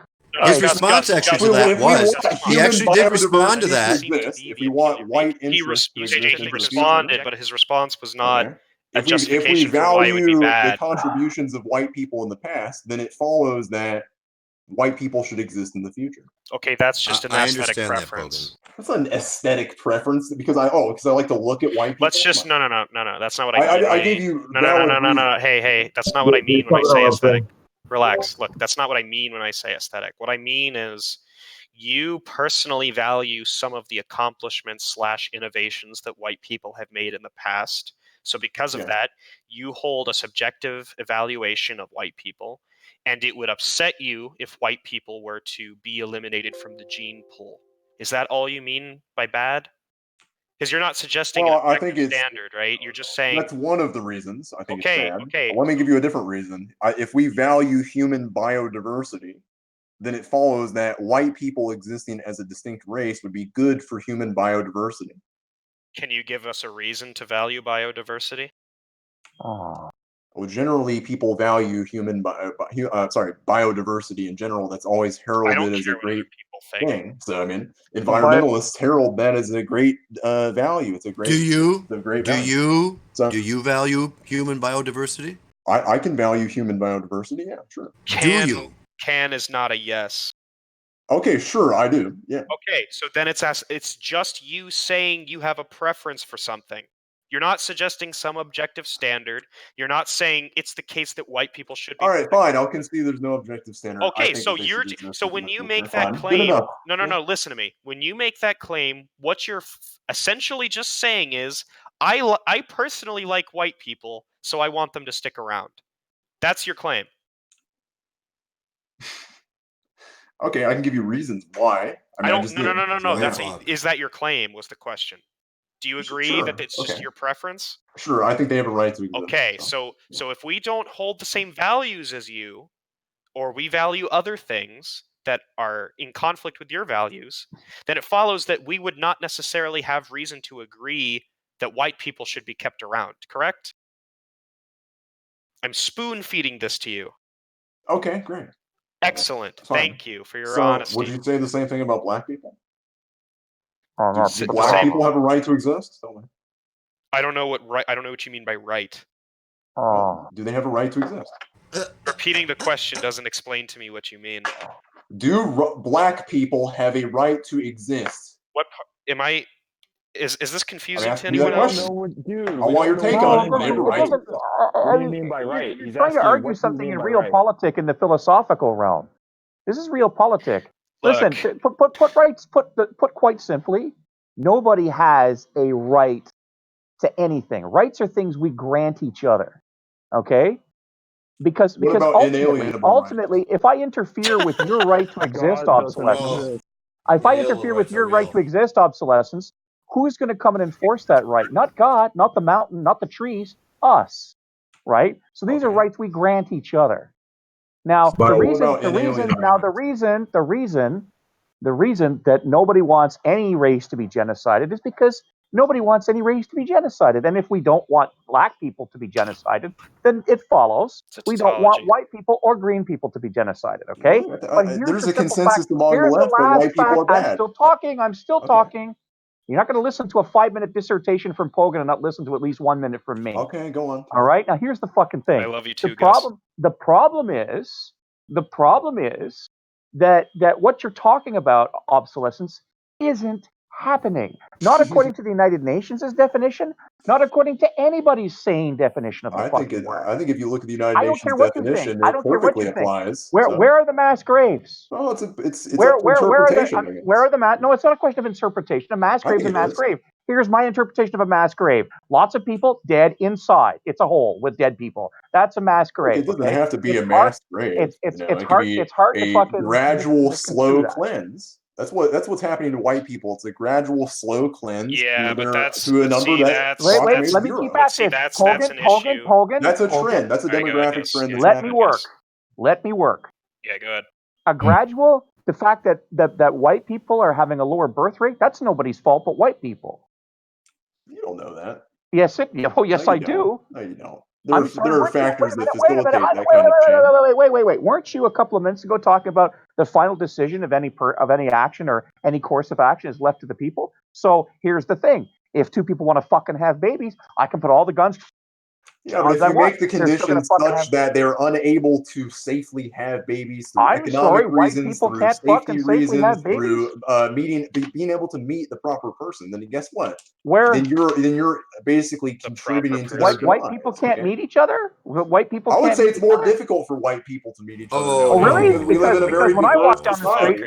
His response actually to that was he actually did respond to that. If we want white interests, he responded, but his response was not a if justification we for why it would be value bad. the contributions of white people in the past, then it follows that white people should exist in the future. Okay, that's just an aesthetic preference. That's not an aesthetic preference because I like to look at white people. Let's just no. That's not what I mean. I gave you no. Hey, that's not what I mean when I say aesthetic. Relax. Look, that's not what I mean when I say aesthetic. What I mean is you personally value some of the accomplishments / innovations that white people have made in the past. So because of that, you hold a subjective evaluation of white people, and it would upset you if white people were to be eliminated from the gene pool. Is that all you mean by bad? Because you're not suggesting an Well, I objective think it's standard, right? You're just saying that's one of the reasons I think it's okay, bad. okay. Let me give you a different reason. If we value human biodiversity, then it follows that white people existing as a distinct race would be good for human biodiversity. Can you give us a reason to value biodiversity? Well, generally, people value biodiversity in general. That's always heralded as a great thing. So, I mean, environmentalists herald that as a great value. It's a great, Do you? It's a great Do value. you? So, Do you value human biodiversity? I can value human biodiversity. Yeah, sure. Can is not a yes. Okay, sure, I do. Yeah. Okay, so then it's just you saying you have a preference for something. You're not suggesting some objective standard. You're not saying it's the case that white people should be. All right, fine. I'll concede there's no objective standard. Okay, so when you make that claim, no, listen to me. When you make that claim, what you're essentially just saying is, I personally like white people, so I want them to stick around. That's your claim. Okay, I can give you reasons why. I don't. No. Is that your claim? Was the question. Do you agree that it's just your preference? Sure, I think they have a right to exist. Okay, so if we don't hold the same values as you, or we value other things that are in conflict with your values, then it follows that we would not necessarily have reason to agree that white people should be kept around, correct? I'm spoon feeding this to you. Okay, great. Excellent. Thank you for your honesty. Would you say the same thing about black people? Do black people have a right to exist? I don't know what you mean by right. Well, do they have a right to exist? Repeating the question doesn't explain to me what you mean. Do black people have a right to exist? Is this confusing to anyone else? Dude, I want your take on it. They have a right. What do you mean by right? You're trying to argue something in real politic in the philosophical realm. This is real politic. Listen, put quite simply, nobody has a right to anything. Rights are things we grant each other. Okay? Because ultimately, if I interfere with your right to exist, obsolescence, if I interfere with your right to exist, obsolescence, who's going to come and enforce that right? Not God, not the mountain, not the trees, us, right? So these are rights we grant each other. Now, the reason that nobody wants any race to be genocided is because nobody wants any race to be genocided. And if we don't want black people to be genocided, then it follows we don't want white people or green people to be genocided. Okay? But there's a consensus among the left that white people are bad. I'm still talking. You're not going to listen to a 5-minute dissertation from Pogan and not listen to at least 1 minute from me. Okay, go on. All right. Now here's the fucking thing. I love you too, The problem is that what you're talking about, obsolescence, isn't happening. Not according to the United Nations' definition, not according to anybody's sane definition of the fucking word. I think if you look at the United Nations definition, it perfectly applies. Where are the mass graves? Oh, it's interpretation. Where are the mass? No, it's not a question of interpretation. A mass grave is a mass grave. Here's my interpretation of a mass grave. Lots of people dead inside. It's a hole with dead people. That's a mass grave. It doesn't have to be a mass grave. It's hard to fucking gradual, slow cleanse. That's what's happening to white people. It's a gradual, slow cleanse. Yeah, but that's to a number that. Wait. Let me keep at this. That's an issue. That's a trend. That's a demographic trend. Let me work. Yeah, go ahead. A gradual. The fact that white people are having a lower birth rate, that's nobody's fault but white people. You don't know that. Yes, I do. No, you don't. There are factors that facilitate that kind of change. Wait. Weren't you a couple of minutes ago talking about the final decision of any action or any course of action is left to the people? So here's the thing. If two people want to fucking have babies, I can put all the guns Yeah, but if you make the conditions such that they're unable to safely have babies through economic reasons, through safety reasons, through being able to meet the proper person, then guess what? Then you're basically contributing to their demise. White people can't meet each other. White people. I would can't say meet it's each more other? difficult for white people to meet each other. Oh, really? Because we live in a very when I walk down the street,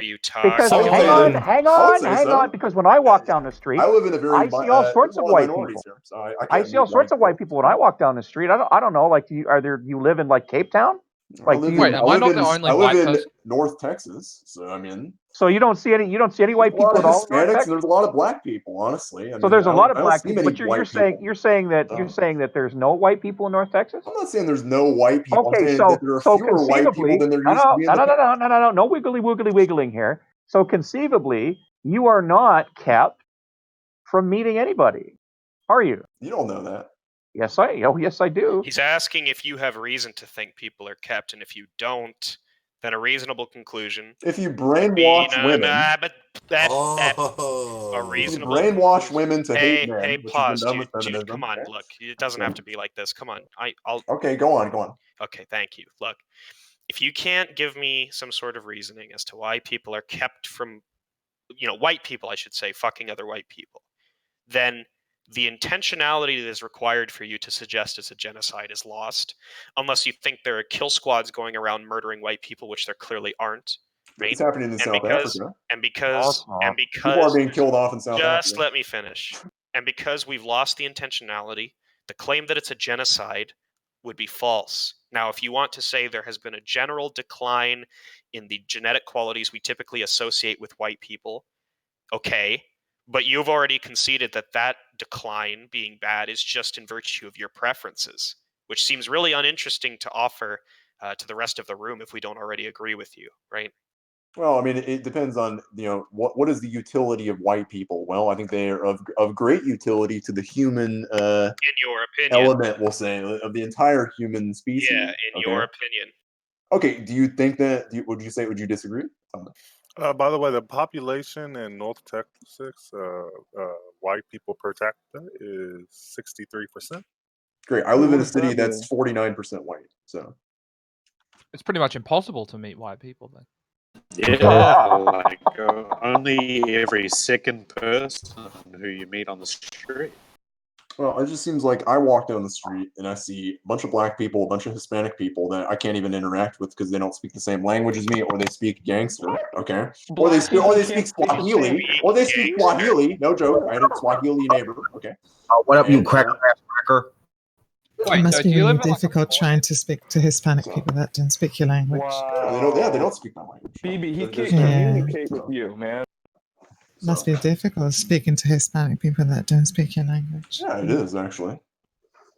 because hang on, because when I walk down the street, I live in a very I see all sorts of white people. here, so I I can't see all sorts of white people when I walk down the street. I don't know. Like, you live in like Cape Town? Like, I live in North Texas, so I mean. So you don't see any white people at all in North Hispanics, Texas? and there's a lot of black people, honestly. So there's a lot of black people, but you're saying that there's no white people in North Texas? I'm not saying there's no white people. Okay, I'm saying so that there are fewer white people than there used to be in the past. no wiggling here. So conceivably, you are not kept from meeting anybody, are you? You don't know that. Yes, I do. He's asking if you have reason to think people are kept, and if you don't, then a reasonable conclusion. If you brainwash women, but a reasonable. If you brainwash women to hate men, Hey, which pause, has been done with dude. feminism. Come on, look. It doesn't have to be like this. Come on, I'll. Okay, go on. Okay, thank you. Look, if you can't give me some sort of reasoning as to why people are kept from, white people, I should say, fucking other white people, then the intentionality that is required for you to suggest it's a genocide is lost, unless you think there are kill squads going around murdering white people, which there clearly aren't. Right? It's happening in South Africa. And because people are being killed off in South Africa. Just let me finish. And because we've lost the intentionality, the claim that it's a genocide would be false. Now, if you want to say there has been a general decline in the genetic qualities we typically associate with white people, okay, but you've already conceded that decline being bad is just in virtue of your preferences, which seems really uninteresting to offer to the rest of the room if we don't already agree with you, right? Well, I mean, it depends on, what is the utility of white people? Well, I think they are of great utility to the human in your opinion element, we'll say, of the entire human species. Yeah, in your opinion. Okay, do you think that, would you disagree? By the way, the population in North Texas, white people per capita is 63%. Great. I live in a city that's 49% white, so. It's pretty much impossible to meet white people then. Yeah, like only every second person who you meet on the street. Well, it just seems like I walk down the street and I see a bunch of black people, a bunch of Hispanic people that I can't even interact with because they don't speak the same language as me, or they speak gangster, okay? Or they speak Swahili, no joke, I had a Swahili neighbor, okay? What up, you cracker ass cracker? It must be really difficult trying to speak to Hispanic people that don't speak your language. Wow. They don't speak my language. BB, he can't communicate with you, man. Must be difficult speaking to Hispanic people that don't speak your language. Yeah, it is, actually.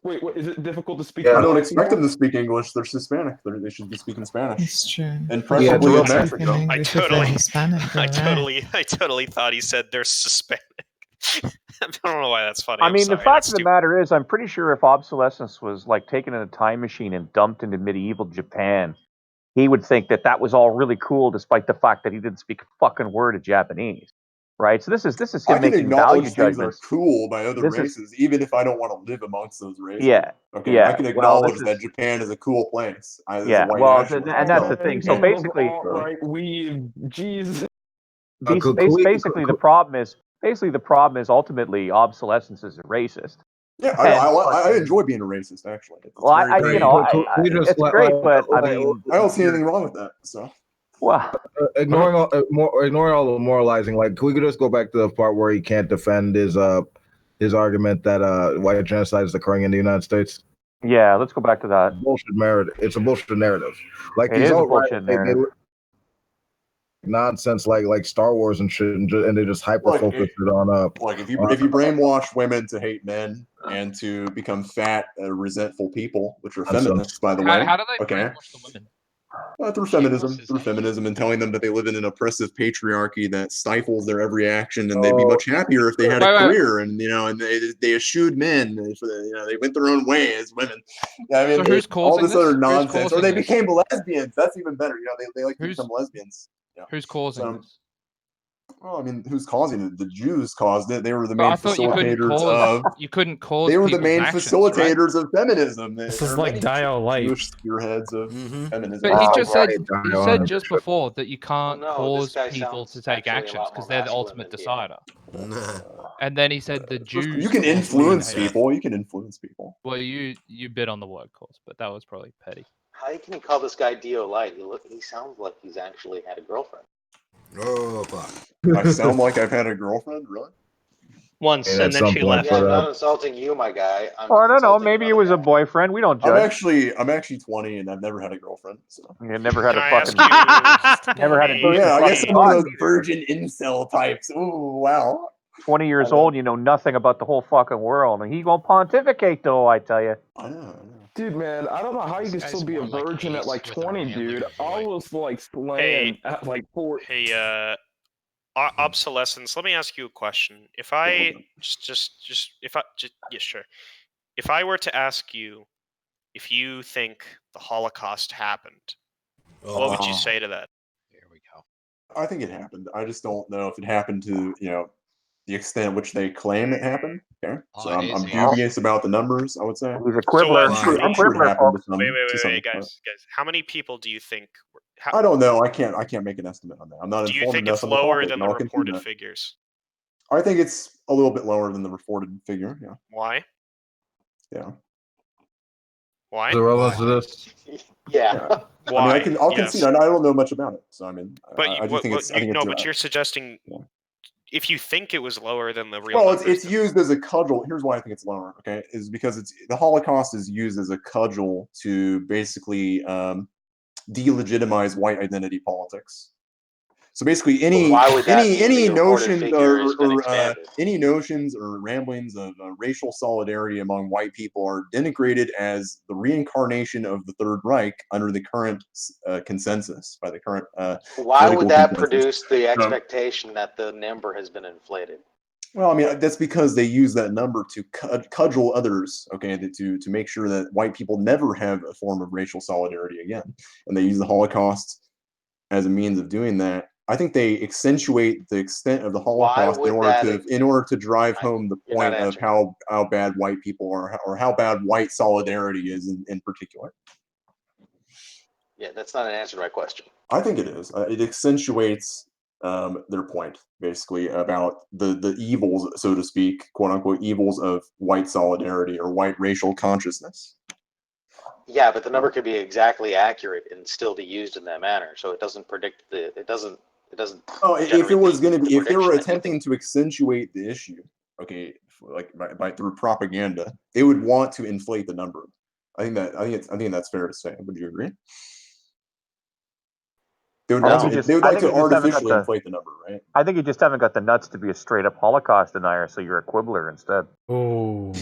Wait, is it difficult to speak? I don't expect them to speak English. They're Hispanic. They should be speaking Spanish. It's true. And preferably in Mexico. I totally thought he said they're Hispanic. I don't know why that's funny. I mean, the fact of the matter is, I'm pretty sure if obsolescence was like taken in a time machine and dumped into medieval Japan, he would think that was all really cool, despite the fact that he didn't speak a fucking word of Japanese. Right, so this is him making value judgments. Things are cool by other races, even if I don't want to live amongst those races. Yeah, okay. Yeah. I can acknowledge that Japan is a cool place. And that's the thing. So basically, basically the problem is ultimately obsolescence is racist. Yeah, I enjoy being a racist, actually. It's it's great, but I mean, I don't see anything wrong with that. So. Wow. Ignoring all the moralizing, like, can we just go back to the part where he can't defend his argument that white genocide is occurring in the United States? Yeah, let's go back to that. It's a bullshit narrative. Like, it is a bullshit narrative. Nonsense like Star Wars and shit, and they just hyper focus it on like if you brainwash women to hate men and to become fat, resentful people, which are feminists, by the way. How do they brainwash the women? Through feminism, and telling them that they live in an oppressive patriarchy that stifles their every action, and they'd be much happier if they had a career, and they eschewed men, they went their own way as women. I mean, so who's all this other nonsense, or they this? became lesbians. That's even better. They like to become lesbians. Who's causing this? Well, I mean, who's causing it? The Jews caused it. They were the But main I thought you couldn't facilitators cause of. you couldn't cause They were the people's main actions, right? facilitators of feminism. This There is are like many Dio Light. Jewish spearheads of feminism. But he Oh, just said right, he Dio said Light. just before that you can't no, this cause guy people to sounds take actually a actions lot because more they're the masculine ultimate than Dio. decider. Nah. And then he said the Jews You can caused women to influence hate. people. You can influence people. Well, you bit on the word cause, but that was probably petty. How can you call this guy Dio Light? He sounds like he's actually had a girlfriend. Oh, fuck. I sound like I've had a girlfriend, really? Once, And and at then some she point, left. Yeah, I'm but not insulting you, my guy. I'm Or I don't know, insulting maybe it another was a guy. boyfriend. We don't I'm judge. actually 20 and I've never had a girlfriend. So. You never had Can a I fucking. ask you Never had a a- Oh decent yeah, I guess fucking I'm one of body those either. virgin incel types. Ooh, wow. 20 years old, you know nothing about the whole fucking world, and he gonna pontificate though. I tell you. I know. Dude, man, I don't know how you This can guy's still be a more like virgin at Ace like with a 20, manlier dude. I voice. was like slaying at like 4. Hey, obsolescence. Let me ask you a question. If I yeah, sure. If I were to ask you if you think the Holocaust happened, what would you say to that? There we go. I think it happened. I just don't know if it happened to, the extent at which they claim it happened. Okay. So On I'm his dubious about the numbers, I would say. He's a So quibbler. what? He's a I'm sure it quibbler, happened folks. to some Wait, extent. guys. How many people do you think? I don't know. I can't make an estimate on that. I'm not Do you informed think enough it's on the lower topic, than and the I'll concede reported that. figures? I think it's a little bit lower than the reported figure. Yeah. Why? Yeah. Why? the relevance of this. Yeah. Why? I mean, I'll concede. I don't know much about it, so I mean, But I do think it's. I think it's. but you're suggesting if you think it was lower than the real Well, numbers. it's used as a cudgel. Here's why I think it's lower. Okay, is because the Holocaust is used as a cudgel to basically delegitimize white identity politics. So basically, any Why would that mean any the reported notions figure has been or expanded? any notions or ramblings of racial solidarity among white people are denigrated as the reincarnation of the Third Reich under the current consensus by the current Why would political that consensus. produce the expectation that the number has been inflated? Well, I mean, that's because they use that number to cudgel others, okay, to make sure that white people never have a form of racial solidarity again. And they use the Holocaust as a means of doing that. I think they accentuate the extent of the Holocaust in order to drive home the point of how bad white people are, or how bad white solidarity is in particular. Yeah, that's not an answer to my question. I think it is. It accentuates their point, basically, about the evils, so to speak, quote unquote, evils of white solidarity or white racial consciousness. Yeah, but the number could be exactly accurate and still be used in that manner. So it doesn't predict it doesn't. Oh, if it was going to be, if they were attempting to accentuate the issue, okay, like through propaganda, they would want to inflate the number. I think that's fair to say. Would you agree? They would like to artificially inflate the number, right? I think you just haven't got the nuts to be a straight up Holocaust denier, so you're a quibbler instead. Oh.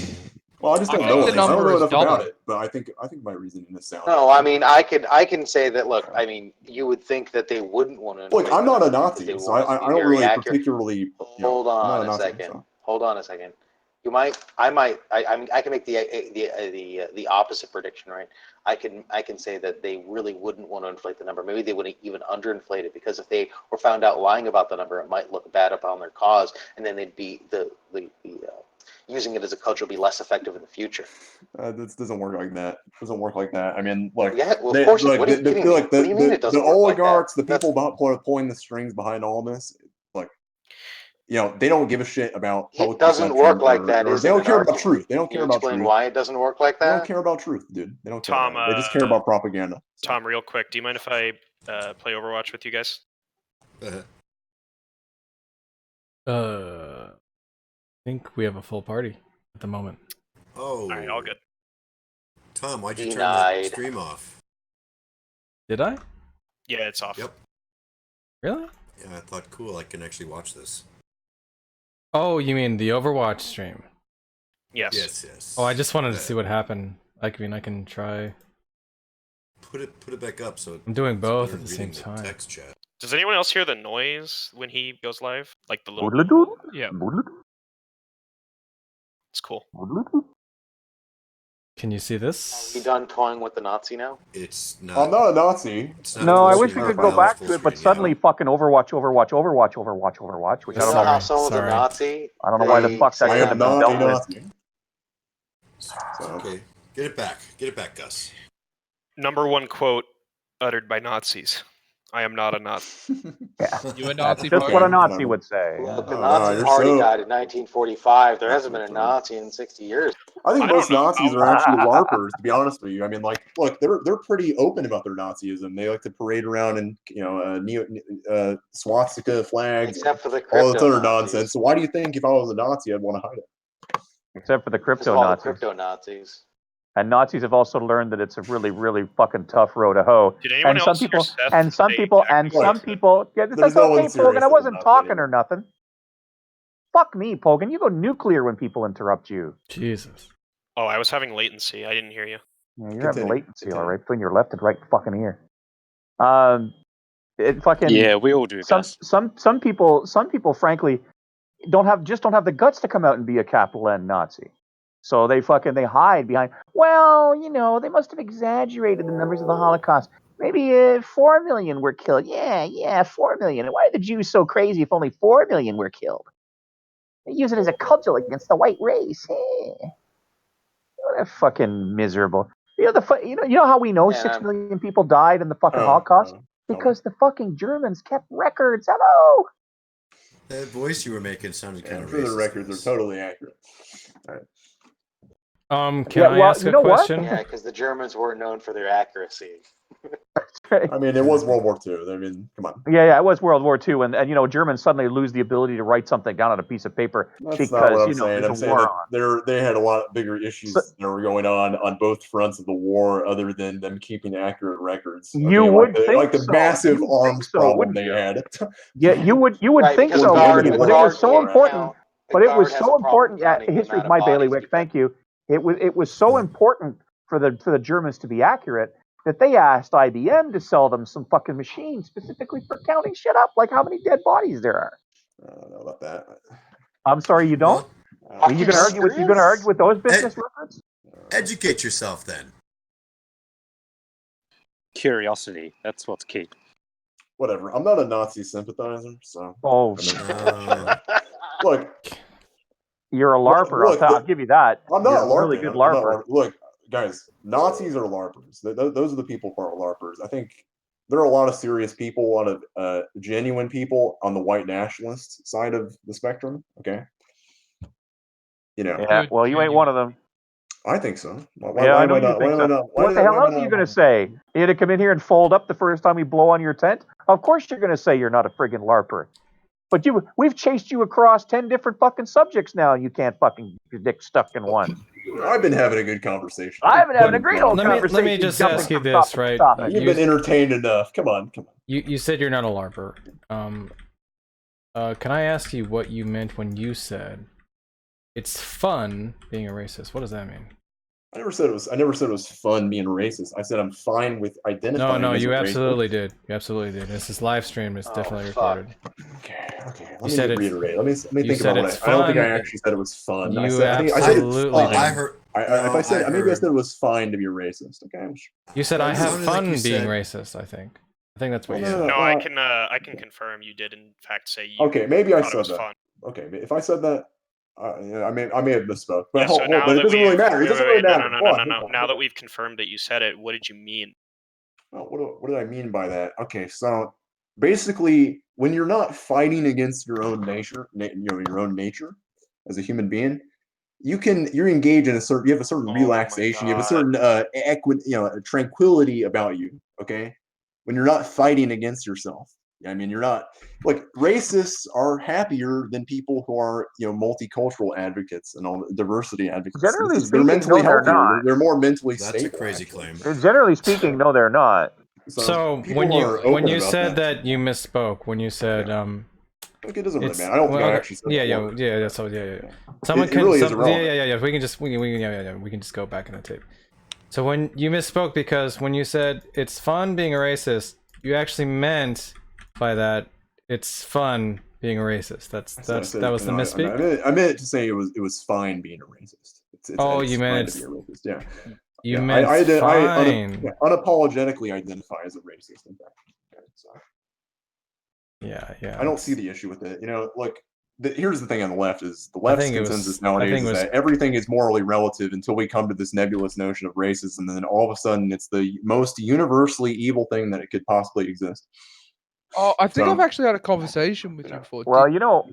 Well, I just don't know. I don't know enough about it, but I think my reasoning is sound. No, I mean, I can say that. Look, I mean, you would think that they wouldn't want to. Look, I'm not a Nazi, so I don't really particularly. Hold on a second. Hold on a second. I can make the opposite prediction, right? I can say that they really wouldn't want to inflate the number. Maybe they would even underinflate it, because if they were found out lying about the number, it might look bad upon their cause, and then they'd be using it as a cudgel will be less effective in the future. This doesn't work like that. It doesn't work like that. I mean, look. Yeah, well, of course. What do you mean it doesn't the work oligarchs, like that? the people pulling the strings behind all this, like, they don't give a shit about public perception. It doesn't work like that. They don't care about truth. They don't care about truth. Explain why it doesn't work like that? They don't care about truth, dude. They don't care about it. They just care about propaganda. Tom, real quick, do you mind if I play Overwatch with you guys? I think we have a full party at the moment. Oh. All right, all good. Tom, why'd you turn that stream off? Did I? Yeah, it's off. Yep. Really? Yeah, I thought, cool, I can actually watch this. Oh, you mean the Overwatch stream? Yes. Yes. Oh, I just wanted to see what happened. I mean, I can try. Put it back up so I'm doing both at the same time. Text chat. Does anyone else hear the noise when he goes live? Like the little. Yeah. It's cool. Can you see this? Are we done toying with the Nazi now? It's I'm not. not a Nazi. It's not No, I full wish we screen could right go now. back It's full to it, but screen, yeah. suddenly fucking Overwatch, which I don't know. You know how someone's a Nazi? I don't know why the fuck that I couldn't am have been not a dealt with. Nazi. Okay, get it back. Get it back, Gus. Number one quote uttered by Nazis. I am not a Nazi. Yeah, You a that's Nazi? just what a Nazi would say. Look, the Oh, Nazi you're Party so- died in 1945. There hasn't been a Nazi in 60 years. I think I most don't know. Nazis are actually LARPers, to be honest with you. I mean, like, look, they're pretty open about their Nazism. They like to parade around in, swastika flags, Except for the all this crypto other Nazis. nonsense. So why do you think if I was a Nazi, I'd want to hide it? Except for the Because crypto of all the Nazis. crypto Nazis. And Nazis have also learned that it's a really, really fucking tough row to hoe. Did anyone And some else hear people, Seth and some say people, and technical some Nazi? people. Yeah, There's that's no one okay, serious Pogan. I that's a wasn't Nazi talking anymore. or nothing. Fuck me, Pogan. You go nuclear when people interrupt you. Jesus. Oh, I was having latency. I didn't hear you. Yeah, you're having latency, all right, between your left and right fucking ear. It fucking Yeah, we all do. Some people, frankly, don't have the guts to come out and be a capital N Nazi. So they hide behind. Well, they must have exaggerated the numbers of the Holocaust. Maybe 4 million were killed. Yeah, 4 million. Why are the Jews so crazy if only 4 million were killed? They use it as a cudgel against the white race. They're fucking miserable. You know how we know 6 million people died in the fucking Holocaust? Because the fucking Germans kept records. Hello. That voice you were making sounded kind of For the racist. records are totally accurate. All right. Can I ask a question? Yeah, because the Germans weren't known for their accuracy. I mean, it was World War II. I mean, come on. Yeah, it was World War II, and Germans suddenly lose the ability to write something down on a piece of paper That's because not what I'm saying. there's I'm a saying war that on. they had a lot bigger issues that were going on both fronts of the war, other than them keeping accurate records. You would think like the so. massive You would arms think so, problem wouldn't they you? had. Yeah, you would Right, think because so, a guard- wouldn't you? a But it was guard so can't important. count- a But it was guard has so a problem important. Yeah, counting the history's amount of my bodies bailiwick. Thank you. It was so important for the Germans to be accurate that they asked IBM to sell them some fucking machines specifically for counting shit up, like how many dead bodies there are. I don't know about that. I'm sorry, you don't. Are You gonna argue with those business records? Educate yourself then. Curiosity. That's what's key. Whatever. I'm not a Nazi sympathizer, so. Oh, look. You're a LARPer. I'll give you that. I'm not You're a LARPing. really good I'm not LARPer. Look, guys, Nazis are LARPers. Those are the people who are LARPers. I think there are a lot of serious people, a lot of genuine people on the white nationalist side of the spectrum. Okay. Yeah. Well, you ain't one of them. I think so. I know you think so. What the hell else are you going to say? You to come in here and fold up the first time we blow on your tent? Of course you're going to say you're not a friggin' LARPer. But we've chased you across 10 different fucking subjects now, and you can't fucking your dick stuck in one. I've been having a good conversation. I've been having a great old conversation. Let me just ask you this, right? You've been entertained enough. Come on. You said you're not a LARPer. Can I ask you what you meant when you said it's fun being a racist? What does that mean? I never said it was fun being racist. I said I'm fine with identifying. No, as you a absolutely racist. did. You absolutely did. This is live streamed. It's definitely recorded. Okay. You said reiterate. Let me you think said about it's it. I don't think I fun. actually said it was fun. You I said it was absolutely fun. did. If I said maybe I said it was fine to be racist. Okay. You said I have sounded fun like you being said- racist. I think that's what you No, said. No, I can confirm you did in fact say you. Okay, maybe I thought it said was that. fun. Okay, if I said that, I may have misspoke. But, Yeah, so now but it that doesn't really we've- matter. It wait, doesn't wait, really wait, matter. No. Hold on. Now that we've confirmed that you said it, what did you mean? Oh, what did I mean by that? Okay, so basically, when you're not fighting against your own nature, your own nature as a human being, you're engaged in you have a certain relaxation, you have a certain tranquility about you. Okay, when you're not fighting against yourself. I mean, you're not like racists are happier than people who are multicultural advocates and all diversity advocates. Generally They're speaking, mentally no, they're healthier. not. They're more mentally That's stable. a crazy actually. claim. Generally speaking, no, they're not. So people when are open you about said that you misspoke, when you said Okay, it doesn't really it's- matter. I don't think I okay, actually said yeah, that yeah, word. yeah, that's all. Yeah. Someone It can. really is yeah. irrelevant. We can just go back in the tape. So when you misspoke because when you said it's fun being a racist, you actually meant by that it's fun being a racist. That was the misspeak. I meant to say it was fine being a racist. It's you fine meant to be a racist. Yeah. You Yeah, meant fine. unapologetically identify as a racist. In fact, so Yeah. I don't see the issue with it. Look, here's the thing on the left is the I left's think it consensus was. nowadays is that everything is morally relative until we come to this nebulous notion of racism, and then all of a sudden it's the most universally evil thing that it could possibly exist. Oh, I think So- I've actually had a conversation with you before. Well, you know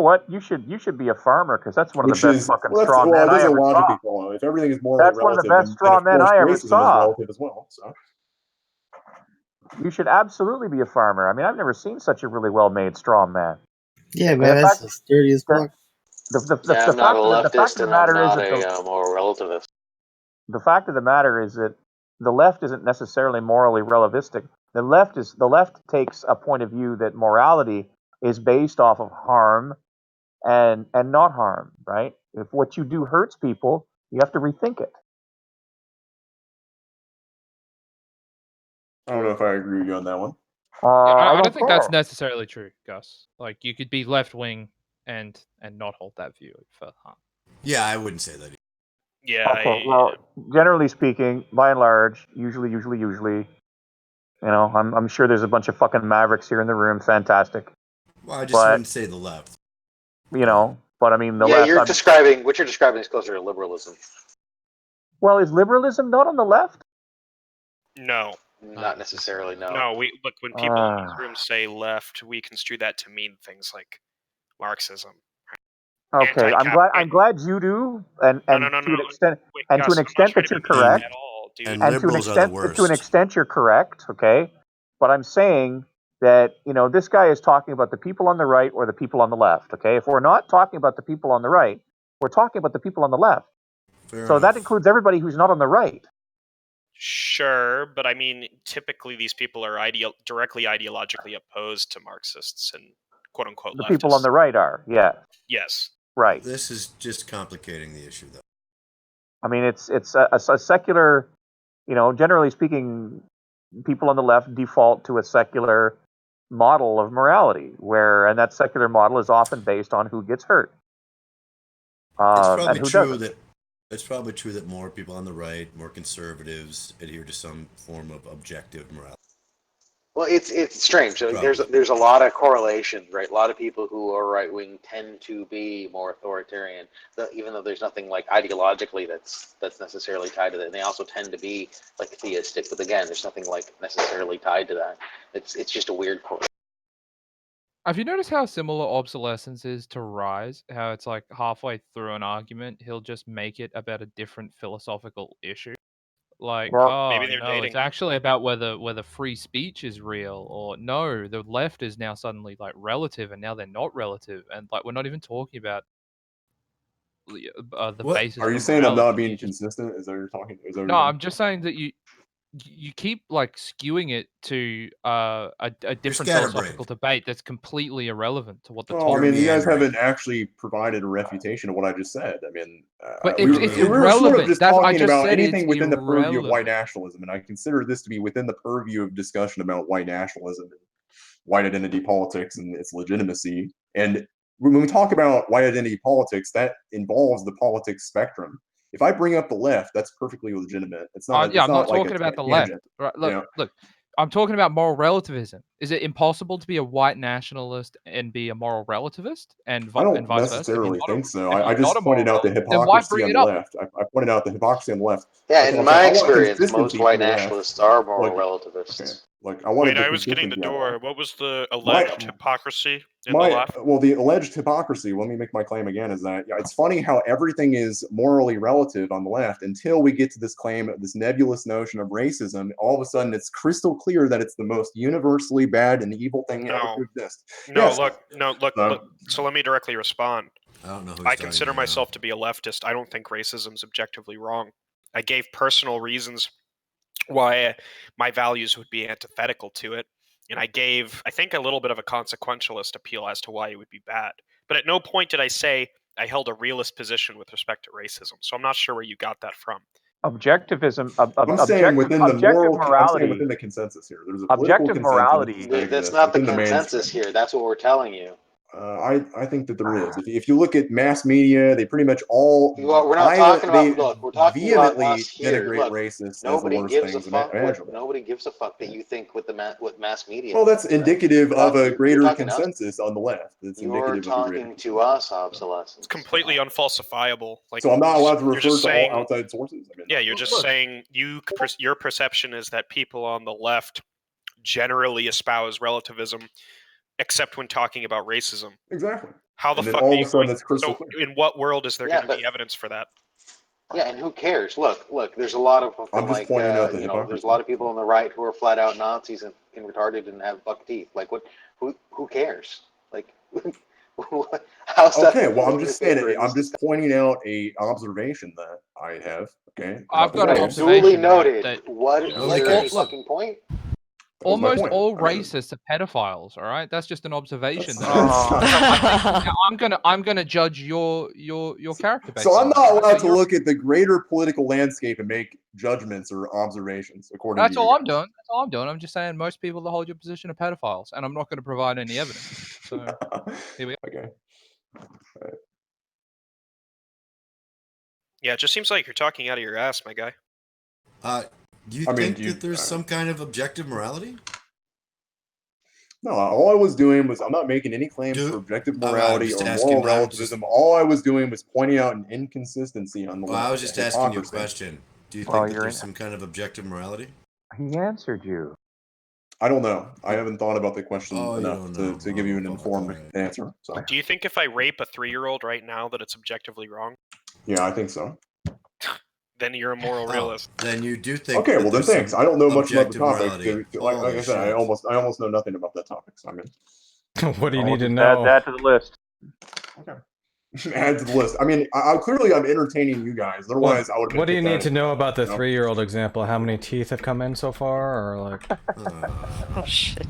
what? You should be a farmer because that's one of the best fucking straw men it I doesn't ever saw. logically follow. If everything is morally That's one of the relative, best then straw of men course I ever racism is saw. relative as well. So You should absolutely be a farmer. I mean, I've never seen such a really well-made straw man. Yeah, man, that's sturdy as fuck. I'm not a The fact leftist of and the I'm matter is not that a moral relativist. the fact of the matter is that the left isn't necessarily morally relativistic. The left takes a point of view that morality is based off of harm and not harm, right? If what you do hurts people, you have to rethink it. I don't know if I agree with you on that one. I don't think that's necessarily true, Gus. Like you could be left wing and not hold that view for harm. Yeah, I wouldn't say that. Yeah. Okay. Well, generally speaking, by and large, usually, I'm sure there's a bunch of fucking mavericks here in the room. Fantastic. Well, I just wouldn't say the left. But I mean the yeah, left. What you're describing is closer to liberalism. Well, is liberalism not on the left? No. Not necessarily, no. No, look, when people in these rooms say left, we construe that to mean things like Marxism. Okay, I'm glad you do, and to an extent, Wait, and to Gus, an extent that you're correct, at all, dude. And and to an liberals are the extent, to an worst. extent, you're correct. Okay, but I'm saying that this guy is talking about the people on the right or the people on the left. Okay, if we're not talking about the people on the right, we're talking about the people on the left. So that includes everybody who's not on the right. Sure, but I mean, typically these people are directly ideologically opposed to Marxists and quote unquote The leftists. people on the right are, yeah. Yes. Right. This is just complicating the issue, though. I mean, it's a secular, generally speaking, people on the left default to a secular model of morality, and that secular model is often based on who gets hurt. And who doesn't. It's probably true that more people on the right, more conservatives, adhere to some form of objective morality. Well, it's strange. There's a lot of correlation, right? A lot of people who are right wing tend to be more authoritarian, even though there's nothing like ideologically that's necessarily tied to that. And they also tend to be like theistic, but again, there's nothing like necessarily tied to that. It's just a weird correlation. Have you noticed how similar obsolescence is to Rise? How it's like halfway through an argument, he'll just make it about a different philosophical issue. Like, maybe they're dating. it's actually about whether free speech is real, or no, the left is now suddenly like relative, and now they're not relative, and like we're not even talking about the basis. Are you saying I'm not being consistent? Is that what you're talking? No, I'm just saying that you keep like skewing it to a different philosophical debate that's completely irrelevant to what the Well, I mean, you guys haven't actually provided a refutation of what I just said. I mean, but we were sort of irrelevant. just I talking just about said anything it's within the purview of white irrelevant. nationalism, and I consider this to be within the purview of discussion about white nationalism and white identity politics and its legitimacy. And when we talk about white identity politics, that involves the politics spectrum. If I bring up the left, that's perfectly legitimate. It's not. Yeah, I'm not like talking about the left. tangent, Right, look. I'm talking about moral relativism. Is it impossible to be a white nationalist and be a moral relativist, and I don't vice versa? necessarily think so. If I you're just not a pointed moral out the relativist, then why hypocrisy bring on it the up? left. I pointed out the hypocrisy on the left. Yeah, That's in what I'm my saying. I want experience, most consistency white from the left. nationalists are moral relativists. Okay. Like I wanted Wait, the I was getting the consistency on door. What was the alleged hypocrisy in the left? Well, the alleged hypocrisy, let me make my claim again, is that it's funny how everything is morally relative on the left until we get to this claim, this nebulous notion of racism. All of a sudden, it's crystal clear that it's the most universally bad and evil thing ever to exist. Look. So let me directly respond. I don't know who I consider myself to be a leftist. I don't think racism is objectively wrong. I gave personal reasons why my values would be antithetical to it. And I gave, I think, a little bit of a consequentialist appeal as to why it would be bad. But at no point did I say I held a realist position with respect to racism. So I'm not sure where you got that from. Objectivism. I'm saying within the moral, I'm saying within the consensus here. There's a political objective consensus. morality. That's not the consensus here. That's what we're telling you. I think that there is. If you look at mass media, they pretty much all We're not talking about. they Look, we're talking about vehemently us here. denigrate Look, racists as the nobody worst gives a things fuck. imaginable. Nobody gives a fuck that you think what mass media Well, that's thinks, right? indicative of a You're greater talking to us. consensus on the left. It's You're indicative of a greater talking to consensus. us, obsolescence. It's completely unfalsifiable. Like, So I'm not allowed to you're refer just to all saying, outside sources. I mean, yeah, you're just saying your perception is that people on the left generally espouse relativism, except when talking about racism. Exactly. How the And then fuck all are of you a sudden going? it's crystal So, clear. in what world is there Yeah, going to be evidence for that? Yeah, and who cares? Look, there's a lot of fucking I'm just pointing out the hypocrisy. there's a lot of people on the right who are flat out Nazis and retarded and have buck teeth. Like, what? Who cares? Like, how's that? Okay, well, I'm in just favor saying, of I'm this just pointing out a observation that I have. Okay, I've got an discussion? observation. Duly Right, noted. that What? Well, Was there okay, any fucking point? almost point. all I mean, racists are pedophiles. All right, that's just an observation. that's I'm gonna judge your character based So on I'm that. not Right? allowed So to look at the greater political landscape and make judgments or observations according that's to you all I'm guys. doing. That's all I'm doing. I'm just saying most people that hold your position are pedophiles, and I'm not going to provide any evidence. So here we go. Okay. Right. Yeah, it just seems like you're talking out of your ass, my guy. Do you think that there's some kind of objective morality? No, all I was doing was I'm not making any claims for objective morality or moral relativism. All I was doing was pointing out an inconsistency on the Well, left. I was just asking you a question. Do you think that there's some kind of objective morality? He answered you. I don't know. I haven't thought about the question enough to give you an informed answer. So Do you think if I rape a 3-year-old right now that it's objectively wrong? yeah, I think so. Then you're a moral realist. Then you do think. Okay, well then thanks. I don't know much about the topic. Morality. Like I said, I almost know nothing about that topic. So I mean, what do you need to know? Add that to the list. Okay. Add to the list. I mean, clearly I'm entertaining you guys. Otherwise, I would. What do you need to know about the 3-year-old example? How many teeth have come in so far, or like? Oh shit.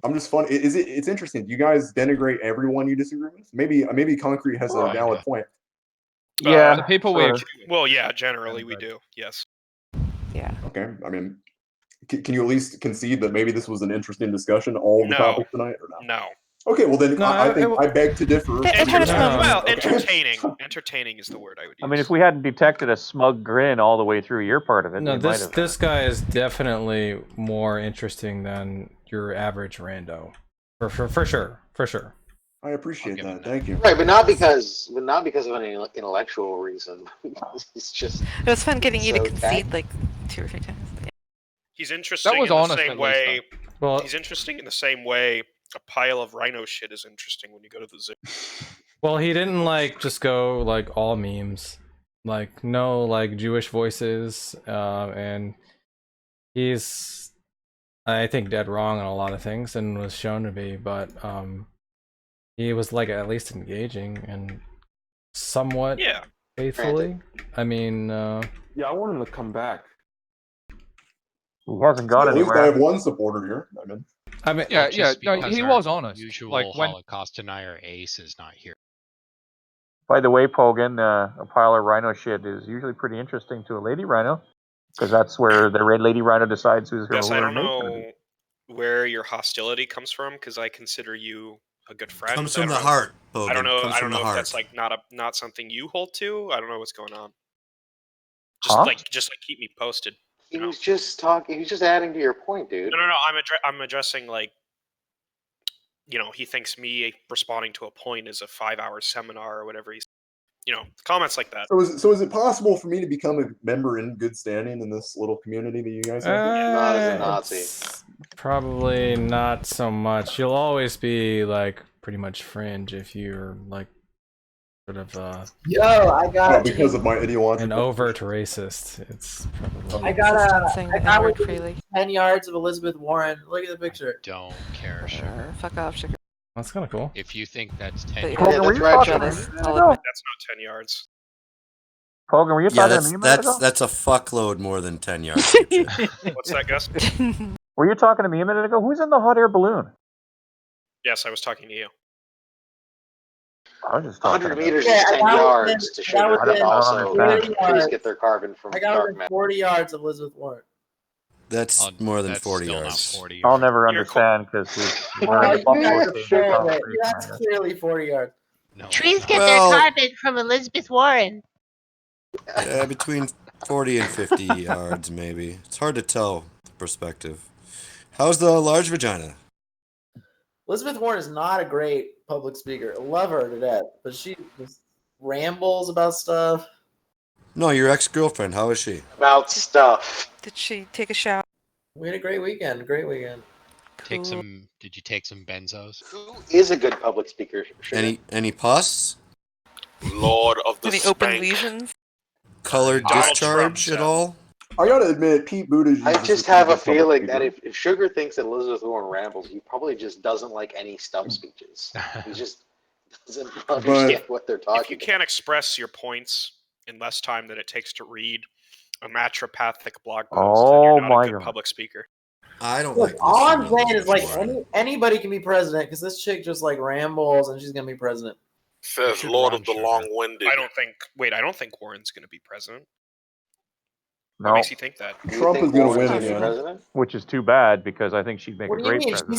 I'm just fun. It's interesting. You guys denigrate everyone you disagree with. Maybe Concrete has a valid point. Yeah, the people well, yeah, generally we do. Yes. Yeah. Okay. I mean, can you at least concede that maybe this was an interesting discussion, all the topics tonight, or not? No. Okay, well then I think I beg to differ. Well, entertaining. Entertaining is the word I would use. I mean, if we hadn't detected a smug grin all the way through your part of it, No, we might have. this guy is definitely more interesting than your average rando, for sure. I appreciate that. Thank you. Right, but not because of any intellectual reason. It's just. It was fun getting you to concede like 2 or 3 times. He's interesting was in the honest, same at least, way. Well, he's interesting in the same way a pile of rhino shit is interesting when you go to the zoo. Well, he didn't like just go like all memes, like no like Jewish voices, and he's I think dead wrong on a lot of things and was shown to be, but he was like at least engaging and somewhat faithfully. I mean, yeah, I want him to come back. He hasn't gone At least anywhere. I have one supporter here. yeah. No, he was honest. Usual like when Holocaust denier Ace is not here. By the way, Pogan, a pile of rhino shit is usually pretty interesting to a lady rhino, because that's where the red lady rhino decides who's her Yes, I don't mate's gonna know be. where your hostility comes from because I consider you a good friend. Comes from I don't the know- heart, I Bogan. don't know. Comes I from don't the know if that's heart. like not something you hold to. I don't know what's going on. Huh? Just keep me posted. He was just talking. He was just adding to your point, dude. No. I'm addressing like, he thinks me responding to a point is a 5-hour seminar or whatever. He's, comments like that. So is it possible for me to become a member in good standing in this little community that you guys have? Not as a Nazi. it's probably not so much. You'll always be like pretty much fringe if you're like sort of Yo, I got because of my ideology. an overt racist. It's probably I got within 10 yards of Elizabeth Warren. Look at the picture. Don't care, sugar. Fuck off, sugar. That's kind of cool. If you think that's 10 But yards, yeah, that's right, Trevor. I'll admit. That's not 10 yards. Pogan, were you Yeah, talking to me a minute ago? that's a fuckload more than 10 yards. What's that, Gus? Were you talking to me a minute ago? Who's in the hot air balloon? Yes, I was talking to you. I was just talking 100 about- meters Yeah, is 10 I got yards within- to I got sugar. within Also, 40 please yards. get their carbon from I got dark within matter. 40 yards of Elizabeth Warren. That's more than That's 40 still yards. not 40 I'll yards. never understand because he's Oh, wearing a you buffalo guys are chain full and of it. concrete, That's man. clearly 40 yards. No, Trees it's get not. their Well, carbon from Elizabeth Warren. yeah, between 40 and 50 yards, maybe. It's hard to tell the perspective. How's the large vagina? Elizabeth Warren is not a great public speaker. I love her to death, but she just rambles about stuff. No, your ex-girlfriend. How is she? About stuff. Did she take a shower? We had a great weekend. Great weekend. Take some. Did you take some benzos? Who is a good public speaker, Sugar? Any pus? Lord of the Any open Spank. lesions? Colored Donald Trump discharge at said. all? I gotta admit, Pete Buttigieg I is just a pretty have a good public feeling that speaker. if Sugar thinks that Elizabeth Warren rambles, he probably just doesn't like any stump speeches. He just doesn't understand what they're If talking you about. can't express your points in less time than it takes to read a naturopathic blog post, then Oh you're not a my good god. public speaker. I don't Look, like all listening I'm to saying is Elizabeth like Warren. anybody can be president because this chick just like rambles and she's gonna be president. Says Lord of the Long-Winded. I don't think Warren's going to be president. No. What makes you think that? Do you Trump think is gonna Warren's win gonna be again. president? Which is too bad because I think she'd make What a do you great mean? president.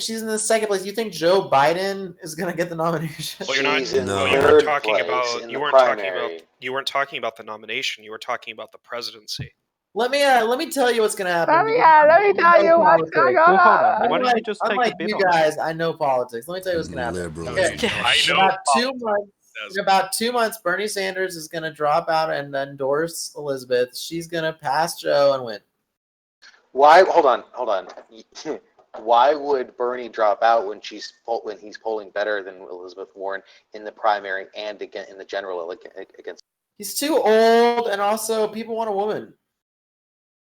She's in the second place. You think Joe Biden is gonna get the nomination? Well, you're not. She's in No. Well, you weren't third talking place about. in You the weren't talking about. primary. You weren't talking about the nomination. You were talking about the presidency. Let me tell you what's gonna happen. Let me because tell you what's politics. going Well, hold on. on. Why don't you just take the Unlike bid you on that? guys, I know politics. Let me tell you what's gonna happen. Liberal. Okay. I In know. about 2 months. In about 2 months, Bernie Sanders is gonna drop out and endorse Elizabeth. She's gonna pass Joe and win. Why? Hold on. Why would Bernie drop out when he's polling better than Elizabeth Warren in the primary and again in the general against? He's too old, and also people want a woman.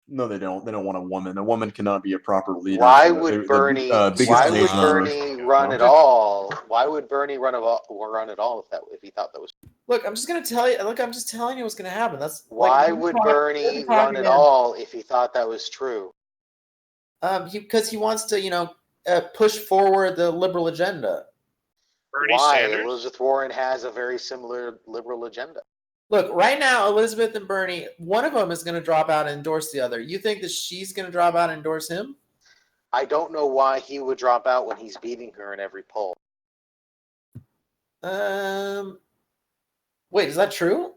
No, they don't. They don't want a woman. A woman cannot be a proper leader. Why The- would the Bernie? biggest Why would nation on earth. Bernie run at all? Why would Bernie run at all if he thought that was? Look, I'm just gonna tell you. Look, I'm just telling you what's gonna happen. That's Why like, would Bernie run at all if he thought that was true? Because he wants to, push forward the liberal agenda. Why? Elizabeth Warren has a very similar liberal agenda. Look, right now, Elizabeth and Bernie, one of them is going to drop out and endorse the other. You think that she's going to drop out and endorse him? I don't know why he would drop out when he's beating her in every poll. Wait, is that true?